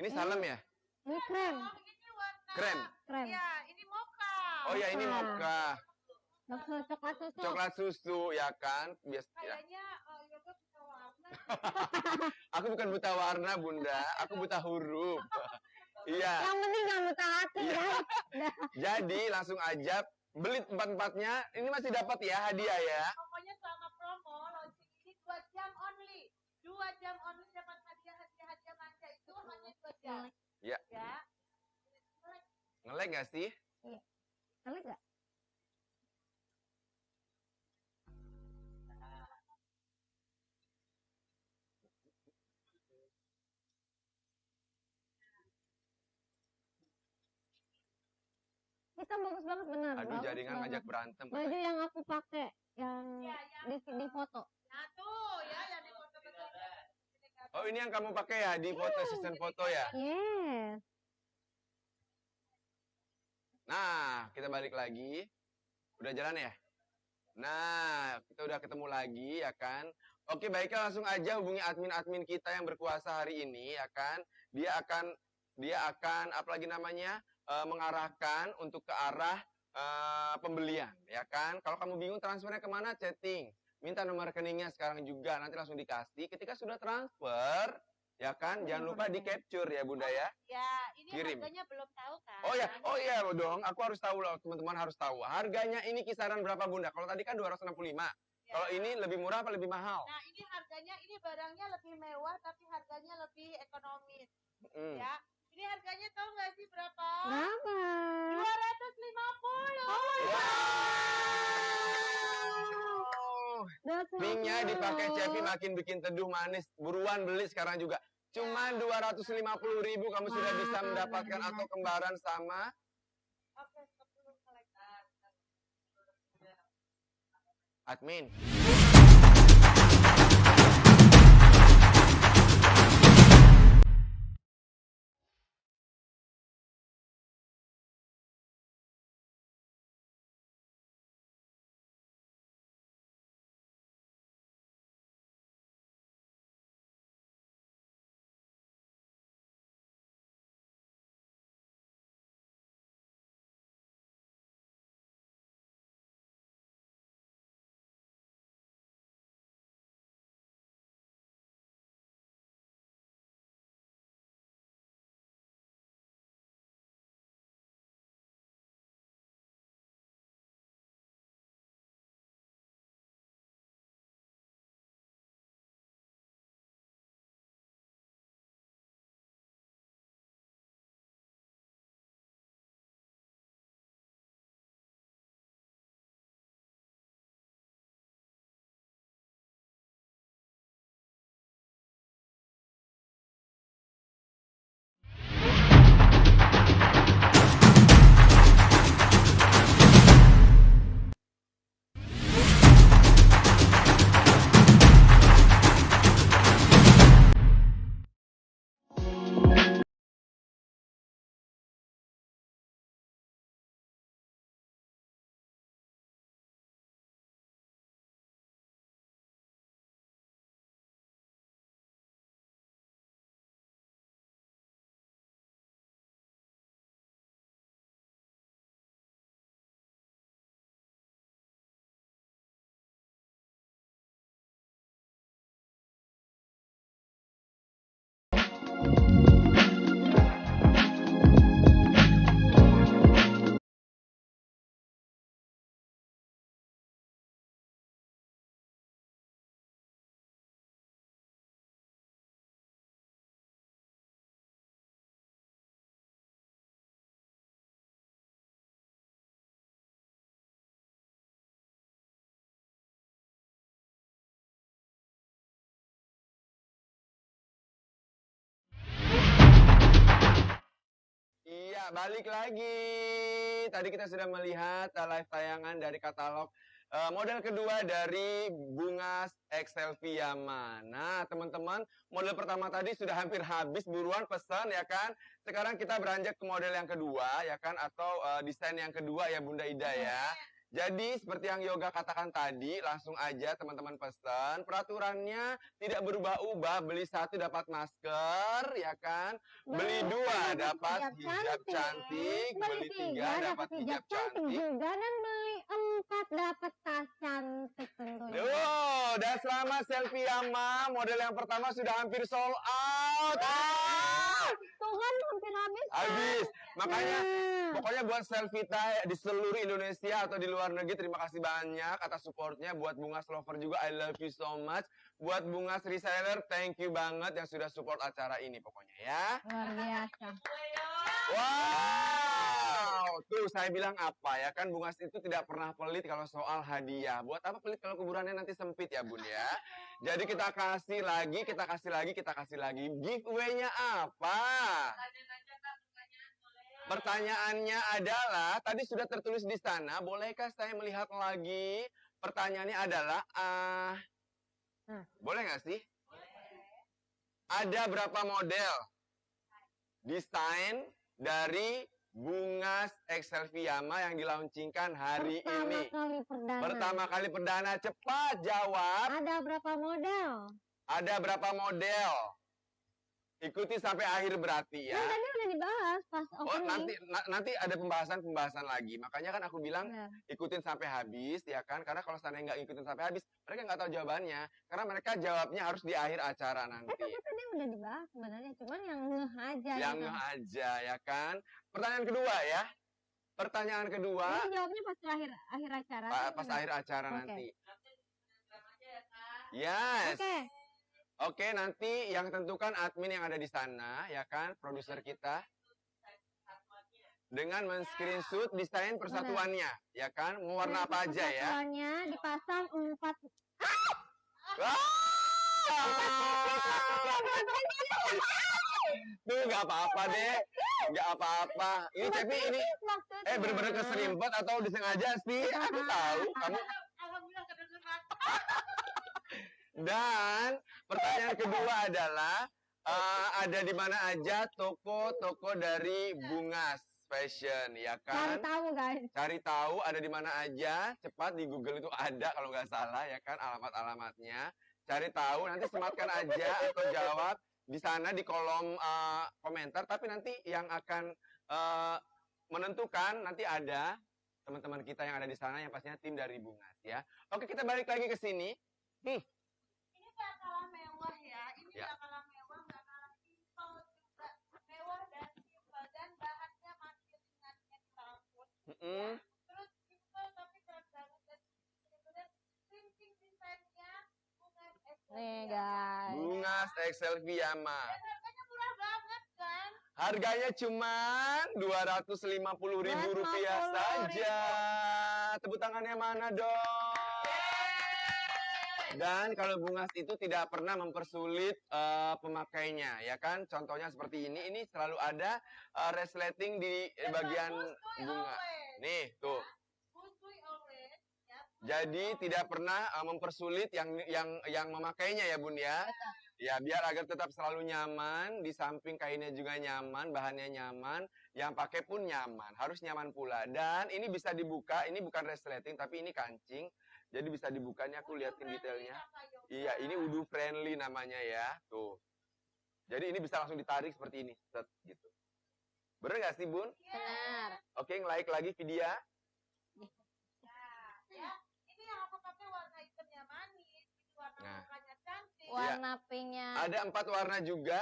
A: Ini salem ya?
E: Ini krem.
C: Ini warna
A: Krem.
E: Krem.
C: Ya, ini mocha.
A: Oh ya, ini mocha.
E: Bakso coklat susu.
A: Coklat susu ya kan? Biasa ya.
C: Kayaknya yoga bisa warna.
A: Aku bukan buta warna, Bunda. Aku buta huruf. Iya.
E: Yang penting kamu taati
A: Iya.
E: kan.
A: Jadi langsung aja beli empat-empatnya. Ini masih dapat ya hadiah ya.
C: Pokoknya selama promo launching ini 2 jam only. 2 jam only dapat hadiah manja itu hanya 2 jam.
A: Ya.
C: Ya.
A: Nge-lag nggak sih?
E: Salah gak? Kita bagus banget bener.
A: Aduh,
E: bagus
A: jaringan
E: banget.
A: ngajak berantem.
E: Baju yang aku pakai yang
C: Ya,
E: di foto.
C: Nah tuh ya yang di foto betul.
A: Oh, ini yang kamu pakai ya di foto season foto ya?
E: Yes.
A: Nah, kita balik lagi. Udah jalan ya? Nah, kita udah ketemu lagi ya kan? Oke, baiklah langsung aja hubungi admin-admin kita yang berkuasa hari ini ya kan? Dia akan apalagi namanya? Mengarahkan untuk ke arah pembelian ya kan? Kalau kamu bingung transfernya kemana? Chatting. Minta nomor rekeningnya sekarang juga, nanti langsung dikasih. Ketika sudah transfer, ya kan? Jangan lupa di capture ya Bunda ya.
C: Ya, ini
A: Kirim.
C: harganya belum tahu kan?
A: Oh iya dong, aku harus tahu loh, teman-teman harus tahu. Harganya ini kisaran berapa Bunda? Kalau tadi kan 265.
C: Ya.
A: Kalau ini lebih murah apa lebih mahal?
C: Nah, ini harganya, ini barangnya lebih mewah tapi harganya lebih ekonomis.
A: Mm.
C: Ya. Ini harganya tahu nggak sih berapa?
E: Berapa?
C: 250.
A: Wow. Linknya dipakai Cepi makin bikin teduh manis. Buruan beli sekarang juga. Cuman 250.000 kamu sudah bisa mendapatkan atau kembaran sama
C: Oke, 10 kolektor.
A: admin. Iya, balik lagi. Tadi kita sudah melihat live tayangan dari katalog model kedua dari Bunga X Selfie Yaman. Nah, teman-teman, model pertama tadi sudah hampir habis, buruan pesan ya kan. Sekarang kita beranjak ke model yang kedua ya kan, atau desain yang kedua ya Bunda Ida ya. Jadi seperti yang Yoga katakan tadi, langsung aja teman-teman pesan. Peraturannya tidak berubah-ubah, beli satu dapat masker, ya kan? Beli dua dapat hijab cantik, beli tiga dapat hijab cantik.
E: juga, dan beli 4 dapat tas cantik tentunya.
A: Dan selama selfie Yama, model yang pertama sudah hampir sold out.
E: Tuhan hampir habis.
A: Habis. Makanya pokoknya buat Selvita di seluruh Indonesia atau di luar negeri, terima kasih banyak atas supportnya. Buat Bungas Lover juga, I love you so much. Buat Bungas Reseller, thank you banget yang sudah support acara ini pokoknya ya.
E: Luar biasa.
A: Wow, tuh saya bilang apa ya kan, Bungas itu tidak pernah pelit kalau soal hadiah. Buat apa pelit kalau kuburannya nanti sempit ya Bun ya. Jadi kita kasih lagi, kita kasih lagi, kita kasih lagi. Giveaway-nya apa? Pertanyaannya adalah, tadi sudah tertulis di sana, bolehkah saya melihat lagi? Pertanyaannya adalah, boleh nggak sih? Ada berapa model desain dari Bungas X Selfie Yama yang dilaunchingkan hari ini? Pertama kali perdana. Cepat jawab.
E: Ada berapa model?
A: Ada berapa model? Ikuti sampai akhir berarti ya.
E: Nah, tadi udah dibahas pas
A: Oh,
E: opening.
A: nanti ada pembahasan lagi. Makanya kan aku bilang
E: Benar.
A: ikutin sampai habis ya kan. Karena kalau seandainya nggak ikutin sampai habis, mereka nggak tahu jawabannya. Karena mereka jawabnya harus di akhir acara nanti.
E: Tapi tadi udah dibahas sebenarnya, cuman yang ngeh aja.
A: Yang
E: gitu.
A: ngeh aja ya kan. Pertanyaan kedua ya. Pertanyaan kedua
E: Ini jawabnya pas akhir acara.
A: pas akhir acara
E: Oke.
A: nanti.
D: ya kak.
A: Yes.
E: Oke.
A: Oke, nanti yang tentukan admin yang ada di sana ya kan, produser kita dengan men-screenshot desain persatuannya ya kan. Mau warna apa aja ya.
E: Persatuannya dipasang 4.
A: Tuh nggak apa-apa deh, nggak apa-apa. Ini tapi ini bener-bener keserimpet atau disengaja sih? Aku tahu kamu.
C: Alhamdulillah kedengeran.
A: Dan pertanyaan kedua adalah ada di mana aja toko-toko dari Bungas Fashion ya
E: Cari
A: kan?
E: tahu guys.
A: Cari tahu ada di mana aja, cepat di Google itu ada kalau nggak salah ya kan alamat-alamatnya. Cari tahu, nanti sematkan aja atau jawab di sana di kolom komentar. Tapi nanti yang akan menentukan nanti ada teman-teman kita yang ada di sana yang pastinya tim dari Bungas ya. Oke, kita balik lagi ke sini.
C: Ini gak kalah mewah ya. Ini
A: Ya.
C: gak kalah mewah, gak kalah simpel juga. Mewah dan simpel. Dan bahannya masih ringannya di rambut.
A: Mm-mm.
C: Terus simpel tapi keren banget. Dan kemudian printing desainnya Bungas
E: Nih guys.
A: Bungas X Selfie Yama.
C: Dan harganya murah banget kan.
A: Harganya cuma Rp250.000 saja. Tepuk tangannya mana dong? Dan kalau Bungas itu tidak pernah mempersulit pemakainya, ya kan? Contohnya seperti ini selalu ada resleting di bagian bunga. Nih, tuh.
C: Busui always. Ya.
A: Jadi tidak pernah mempersulit yang memakainya ya Bun ya. Ya biar agar tetap selalu nyaman, di samping kainnya juga nyaman, bahannya nyaman, yang pakai pun nyaman, harus nyaman pula. Dan ini bisa dibuka, ini bukan resleting tapi ini kancing. Jadi bisa dibukanya, aku liatin detailnya. Iya, ini udu friendly namanya ya, tuh. Jadi ini bisa langsung ditarik seperti ini, set, gitu. Bener nggak sih Bun?
E: Benar.
A: Oke, like lagi video.
C: Ya, ini yang aku pakai warna hitamnya manis, ini warna
A: Nah.
C: mukanya cantik.
E: Warna pinknya
A: Ada 4 warna juga.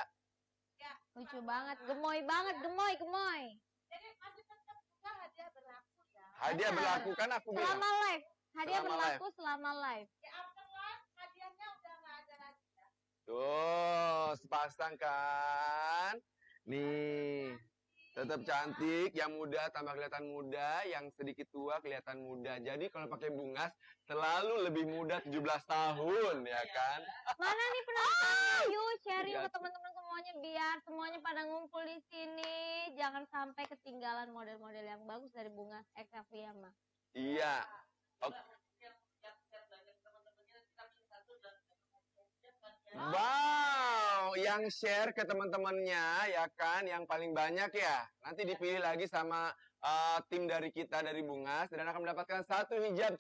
E: lucu banget, gemoy banget, gemoy.
C: Jadi masih tetap juga hadiah berlaku ya.
A: Hadiah
E: Benar.
A: berlaku kan aku bilang.
E: Selama live. Hadiah
A: Selama
E: berlaku selama live.
C: Di afterlife hadiahnya udah nggak ada lagi ya.
A: Tuh, sepasang kan. Nih, tetap cantik, yang muda tambah kelihatan muda, yang sedikit tua kelihatan muda. Jadi kalau pakai Bungas selalu lebih muda 17 tahun ya kan.
E: Mana nih penontonnya? Yuk sharing
A: Iya.
E: ke teman-teman semuanya biar semuanya pada ngumpul di sini. Jangan sampai ketinggalan model-model yang bagus dari Bungas X Selfie Yama.
A: Iya. Oke.
D: yang banyak teman-temannya kita pilih satu dan
A: Wow, yang share ke teman-temannya ya kan, yang paling banyak ya. Nanti dipilih lagi sama tim dari kita dari Bungas dan akan mendapatkan satu hijab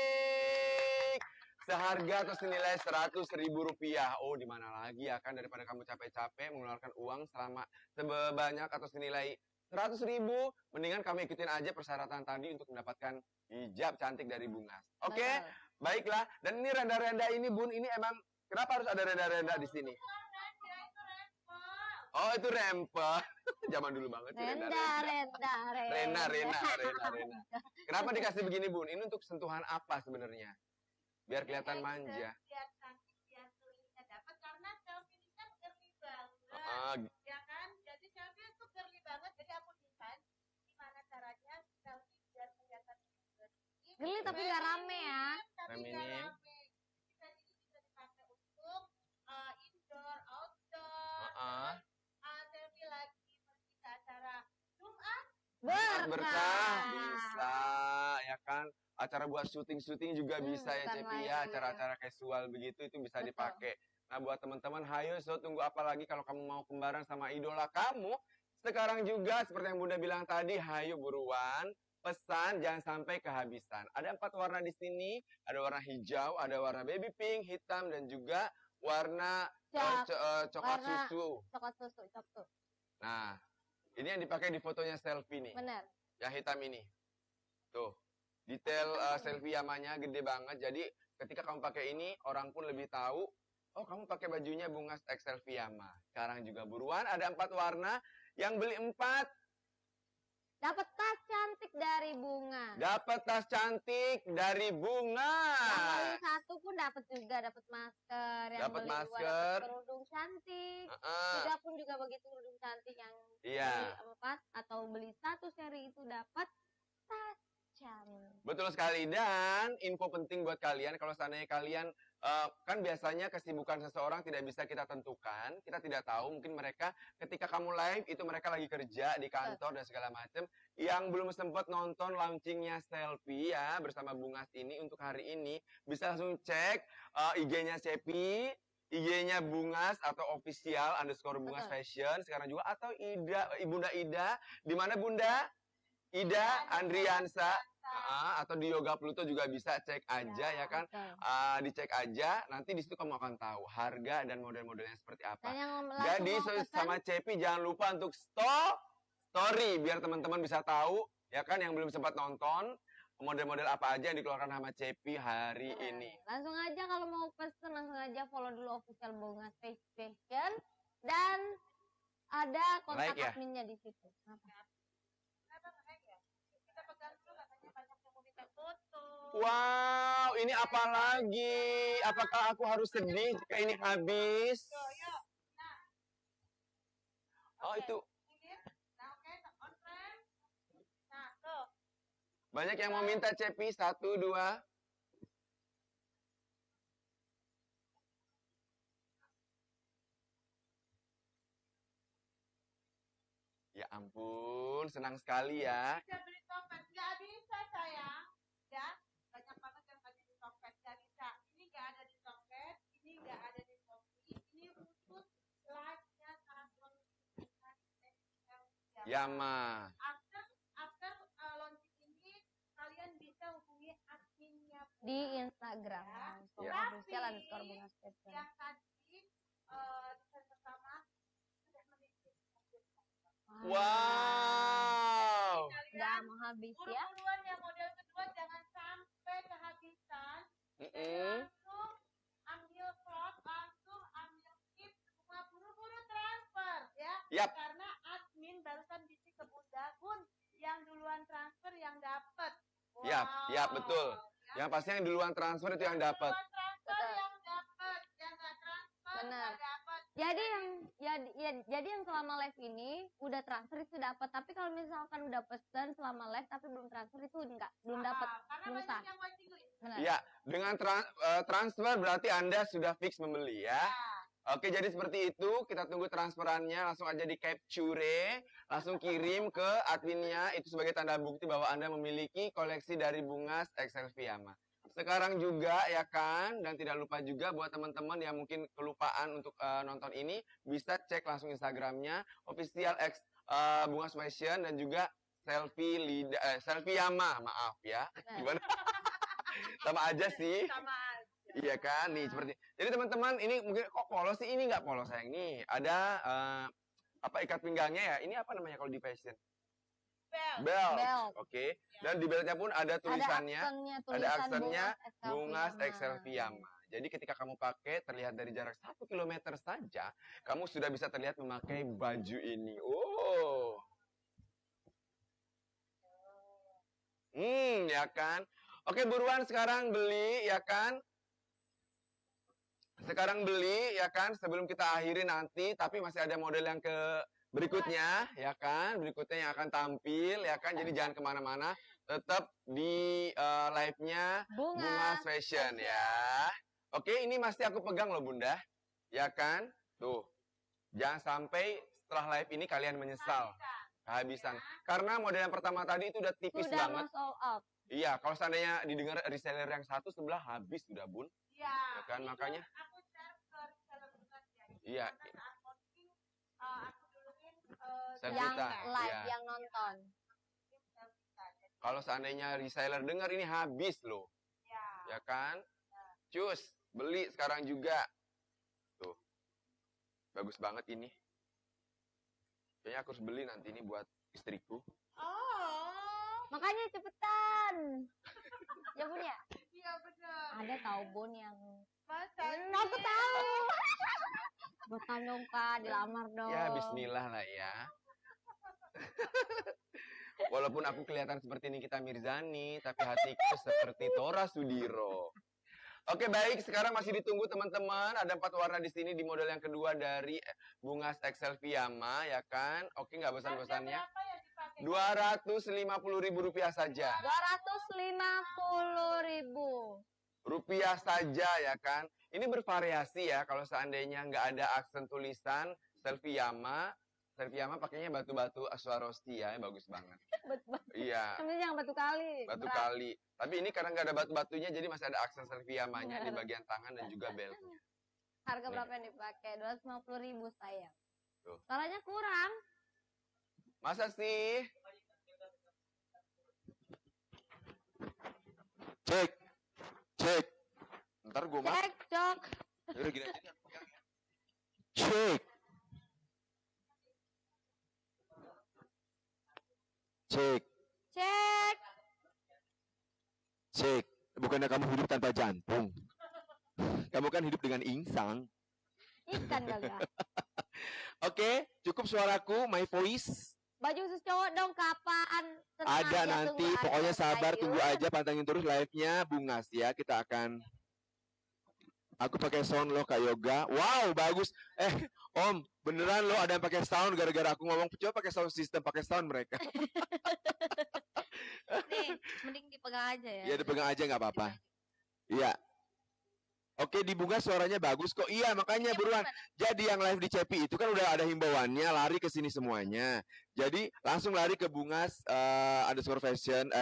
A: cantik seharga atau senilai Rp100.000. Oh, di mana lagi ya kan, daripada kamu capek-capek mengeluarkan uang selama sebanyak atau senilai 100.000, mendingan kamu ikutin aja persyaratan tadi untuk mendapatkan hijab cantik dari Bungas. Oke,
E: Betul.
A: baiklah. Dan ini renda-renda ini Bun, ini emang kenapa harus ada renda-renda di sini? Oh, itu rempah. Zaman dulu banget sih renda-renda. Rena. Kenapa dikasih begini Bun? Ini untuk sentuhan apa sebenarnya? Biar kelihatan manja.
C: Biar cantik, biar kelihatan dapat karena selfie ini kan girly banget. Ya kan? Jadi selfie itu girly banget. Jadi aku desain gimana caranya selfie biar kelihatan
E: Geli tapi nggak rame ya.
C: tapi nggak
A: Feminim.
C: rame. Ini bisa dipakai untuk indoor, outdoor,
A: Heeh.
C: selfie lagi pergi ke acara Jumat.
A: Berkah bisa ya kan, acara buat syuting juga bisa ya
E: bukan
A: Cepi
E: lain
A: ya,
E: juga.
A: acara-acara casual begitu itu bisa
E: Betul.
A: dipakai. Nah buat teman-teman, hayo so tunggu apa lagi kalau kamu mau kembaran sama idola kamu. Sekarang juga seperti yang Bunda bilang tadi, hayo buruan pesan, jangan sampai kehabisan. Ada 4 warna di sini, ada warna hijau, ada warna baby pink, hitam dan juga warna coklat
E: warna-
A: susu.
E: Coklat susu, coklat.
A: Nah, ini yang dipakai di fotonya selfie nih.
E: Benar.
A: Yang hitam ini. Tuh. Detail selfie Yamanya gede banget. Jadi ketika kamu pakai ini, orang pun lebih tahu, oh kamu pakai bajunya Bungas X Selfie Yama. Sekarang juga buruan, ada 4 warna. Yang beli 4,
E: Dapat tas cantik dari Bunga.
A: dapat tas cantik dari
E: Yang
A: Bungas.
E: beli satu pun dapat juga, dapat masker. Yang
A: Dapat
E: beli dua
A: masker.
E: dapat kerudung cantik.
A: Heeh.
E: Tiga pun juga begitu kerudung cantik yang
A: Iya.
E: beli 4 atau beli 1 seri itu dapat tas cantik.
A: Betul sekali. Dan info penting buat kalian, kalau seandainya kalian, kan biasanya kesibukan seseorang tidak bisa kita tentukan, kita tidak tahu, mungkin mereka ketika kamu live, itu mereka lagi kerja di kantor dan segala macam, yang belum sempat nonton launchingnya selfie ya, bersama Bungas ini untuk hari ini, bisa langsung cek IG-nya Cepi, IG-nya Bungas atau official _Bungas
E: Betul.
A: Fashion, sekarang juga, atau Bunda Ida, di mana Bunda? Ida Andriansa, atau di Yoga Pluto juga bisa cek aja ya kan.
E: Betul.
A: Dicek aja, nanti di situ kamu akan tahu harga dan model-modelnya seperti
E: Dan
A: apa.
E: yang langsung
A: Jadi
E: mau pesan,
A: sama Cepi jangan lupa untuk story biar teman-teman bisa tahu ya kan yang belum sempat nonton model-model apa aja yang dikeluarkan sama Cepi hari ini.
E: langsung aja kalau mau pesen langsung aja follow dulu official Bungas Fashion dan ada kontak
A: Like ya?
E: adminnya di situ. Kenapa?
C: Kenapa nggak naik ya? Kita pegang dulu katanya banyak yang mau minta foto.
A: Wow, ini apa lagi? Apakah aku harus sedih jika ini habis?
C: Yuk.
A: Oh,
C: Oke.
A: itu
C: Ini. Nah, oke, on frame. Nah, tuh.
A: banyak yang mau minta Cepi 1, 2. Ya ampun, senang sekali ya.
C: Bisa beli topet, nggak bisa sayang. Ya, banyak banget yang banyak di topet, nggak bisa. Ini nggak ada di topet, ini nggak ada di Shopee, ini khusus live-nya Sarah
A: Yama.
C: After launching ini, kalian bisa hubungi adminnya
E: Di Instagram
A: Ya.
E: official _Bungas Fashion.
C: yang tadi desain pertama sudah memiliki.
A: Wow.
E: Nggak mau habis ya.
C: Buru-buruan yang model kedua jangan sampai kehabisan.
A: Mm-mm.
C: Langsung ambil slot, langsung ambil tip, semua buru-buru transfer ya.
A: Yap.
C: Karena admin barusan bisik ke Bunda, Bun, yang duluan transfer yang dapat.
A: Yap, betul. Yang pasti yang duluan transfer itu yang dapat.
C: Duluan transfer
E: Betul.
C: yang dapat, yang nggak transfer
E: Benar.
C: nggak dapat.
E: Jadi yang selama live ini udah transfer itu dapat, tapi kalau misalkan udah pesen selama live tapi belum transfer itu belum dapat.
C: Karena
E: belum
C: banyak
E: sah.
C: yang waiting list.
E: Benar.
A: Ya, dengan transfer berarti Anda sudah fix membeli ya. Oke, jadi seperti itu. Kita tunggu transferannya. Langsung aja di capture, langsung kirim ke adminnya. Itu sebagai tanda bukti bahwa Anda memiliki koleksi dari Bungas X Selfie Yama. Sekarang juga ya kan, dan tidak lupa juga buat teman-teman yang mungkin kelupaan untuk nonton ini, bisa cek langsung Instagramnya official X Bungas Fashion dan juga selfie Yama, maaf ya. Gimana? Sama aja sih.
C: Sama aja.
A: Iya kan, nih seperti. Jadi teman-teman, ini mungkin kok polos sih? Ini nggak polos sayang. Nih ada apa ikat pinggangnya ya? Ini apa namanya kalau di fashion? Belt.
E: Belt.
A: Oke. Dan di beltnya pun ada tulisannya.
E: Ada
A: aksennya
E: Bungas
A: Bungas Excelviama. Jadi ketika kamu pakai terlihat dari jarak 1 kilometer saja, kamu sudah bisa terlihat memakai baju ini. Oh. Ya kan? Oke, buruan sekarang beli, ya kan? Sekarang beli, ya kan? Sebelum kita akhiri nanti, tapi masih ada model yang berikutnya, ya kan? Berikutnya yang akan tampil, ya kan? Jadi jangan kemana-mana. Tetap di live-nya Bungas Fashion, ya. Oke, ini masih aku pegang loh, Bunda. Ya kan? Tuh. Jangan sampai setelah live ini kalian menyesal. Kehabisan. Karena model yang pertama tadi itu udah tipis banget.
E: Sold out.
A: Iya, kalau seandainya didengar reseller yang satu sebelah habis sudah, Bun.
C: Iya.
A: Ya kan, makanya.
C: Aku share ke reseller Bungas ya.
A: Iya.
C: Karena saat posting, aku duluin
E: Yang
A: Selvita,
E: live,
A: iya.
E: yang nonton.
C: Selvita. Jadi,
A: Kalau seandainya reseller dengar ini habis loh.
C: ya.
A: Ya kan? Cus, beli sekarang juga. Tuh. Bagus banget ini. Kayaknya aku harus beli nanti ini buat istriku.
C: Oh.
E: Makanya cepetan. Ya Bun ya?
C: Iya benar.
E: Ada tahu Bun yang
C: Masa
E: aku tahu. Bukan dong Kak, dilamar dong.
A: Ya, bismillah lah ya. Walaupun aku kelihatan seperti Nikita Mirzani, tapi hatiku seperti Tora Sudiro. Oke, baik. Sekarang masih ditunggu teman-teman. Ada 4 warna di sini di model yang kedua dari Bungas Excelviama, ya kan? Oke, nggak bosan-bosannya.
C: berapa yang dipakai?
A: Rp250.000 saja.
E: 250.000.
A: Rupiah saja, ya kan? Ini bervariasi ya. Kalau seandainya nggak ada aksen tulisan Selviama pakainya batu-batu Swarovski ya, bagus banget. Iya.
E: Tapi yang batu kali.
A: Batu kali. Tapi ini karena nggak ada batu-batunya, jadi masih ada aksen Selviamanya di bagian tangan dan juga beltnya.
E: Harga berapa yang dipakai? 250.000 sayang.
A: Tuh.
E: Soalnya kurang.
A: Masa sih? Cek. Ntar gue mah.
E: Cek, cok.
A: Yaudah gini aja. Cek. Cek. Bukannya kamu hidup tanpa jantung. Kamu kan hidup dengan insang.
E: Ikan kali ya.
A: Oke, cukup suaraku, my voice.
E: Baju khusus cowok dong kapan? Tenang
A: Ada
E: aja,
A: nanti,
E: tunggu
A: pokoknya
E: aja,
A: sabar,
E: Ayu.
A: tunggu aja, pantengin terus live-nya Bungas ya. Kita akan. Aku pakai sound loh Kak Yoga. Wow, bagus. Om, beneran loh ada yang pakai sound gara-gara aku ngomong. Coba pakai sound system, pakai sound mereka.
E: Nih, mending dipegang aja ya.
A: Iya, dipegang aja nggak apa-apa. Iya. Oke, di Bungas suaranya bagus kok. Iya, makanya buruan. Jadi yang live di Cepi itu kan udah ada himbauannya, lari ke sini semuanya. Jadi langsung lari ke Bungas underscore fashion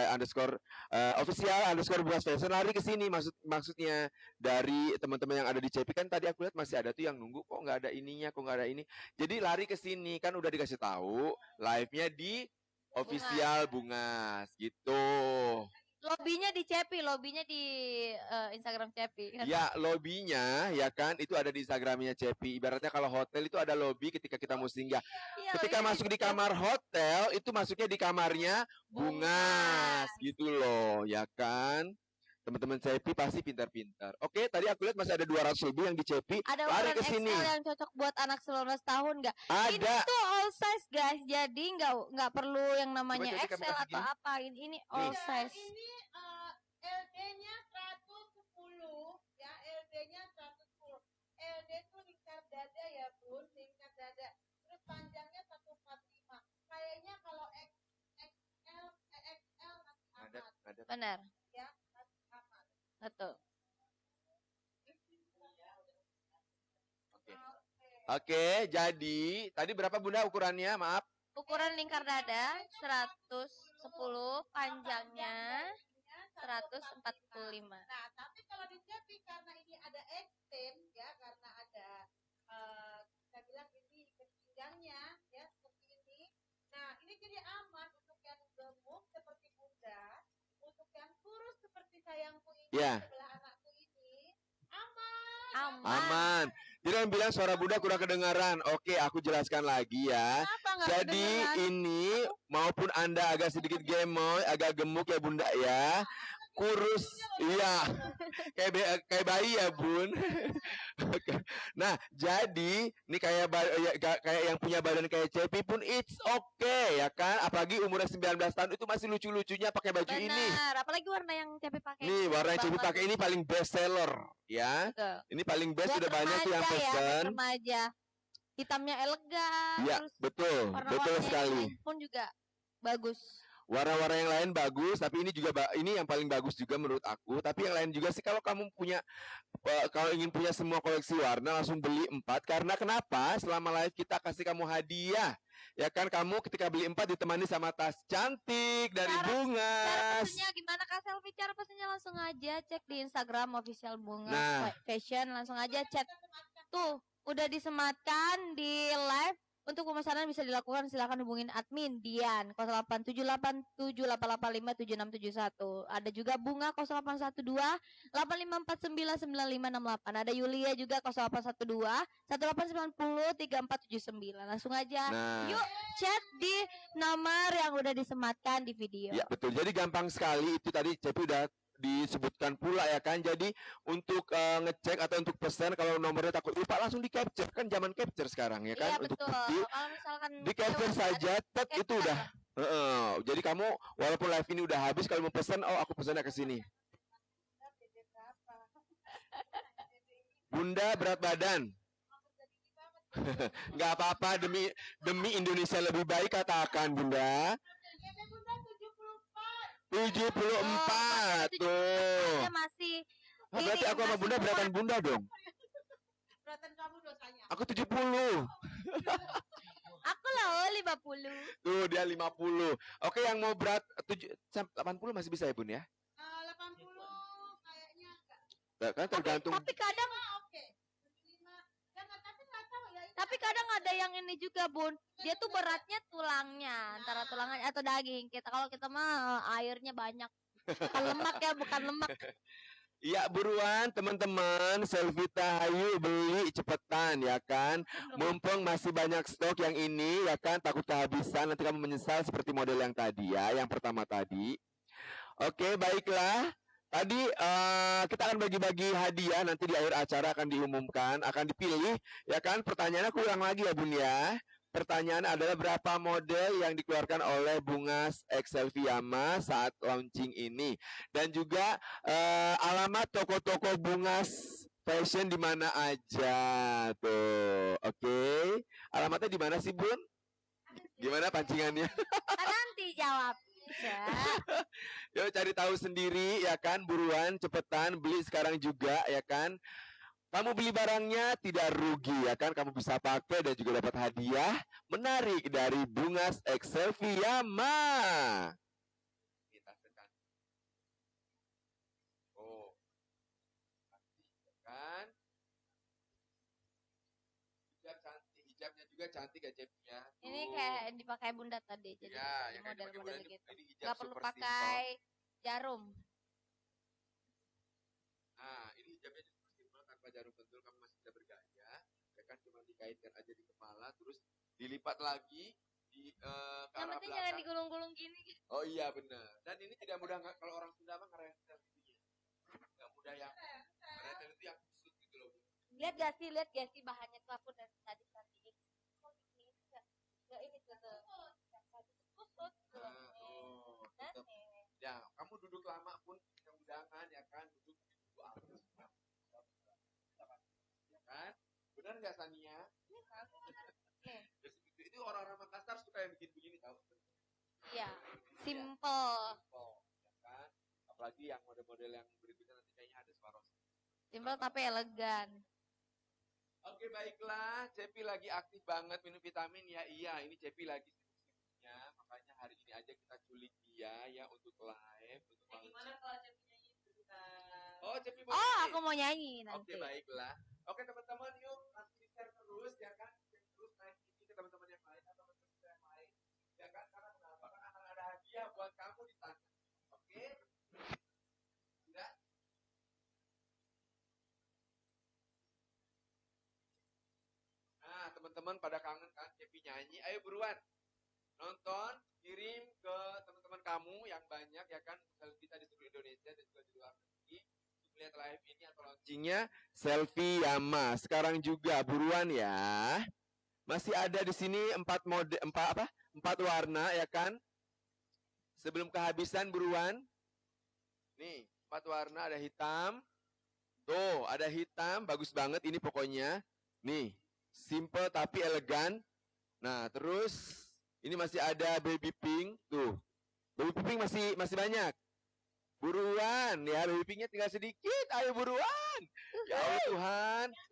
A: official underscore Bungas fashion, lari ke sini. Maksudnya dari teman-teman yang ada di Cepi kan tadi aku lihat masih ada tuh yang nunggu kok nggak ada ininya, kok nggak ada ini. Jadi lari ke sini kan udah dikasih tahu live-nya di official Bungas gitu.
E: Lobinya di Cepi, lobinya di Instagram Cepi.
A: Ya, lobbynya ya kan itu ada di Instagramnya Cepi. Ibaratnya kalau hotel itu ada lobby ketika kita mau singgah.
E: Iya,
A: Ketika
E: lobinya
A: masuk di kamar hotel itu masuknya di kamarnya Bungas gitu loh, ya kan? Teman-teman Cepi pasti pintar-pintar. Oke, tadi aku lihat masih ada 200 lebih yang di Cepi.
E: Ada
A: Lari
E: ukuran
A: ke sini.
E: XL yang cocok buat anak 19 tahun nggak? Ini
A: Ada.
E: tuh all size guys, jadi nggak perlu yang namanya
A: Coba
E: XL
A: kamera
E: atau
A: segini.
E: apa. Ini all size.
C: Ini LD-nya 110 ya, LD-nya 110. LD itu lingkar dada ya Bun, lingkar dada. Terus panjangnya 145. Kayaknya kalau XL nanti amat
E: Benar,
C: ya, nanti amat.
E: betul.
A: Oke, jadi tadi berapa Bunda ukurannya? Maaf.
E: Ukuran lingkar dada 110, panjangnya 145.
C: Nah, tapi kalau di Cepi karena ini ada extend ya, karena ada kita bilang ini ikat pinggangnya ya seperti ini. Nah, ini jadi aman untuk yang gemuk seperti Bunda, untuk yang kurus seperti sayangku ini,
A: Ya.
C: sebelah anakku ini, aman.
A: Aman. Jadi yang bilang suara Bunda kurang kedengaran. Oke, aku jelaskan lagi ya.
E: Kenapa? nggak
A: Jadi
E: kedengeran.
A: ini maupun Anda agak sedikit gemoy, agak gemuk ya Bunda ya. Kurus, iya. Kayak bayi ya, Bun. Oke. Nah, jadi ini kayak yang punya badan kayak Cepi pun it's okay ya kan. Apalagi umurnya 19 tahun itu masih lucu-lucunya pakai baju ini.
E: Benar, apalagi warna yang Cepi pakai.
A: Nih, warna yang Cepi pakai ini paling best seller ya.
E: Betul.
A: Ini paling best,
E: Buat
A: sudah banyak tuh yang
E: remaja ya, buat
A: pesan.
E: remaja. Hitamnya elegan,
A: Ya,
E: terus
A: betul
E: warna-warnanya
A: sekali.
E: yang lain pun juga bagus.
A: Warna-warna yang lain bagus, tapi ini juga ini yang paling bagus juga menurut aku. Tapi yang lain juga sih, kalau kamu kalau ingin punya semua koleksi warna, langsung beli 4. Karena kenapa? Selama live kita kasih kamu hadiah. Ya kan, kamu ketika beli 4 ditemani sama tas cantik dari
E: Cara
A: Bungas.
E: pesennya gimana Kak Selfie? Cara pesennya langsung aja cek di Instagram official Bungas
A: Nah.
E: Fashion, langsung aja chat. Tuh, udah disematkan di live. Untuk pemesanan bisa dilakukan, silakan hubungin admin Dian 087878857671. Ada juga Bunga 081285499568. Ada Yulia juga 081218903479. Langsung aja.
A: Nah.
E: Yuk chat di nomor yang udah disematkan di video.
A: Ya, betul. Jadi gampang sekali, itu tadi Cepi udah disebutkan pula ya kan. Jadi untuk ngecek atau untuk pesan, kalau nomornya takut lupa, langsung di capture, kan zaman capture sekarang ya kan.
E: Iya,
A: Untuk
E: betul.
A: bukti
E: Kalau misalkan
A: di capture saja, tet
E: capture
A: itu udah. Jadi kamu walaupun live ini udah habis, kalau mau pesan, oh aku pesannya ke sini. Bunda berat badan. Nggak apa-apa, demi Indonesia lebih baik, katakan Bunda. 74 tuh.
E: Dia masih
A: Berarti aku sama
E: masih
A: Bunda beratan Bunda dong.
C: Beratan kamu dosanya.
A: Aku 70.
E: Aku lah 50.
A: Tuh dia 50. Oke, yang mau berat 80 masih bisa ya Bun ya?
C: 80 kayaknya enggak.
A: Kan tergantung.
E: Tapi kadang
C: Oke. 75. Jangan, tapi enggak tahu ya.
E: Tapi kadang ada yang ini juga Bun. Dia tuh beratnya tulangnya, antara tulangnya atau daging. Kalau kita mah airnya banyak. Bukan lemak ya, bukan lemak.
A: Iya, buruan teman-teman, Selvita ayo beli cepetan ya kan. Mumpung masih banyak stok yang ini ya kan, takut kehabisan, nanti kamu menyesal seperti model yang tadi ya, yang pertama tadi. Oke, baiklah. Tadi kita akan bagi-bagi hadiah, nanti di akhir acara akan diumumkan, akan dipilih ya kan. Pertanyaannya kurang lagi ya Bun ya. Pertanyaan adalah berapa model yang dikeluarkan oleh Bungas X Selviama saat launching ini, dan juga alamat toko-toko Bungas Fashion di mana aja tuh. Oke. Alamatnya di mana sih Bun? Gimana pancingannya?
E: Nanti jawab. Ya.
A: Yuk cari tahu sendiri ya kan, buruan cepetan beli sekarang juga ya kan. Kamu beli barangnya tidak rugi ya kan, kamu bisa pakai dan juga dapat hadiah menarik dari Bungas X Selviama. Kita tekan. Oh. Kan? Hijab cantik, hijabnya juga cantik ya Cepnya.
E: Ini kayak dipakai Bunda tadi. Jadi
A: Ya, yang
E: model-model
A: ini
E: gitu.
A: hijab
E: Nggak perlu
A: super
E: pakai
A: simple.
E: jarum.
A: Nah, ini hijabnya super simple tanpa jarum pentul, kamu masih bisa bergaya. Ya kan, cuma dikaitkan aja di kepala, terus dilipat lagi di ke
E: Yang
A: arah
E: penting jangan
A: belakang.
E: digulung-gulung gini.
A: Oh iya benar. Dan ini tidak mudah, kalau orang Sunda mah ngeretel gitu ya. Nggak mudah yang ngeretel itu yang kusut gitu loh.
E: Lihat gak sih bahannya tuh aku dari tadi ini. Kok ini enggak? Ya ini tuh. Yang tadi kusut.
A: Nah, tuh.
E: Nah,
A: Tetep. Ya, kamu duduk lama pun yang undangan ya kan, duduk di atas. Ya kan? Benar nggak Sania? Itu orang-orang Makassar suka yang bikin begini tahu.
E: Iya, simple.
A: Simple, ya kan? Apalagi yang model-model yang berikutnya nanti kayaknya ada Swarovski.
E: Simple tapi elegan.
A: Oke, baiklah. Cepi lagi aktif banget minum vitamin ya. Iya, ini Cepi lagi sibuk-sibuknya. Makanya hari ini aja kita culik dia ya untuk live, untuk
D: Gimana kalau Cepi nyanyi sebentar?
A: Oh, Cepi mau
E: Oh,
A: nyanyi?
E: aku mau nyanyi nanti.
A: Oke, baiklah. Oke, teman-teman, yuk langsung di-share terus ya kan. Share terus naik ini ke teman-teman yang lain atau teman-teman yang lain. Ya kan, karena kenapa? Kan akan ada hadiah buat kamu di sana. Oke? Sudah? Nah, teman-teman pada kangen kan Cepi nyanyi. Ayo buruan. Nonton, kirim ke teman-teman kamu yang banyak ya kan, selfie kita di seluruh Indonesia dan juga di luar negeri. Untuk lihat live ini atau launchingnya Selfie Yama. Sekarang juga buruan ya. Masih ada di sini 4 warna ya kan? Sebelum kehabisan buruan. Nih, 4 warna, ada hitam. Tuh, ada hitam, bagus banget ini pokoknya. Nih, simple tapi elegan. Nah, terus ini masih ada baby pink. Tuh, baby pink masih banyak. Buruan ya, baby pinknya tinggal sedikit. Ayo buruan. Ya Allah Tuhan.
C: Yang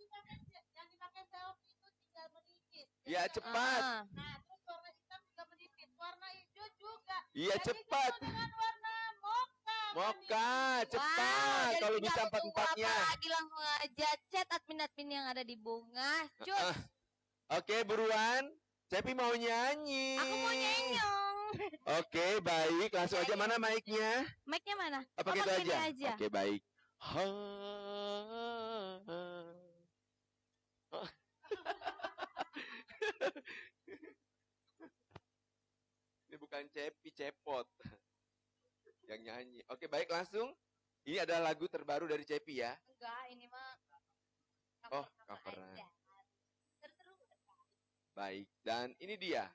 C: dipakai selfie itu tinggal menipis.
A: Ya cepat.
C: Nah, terus warna hitam juga menipis. Warna hijau juga.
A: Iya
C: Jadi
A: cepat.
C: ketemu dengan warna mocha.
A: Moka, cepat.
E: Wow, jadi
A: Kalau
E: tinggal
A: bisa
E: tunggu
A: empat-empatnya.
E: apa lagi, langsung aja chat admin-admin yang ada di Bunga. Cus,
A: Oke, buruan. Cepi mau nyanyi.
E: aku mau nyenyong.
A: Oke, baik. Langsung aja, mana mic-nya?
E: Mic-nya mana?
A: Apa
E: Oh,
A: gitu
E: pakai ini
A: aja?
E: aja.
A: Oke, baik. Ini bukan Cepi, Cepot yang nyanyi. Oke, baik, langsung. Ini adalah lagu terbaru dari Cepi ya.
E: Enggak, ini mah
A: Oh, coveran. Baik, dan ini dia.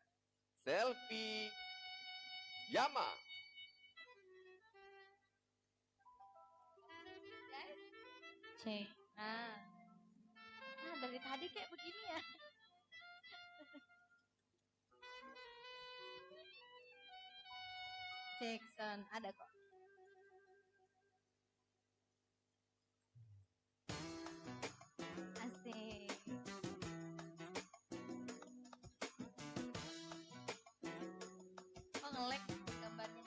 A: Selfie Yama.
E: Cek. Nah, dari tadi kayak begini ya. Jackson, ada kok. Asik. Oh, nge-lag gambarnya.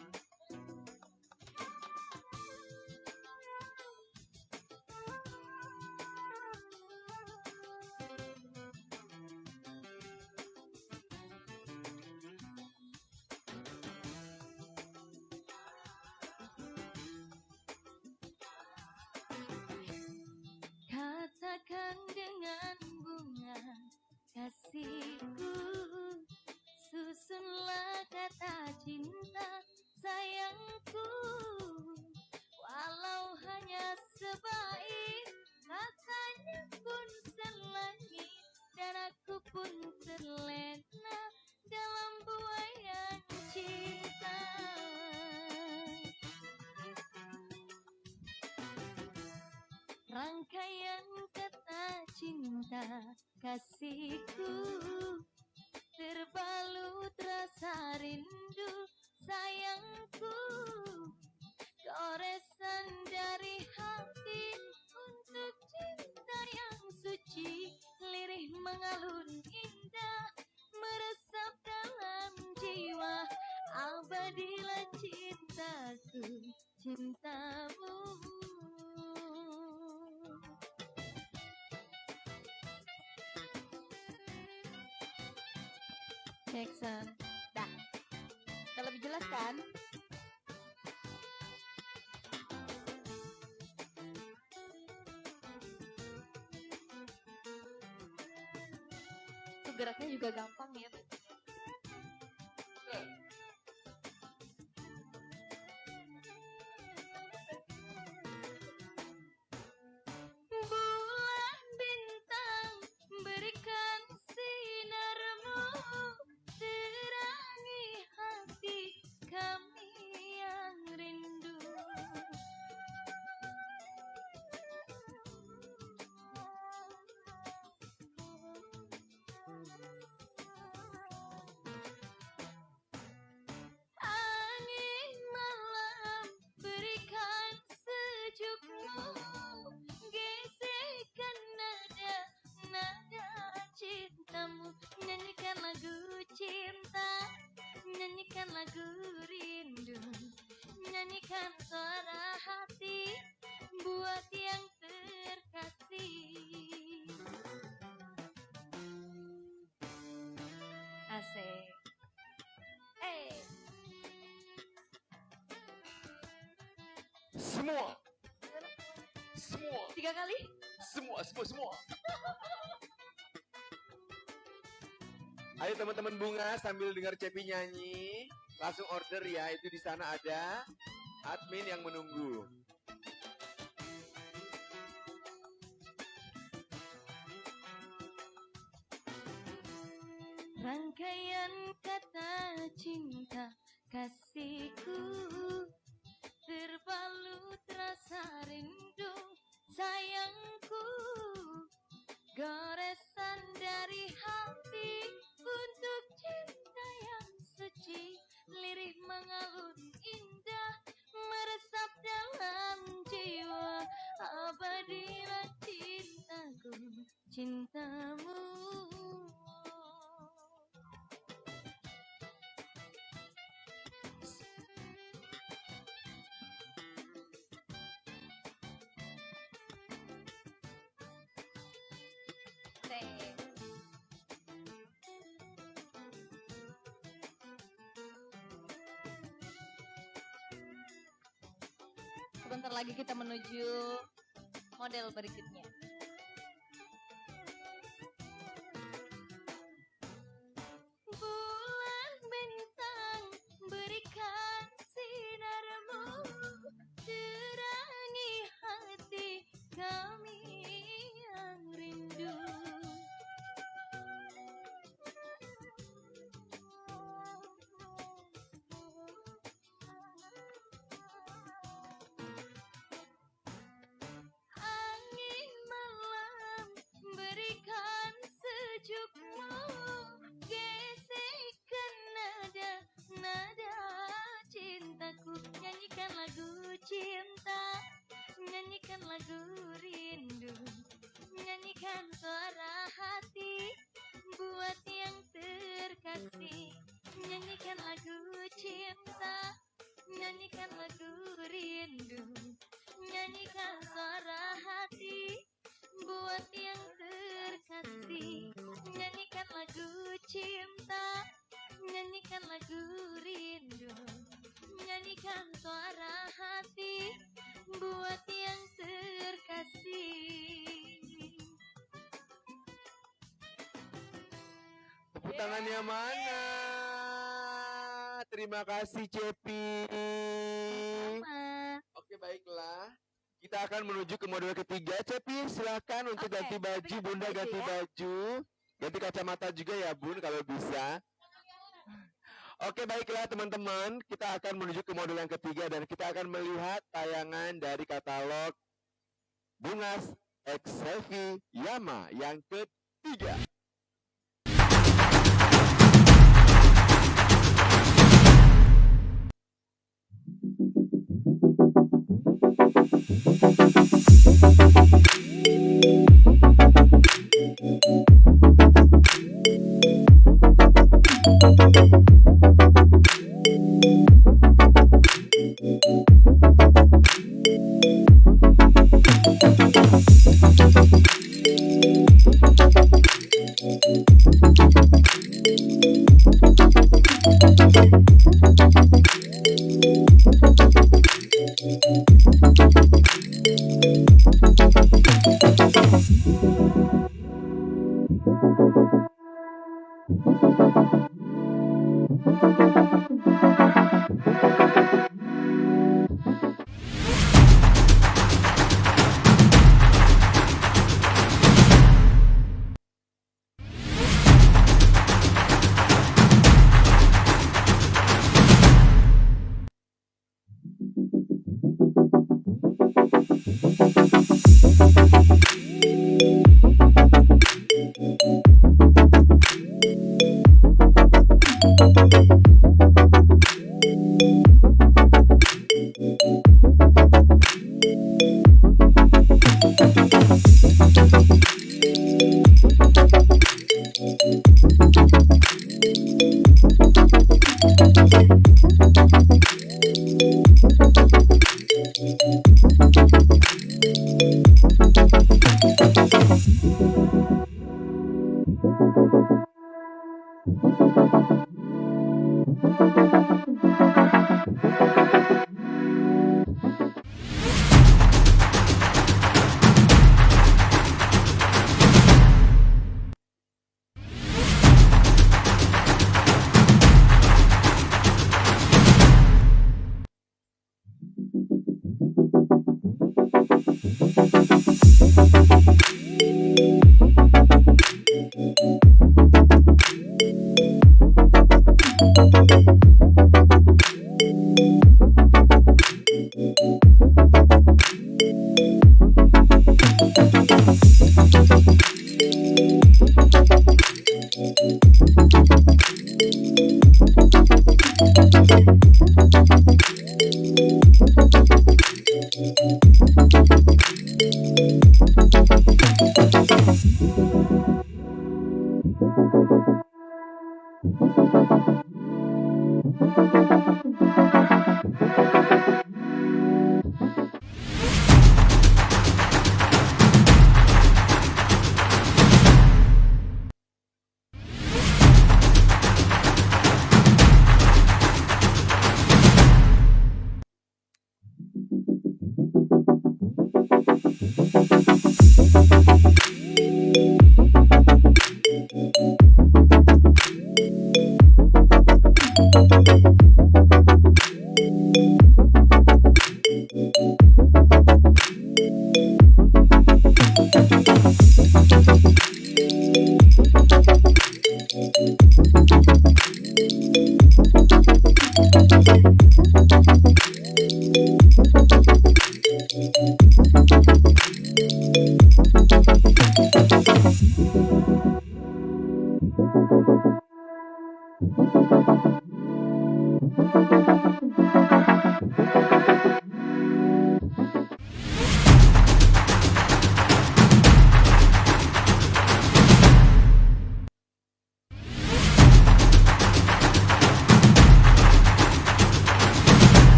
E: Katakan dengan bunga kasihku, susunlah kata cinta sayangku, walau hanya sebaik katanya pun selangit, dan aku pun terlena dalam buaian cinta. Rangkaian kata cinta kasihku, terbalut rasa rindu sayangku, goresan dari hati untuk cinta yang suci, lirih mengalun indah meresap dalam jiwa, abadilah cintaku, cintamu. Jackson, dah. Udah lebih jelas kan? Tuh geraknya juga gampang ya. Bulan bintang berikan sinarmu, terangi hati kami yang rindu. Angin malam berikan sejukmu, gesekan nada cintamu, nyanyikan lagu cinta, nyanyikan lagu rindu, nyanyikan suara hati buat yang terkasih. Asik.
A: Semua. Semua.
E: 3 kali.
A: Semua. Ayo teman-teman bunga sambil dengar Cepi nyanyi, langsung order ya. Itu di sana ada admin yang menunggu.
E: Rangkaian kata cinta kasihku, terbalut rasa rindu sayangku, goresan dari hati untuk cinta yang suci, lirih mengalun indah meresap dalam jiwa, abadilah cintaku, cintamu. Sebentar lagi kita menuju model berikutnya. Bulan bintang berikan sinarmu, terangi hati kami yang rindu. Angin malam berikan sejukmu, gesekkan nada cintaku, nyanyikan lagu cinta, nyanyikan lagu rindu, nyanyikan suara hati buat yang terkasih, nyanyikan lagu cinta, nyanyikan lagu rindu, nyanyikan suara hati buat yang terkasih, nyanyikan lagu cinta, nyanyikan lagu rindu, nyanyikan suara hati buat yang terkasih.
A: Tepuk tangannya mana? Terima kasih Cepi. Oke baiklah. Kita akan menuju ke model ketiga. Cepi silakan untuk
E: Oke,
A: ganti baju.
E: tapi
A: Bunda
E: ganti
A: ganti
E: baju ya.
A: baju. Ganti kacamata juga ya Bun kalau bisa. Oke baiklah teman-teman. Kita akan menuju ke model yang ketiga. Dan kita akan melihat tayangan dari katalog Bungas X Selfie Yama yang ketiga. My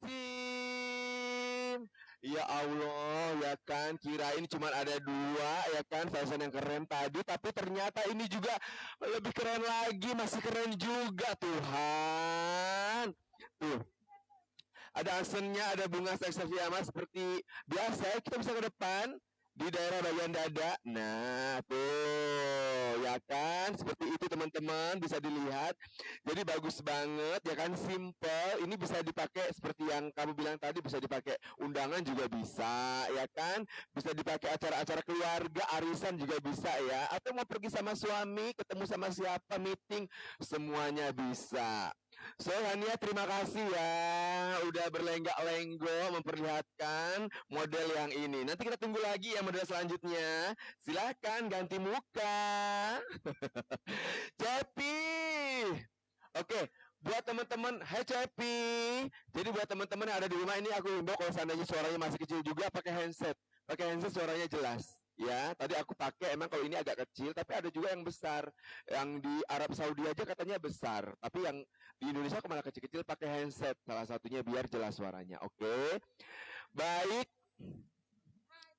A: team. Ya Allah, ya kan, kirain cuma ada 2, ya kan, fashion yang keren tadi, tapi ternyata ini juga lebih keren lagi, masih keren juga, Tuhan. Tuh, ada aksennya, ada bunga saksafiyama seperti biasa, kita bisa ke depan di daerah bagian dada. Nah, tuh, ya kan, seperti itu teman-teman, bisa dilihat. Jadi bagus banget, ya kan, simple. Ini bisa dipakai seperti yang kamu bilang tadi, bisa dipakai undangan juga bisa, ya kan. Bisa dipakai acara-acara keluarga, arisan juga bisa ya. Atau mau pergi sama suami, ketemu sama siapa, meeting, semuanya bisa. So, Hania, terima kasih ya udah berlenggak-lenggo memperlihatkan model yang ini. Nanti kita tunggu lagi ya model selanjutnya. Silakan ganti muka. Cepi. Oke, buat teman-teman, hai Cepi. Jadi buat teman-teman yang ada di rumah ini aku himbau kalau seandainya suaranya masih kecil juga pakai handset. Pakai handset suaranya jelas. Ya, tadi aku pakai emang kalau ini agak kecil, tapi ada juga yang besar. Yang di Arab Saudi aja katanya besar, tapi yang di Indonesia aku malah kecil-kecil pakai handset. Salah satunya biar jelas suaranya. Oke. Baik.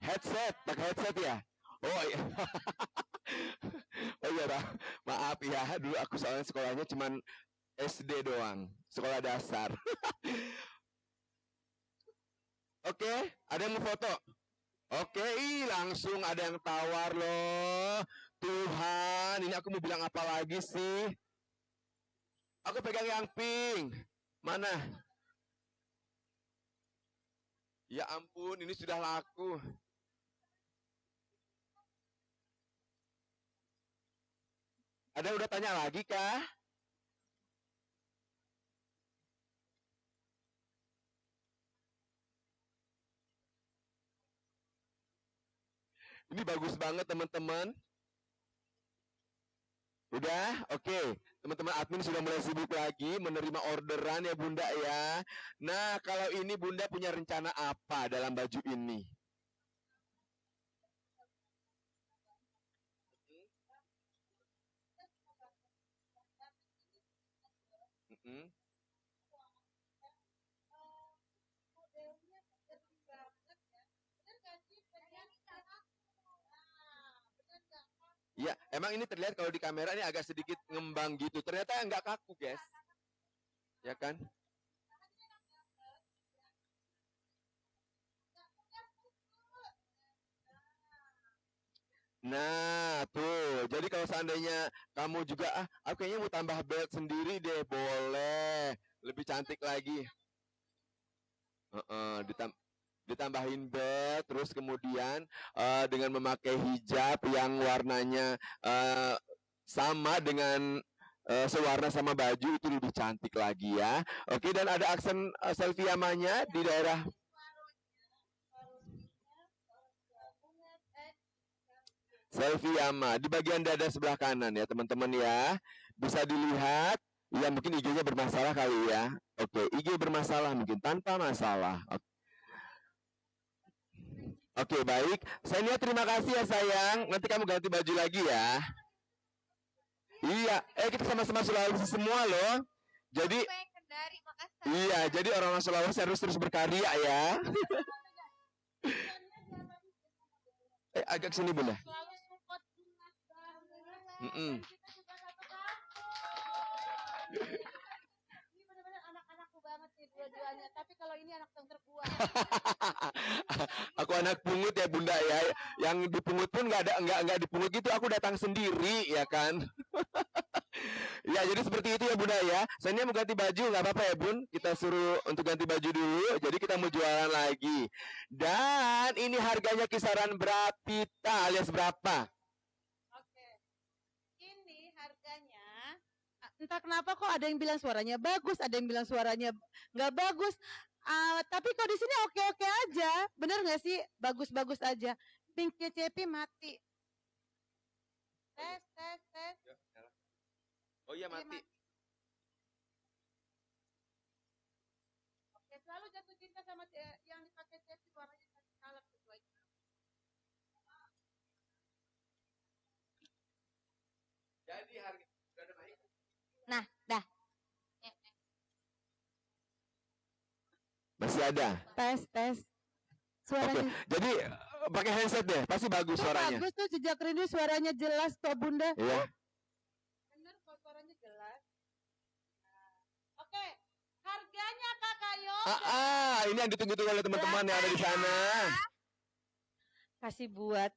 A: Headset, pakai headset ya. Oh iya. Oh iya, maaf ya. Dulu aku soalnya sekolahnya cuman SD doang, sekolah dasar. Oke, ada yang mau foto? Oke, langsung ada yang tawar loh. Tuhan, ini aku mau bilang apa lagi sih? Aku pegang yang pink. Mana? Ya ampun, ini sudah laku. Ada yang udah tanya lagi kah? Ini bagus banget teman-teman. Udah? Oke. Teman-teman admin sudah mulai sibuk lagi menerima orderan ya Bunda ya. Nah, kalau ini Bunda punya rencana apa dalam baju ini? Mm-mm. Ya, emang ini terlihat kalau di kamera ini agak sedikit ngembang gitu. Ternyata nggak kaku, guys. Ya kan? Nah, tuh. Jadi kalau seandainya kamu juga, aku kayaknya mau tambah belt sendiri deh, boleh. Lebih cantik lagi. Ditambahin belt, terus kemudian dengan memakai hijab yang warnanya sama dengan sewarna sama baju itu lebih cantik lagi ya. Oke, dan ada aksen selfie yamanya di daerah selfie yama di bagian dada sebelah kanan ya teman-teman ya. Bisa dilihat. Ya mungkin IG-nya bermasalah kali ya. Oke, IG bermasalah mungkin tanpa masalah. Oke, baik. Saya terima kasih ya sayang. Nanti kamu ganti baju lagi ya. Iya, kita sama-sama Sulawesi semua loh. Jadi iya, jadi orang-orang Sulawesi harus terus berkarya ya. Agak sini Bunda.
C: Ini benar-benar anak-anakku banget nih dua-duanya. Tapi kalau ini anak yang terbuang.
A: Aku anak pungut ya Bunda ya. Yang dipungut pun nggak dipungut gitu. Aku datang sendiri ya kan. Ya jadi seperti itu ya Bunda ya. Saya mau ganti baju nggak apa-apa ya Bun. Kita suruh untuk ganti baju dulu. Jadi kita mau jualan lagi. Dan ini harganya kisaran berapa alias berapa?
C: Oke. Ini harganya. Entah kenapa kok ada yang bilang suaranya bagus, ada yang bilang suaranya nggak bagus. Tapi kok di sini oke-oke aja. Bener nggak sih? Bagus-bagus aja. Pink CP mati. Tes.
A: Oh iya mati.
C: Oke, selalu jatuh cinta sama yang dipakai CP warnanya color sesuai.
A: Jadi harga sudah ada baik.
E: Nah, dah.
A: Masih ada.
C: Tes. Suaranya.
A: Jadi pakai headset deh, pasti bagus suaranya.
C: Bagus tuh jejak rindu suaranya jelas kok Bunda.
A: Iya.
C: Benar kok suaranya jelas. Oke, harganya Kakak Yoga.
A: Ini yang ditunggu-tunggu oleh teman-teman yang ada di sana.
C: Kasih buat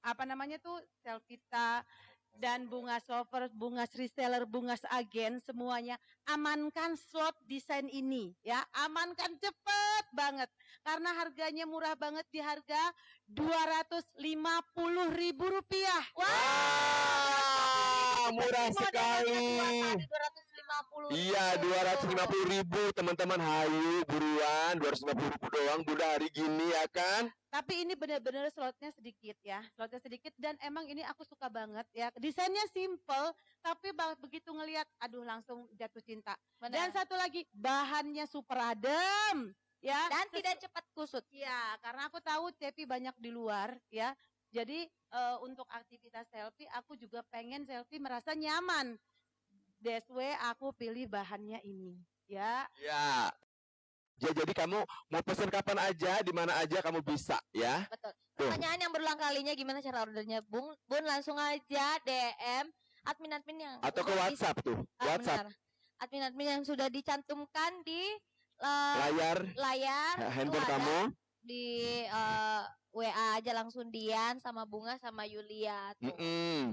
C: apa namanya tuh Selvita dan Bunga Lovers, Bunga Reseller, Bunga Agen semuanya amankan slot desain ini ya, amankan cepet banget karena harganya murah banget di harga Rp250.000.
A: Wah, murah sekali.
E: 250.
A: Iya, 250.000 teman-teman. Hayu buruan, 250.000 doang Bunda hari gini ya kan.
C: Tapi ini benar-benar slotnya sedikit ya, slotnya sedikit dan emang ini aku suka banget ya. Desainnya simple, tapi begitu ngelihat, aduh langsung jatuh cinta.
E: Benar.
C: Dan satu lagi, bahannya super adem, ya.
E: Dan tidak cepat kusut.
C: Ya, karena aku tahu Cepi banyak di luar, ya. Jadi untuk aktivitas selfie, aku juga pengen selfie merasa nyaman. That's why aku pilih bahannya ini, ya.
A: Ya. Jadi kamu mau pesan kapan aja, di mana aja kamu bisa ya.
E: Betul.
A: Tuh.
E: Pertanyaan yang berulang kalinya gimana cara ordernya, Bun? Bun langsung aja DM admin-admin yang
A: Atau ke
E: udah
A: WhatsApp tuh. WhatsApp.
E: benar. Admin-admin yang sudah dicantumkan di
A: Layar
E: layar
A: handphone
E: itu ada
A: kamu.
E: di WA aja langsung Dian sama Bunga sama Yulia tuh.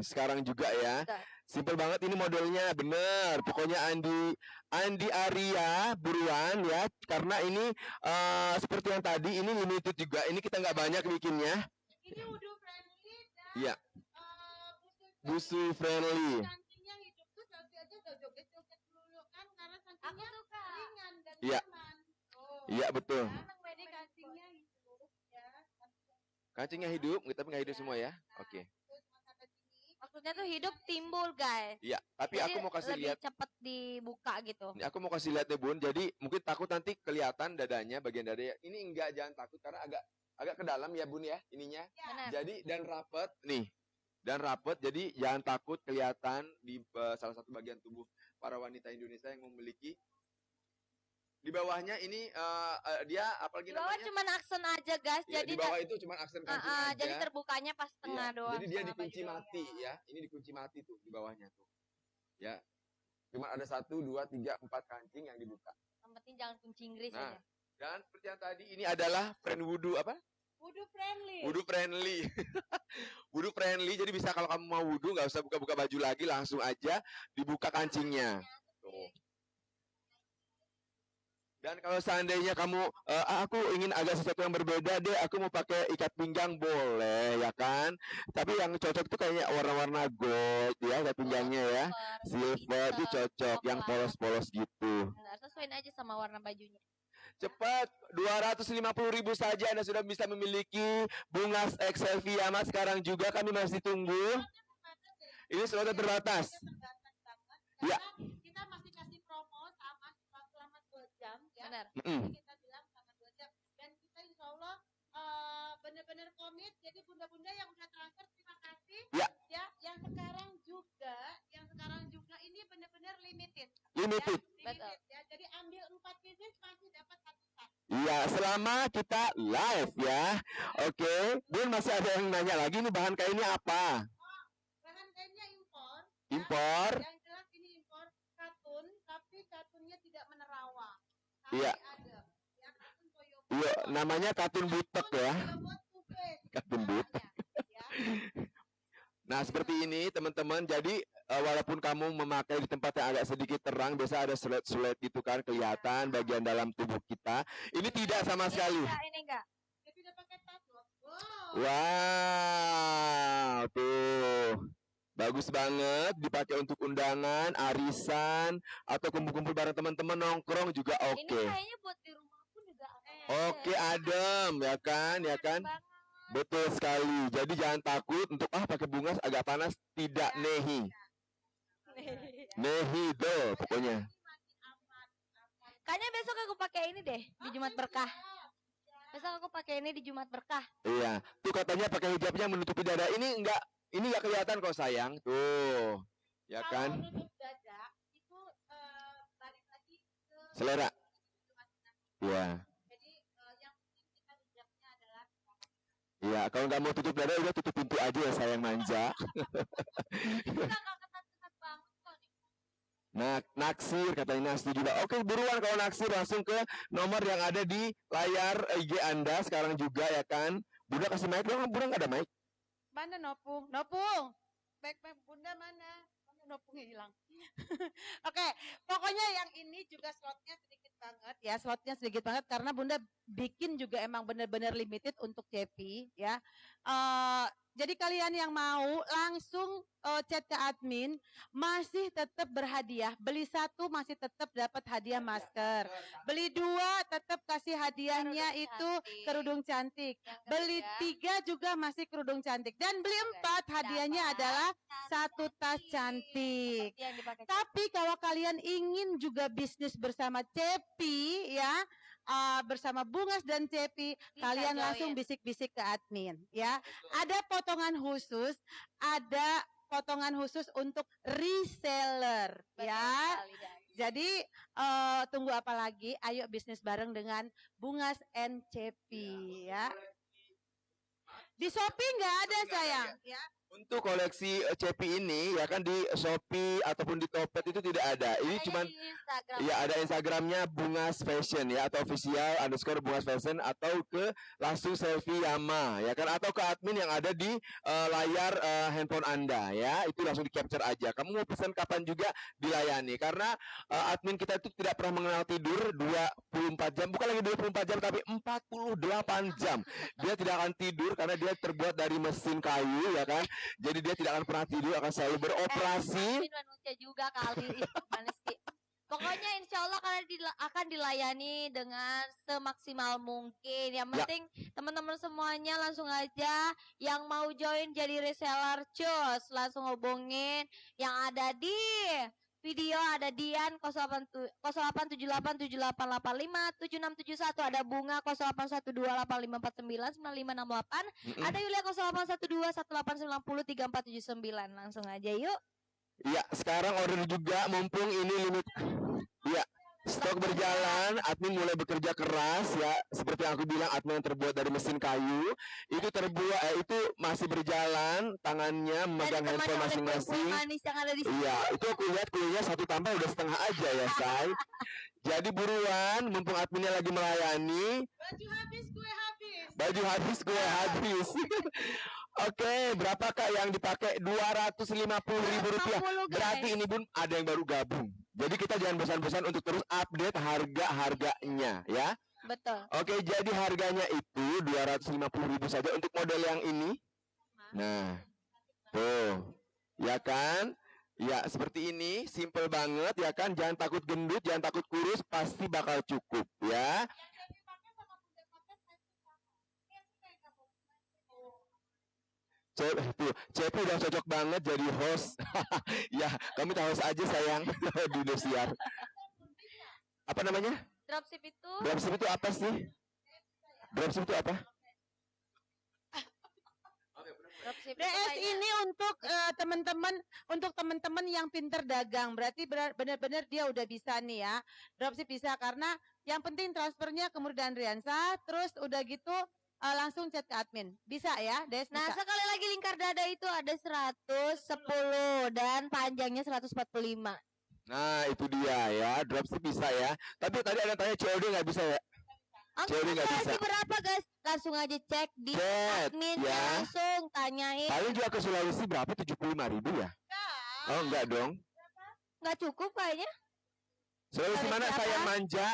A: Sekarang juga ya.
E: Tuh.
A: Simpel banget ini modelnya, bener. Pokoknya Andi Arya buruan ya, karena ini seperti yang tadi ini limited juga. Ini kita nggak banyak bikinnya.
C: Ini wudhu friendly dan
A: Iya,
C: busu
A: busu friendly.
C: Sampingnya hidup tuh selfie aja udah joget-joget dulu kan karena sampingnya
B: suka.
C: ringan dan
A: Iya.
C: nyaman. Oh,
A: Iya betul.
C: ya, jadi kancingnya hidup ya.
A: Kancingnya hidup, tapi nggak hidup semua ya. Oke.
C: Terus masa sini
E: Maksudnya tuh hidup timbul, guys.
A: Iya, tapi
E: Jadi
A: aku mau kasih
E: lebih
A: lihat.
E: cepet dibuka gitu.
A: Ini aku mau kasih lihat deh Bun. Jadi mungkin takut nanti kelihatan dadanya, bagian dadanya. Ini enggak, jangan takut karena agak ke dalam ya Bun ya ininya.
E: Benar.
A: Jadi dan rapet nih. Dan rapet, jadi jangan takut kelihatan di salah satu bagian tubuh para wanita Indonesia yang memiliki. Di bawahnya ini dia apalagi
E: Di bawah
A: namanya?
E: cuman aksen aja, guys.
A: Ya,
E: Jadi
A: di bawah itu cuma aksen kancing aja.
E: jadi terbukanya pas
A: Iya,
E: tengah doang.
A: jadi dia
E: setengah
A: dikunci
E: baju doang.
A: mati ya. Ini dikunci mati tuh di bawahnya tuh. Ya. Cuma ada 1, 2, 3, 4 kancing yang dibuka.
E: Yang penting jangan kunci Inggris
A: Nah,
E: aja.
A: dan seperti yang tadi ini adalah friend wudhu apa?
C: wudhu friendly.
A: Wudhu friendly. Wudhu friendly. Jadi bisa kalau kamu mau wudhu nggak usah buka-buka baju lagi, langsung aja dibuka kancingnya. Tuh. Dan kalau seandainya kamu, aku ingin agak sesuatu yang berbeda deh, aku mau pakai ikat pinggang boleh ya kan? Tapi yang cocok tuh kayaknya warna-warna gold ya, ikat pinggangnya ya. Silver itu cocok, yang polos-polos gitu.
E: Benar, sesuaiin aja sama warna bajunya.
A: Cepat, 250.000 saja Anda sudah bisa memiliki Bungas X Selfie Yama. Sekarang juga kami masih tunggu. Ini slotnya terbatas.
C: Terbatas banget.
A: Ya.
C: Karena kita masih kasih promo selama 2 jam ya.
E: Benar.
A: Mm-mm.
C: Jadi kita bilang selama 2 jam dan kita insya Allah benar-benar komit. Jadi bunda-bunda yang udah transfer terima kasih.
A: Ya.
C: Ya, yang sekarang juga ini benar-benar limited.
A: Limited.
C: Ya,
E: Betul.
C: limited ya. Jadi ambil 4 pieces pasti dapat 1 tas.
A: Iya, selama kita live ya. Oke, Bun masih ada yang nanya lagi nih bahan kainnya apa?
C: Bahan kainnya impor.
A: Impor.
C: Yang jelas ini impor katun, tapi katunnya tidak menerawang.
A: Iya.
C: Ada. Ya, katun toyobo.
A: Iya, namanya katun butek ya.
C: Toyobo tupe.
A: Katun butek.
C: Ya.
A: Nah, seperti ini teman-teman. Jadi walaupun kamu memakai di tempat yang agak sedikit terang, biasa ada sulet-sulet gitu kan kelihatan bagian dalam tubuh kita. Ini tidak sama sekali.
E: Ini enggak.
C: Dia tidak pakai tas loh. Wow.
A: Wow, tuh. Bagus banget dipakai untuk undangan, arisan, atau kumpul-kumpul bareng teman-teman nongkrong juga
E: Ini
A: oke.
E: kayaknya buat di rumah pun juga
A: Oke, adem ya kan, ya kan? Betul sekali. Jadi jangan takut untuk pakai bunga agak panas, tidak nehi. Nehi tuh pokoknya.
E: Kayaknya besok aku pakai ini deh di Jumat Berkah. Besok aku pakai ini di Jumat Berkah.
A: Iya, tuh katanya pakai hijabnya menutupi dada. Ini enggak kelihatan kok sayang. Tuh. Ya kan?
C: Kalau nutup dada itu balik lagi ke
A: Selera. Iya.
C: jadi yang penting kita hijabnya adalah
A: Iya, kalau nggak mau tutup dada udah tutup pintu aja ya sayang manja.
C: kita nggak ketat-ketat banget kok nih.
A: Nah, naksir katanya setuju juga. Oke, buruan kalau naksir langsung ke nomor yang ada di layar IG Anda sekarang juga ya kan. Bunda kasih mic dong, Bunda nggak ada mic.
C: Mana Nopung? Nopung. Back Bunda mana? Mana Nopungnya hilang. Oke, pokoknya yang ini juga slotnya sedikit banget ya, slotnya sedikit banget karena Bunda bikin juga emang benar-benar limited untuk Cepi ya. Jadi kalian yang mau langsung chat ke admin masih tetap berhadiah. Beli 1 masih tetap dapat hadiah masker. Beli 2 tetap kasih hadiahnya itu kerudung cantik. Beli 3 juga masih kerudung cantik. Dan beli 4 hadiahnya adalah 1 tas cantik.
E: Yang dipakai.
C: Tapi kalau kalian ingin juga bisnis bersama Cepi ya, bersama Bungas dan Cepi, kalian
E: join.
C: langsung bisik-bisik ke admin ya. Ada potongan khusus untuk reseller ya. Jadi tunggu apa lagi? Ayo bisnis bareng dengan Bungas and Cepi ya. Di Shopee nggak ada sayang. Ya.
A: Untuk koleksi Cepi ini ya kan di Shopee ataupun di Topet itu tidak ada. Ini
E: Adanya
A: cuman
E: di Instagram.
A: ya ada Instagramnya Bungas Fashion ya atau official _ Bungas Fashion atau ke langsung Selfie Yama ya kan atau ke admin yang ada di layar handphone Anda ya itu langsung di capture aja. Kamu mau pesan kapan juga dilayani karena admin kita itu tidak pernah mengenal tidur 24 jam bukan lagi 24 jam tapi 48 jam. Dia tidak akan tidur karena dia terbuat dari mesin kayu ya kan. Jadi dia tidak akan pernah tidur akan selalu beroperasi.
E: Manusia juga kali gimana sih? Pokoknya insya Allah akan dilayani dengan semaksimal mungkin. Yang penting teman-teman semuanya langsung aja yang mau join jadi reseller cus langsung hubungin yang ada di video ada Dian 087878857671 ada Bunga 081285499568 ada Yulia 081218903479 langsung aja yuk.
A: Ya, sekarang order juga mumpung ini limit. Ya, stok berjalan, admin mulai bekerja keras ya. Seperti yang aku bilang, admin yang terbuat dari mesin kayu itu itu masih berjalan, tangannya memegang handphone masing-masing. Iya, itu aku lihat kuenya satu tambah udah setengah aja ya, say. Jadi buruan, mumpung adminnya lagi melayani.
C: Baju habis, gue habis.
A: Baju habis, gue habis. Oke, berapakah yang dipakai? 250.000 rupiah. Berarti ini Bun ada yang baru gabung. Jadi kita jangan bosan-bosan untuk terus update harga-harganya ya.
E: Betul.
A: Oke, jadi harganya itu 250.000 saja untuk model yang ini. Nah, tuh, ya kan? Ya seperti ini, simple banget ya kan. Jangan takut gendut, jangan takut kurus, pasti bakal cukup ya. Cepi udah cocok banget jadi host. Ya, kamu tahu host aja sayang di Indosiar. Apa namanya?
E: Dropship itu?
A: Dropship itu apa sih? Dropship itu apa?
E: Dropship itu
C: DS
E: kayaknya-
C: ini untuk teman-teman yang pinter dagang. Berarti benar-benar dia udah bisa nih ya. Dropship bisa karena yang penting transfernya ke Murdan Riansa, terus udah gitu langsung chat ke admin. Bisa ya, DS
E: Nah,
C: bisa.
E: sekali lagi lingkar dada itu ada 110 dan panjangnya 145.
A: Nah, itu dia ya. Dropship bisa ya. Tapi tadi ada yang tanya COD nggak bisa ya? COD nggak bisa.
E: Berapa guys? Langsung aja cek di
A: Chat,
E: admin
A: ya.
E: langsung tanyain.
A: Paling juga ke Sulawesi berapa? 75.000 ya? Oh, enggak dong.
E: Nggak cukup kayaknya.
A: Sulawesi
E: Dari
A: mana
E: siapa?
A: sayang manja?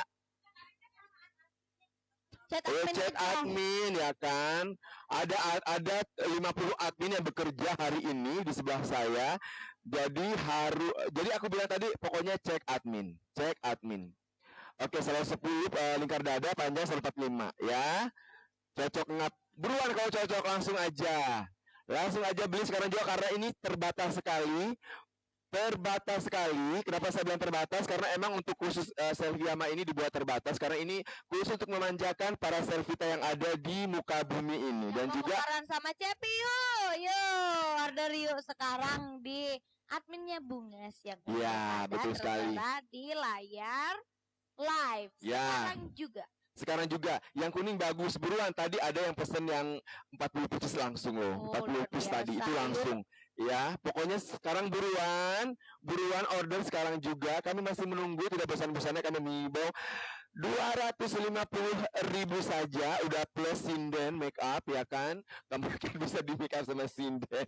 E: Chat
A: Oh,
E: admin
A: chat
E: kita.
A: admin ya kan. Ada 50 admin yang bekerja hari ini di sebelah saya. Jadi aku bilang tadi pokoknya cek admin. Cek admin. Oke, salah 10 lingkar dada panjang 145 ya. Cocok ngap. Buruan kalau cocok langsung aja. Langsung aja beli sekarang juga karena ini terbatas sekali. Terbatas sekali. Kenapa saya bilang terbatas? Karena emang untuk khusus Selfie Yama ini dibuat terbatas karena ini khusus untuk memanjakan para selfita yang ada di muka bumi ini dan
E: Mau
A: juga
E: tukaran sama Cepi yuk order yuk sekarang di adminnya Bungas yang
A: Iya,
E: ada
A: betul sekali.
E: tertera di layar live
A: Ya.
E: sekarang juga.
A: sekarang juga yang kuning bagus buruan tadi ada yang pesen yang 40 pieces langsung loh.
E: Oh,
A: 40
E: luar
A: piece tadi
E: biasa,
A: itu
E: yuk.
A: langsung. Ya, pokoknya sekarang buruan order sekarang juga. Kami masih menunggu tidak bosan-bosannya kami mengimbau 250.000 saja udah plus sinden make up ya kan. Kamu mungkin bisa di make up sama sinden.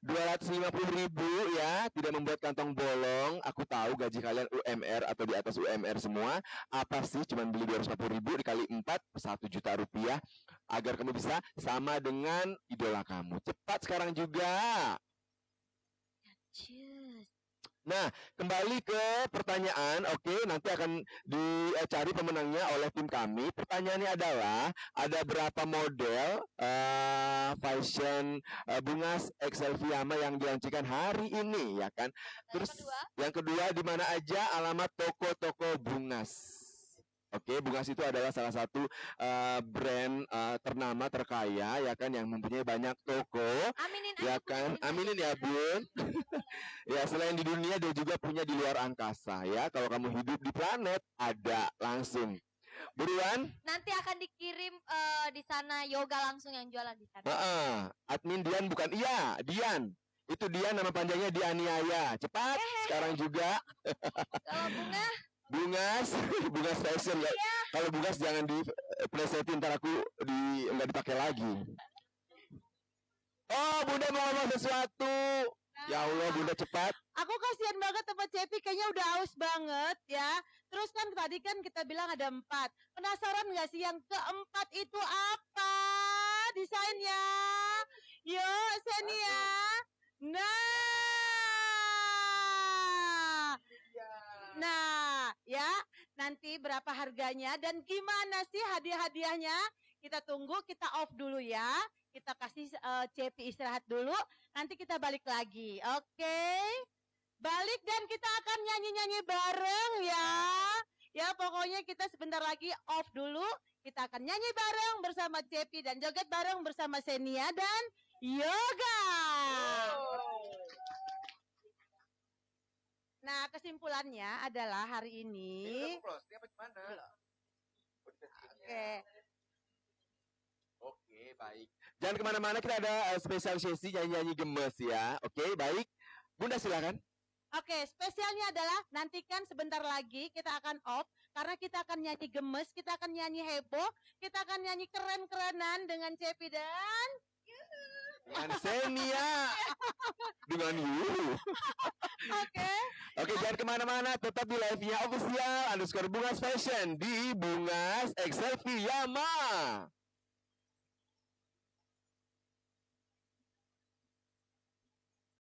A: 250.000 ya, tidak membuat kantong bolong. Aku tahu gaji kalian UMR atau di atas UMR semua. Apa sih cuman beli 250.000 dikali 4 1 juta rupiah agar kamu bisa sama dengan idola kamu. Cepat sekarang juga.
E: Cus.
A: Nah, kembali ke pertanyaan. Oke, nanti akan dicari pemenangnya oleh tim kami. Pertanyaannya adalah, ada berapa model fashion Bungas X Selfie Yama yang dilaunchingkan hari ini, ya kan? Terus yang kedua, di mana aja alamat toko-toko Bungas? Oke, Bungas itu adalah salah satu brand ternama terkaya, ya kan, yang mempunyai banyak toko.
E: Aminin
A: Ya
E: aja,
A: kan,
E: Bun.
A: aminin ya Bun. Ya selain di dunia dia juga punya di luar angkasa ya. Kalau kamu hidup di planet ada langsung. Buruan.
E: Nanti akan dikirim di sana yoga langsung yang jualan di sana.
A: Admin Dian bukan iya, Dian. Itu Dian nama panjangnya Dianiaya. Cepat sekarang juga.
E: Kalau bunga,
A: Bungas, Bungas Fashion ya. Kalau Bungas jangan di presetin, ntar aku nggak dipakai lagi. Oh, Bunda mau ngomong sesuatu. Ya Allah, Bunda cepat.
C: Aku kasihan banget sama Cepi, kayaknya udah haus banget ya. Terus kan tadi kan kita bilang ada 4. Penasaran nggak sih yang keempat itu apa desainnya? Yuk, Senia. Nah, ya, nanti berapa harganya dan gimana sih hadiah-hadiahnya? Kita tunggu, kita off dulu ya. Kita kasih Cepi istirahat dulu, nanti kita balik lagi. Oke? Balik dan kita akan nyanyi-nyanyi bareng ya. Ya, pokoknya kita sebentar lagi off dulu. Kita akan nyanyi bareng bersama Cepi dan joget bareng bersama Senia dan Yoga. Nah, kesimpulannya adalah hari ini.
A: Oke, baik. Jangan kemana-mana, kita ada spesial sesi nyanyi-nyanyi gemes ya. Oke, baik. Bunda silakan.
C: Oke, spesialnya adalah nantikan sebentar lagi kita akan off karena kita akan nyanyi gemes, kita akan nyanyi heboh, kita akan nyanyi keren-kerenan dengan Cepi dan
A: Dengan Senia. Dengan you.
C: Oke.
A: Oke, jangan kemana-mana, tetap di live-nya official _ Bungas Fashion di Bungas X Selfie Yama.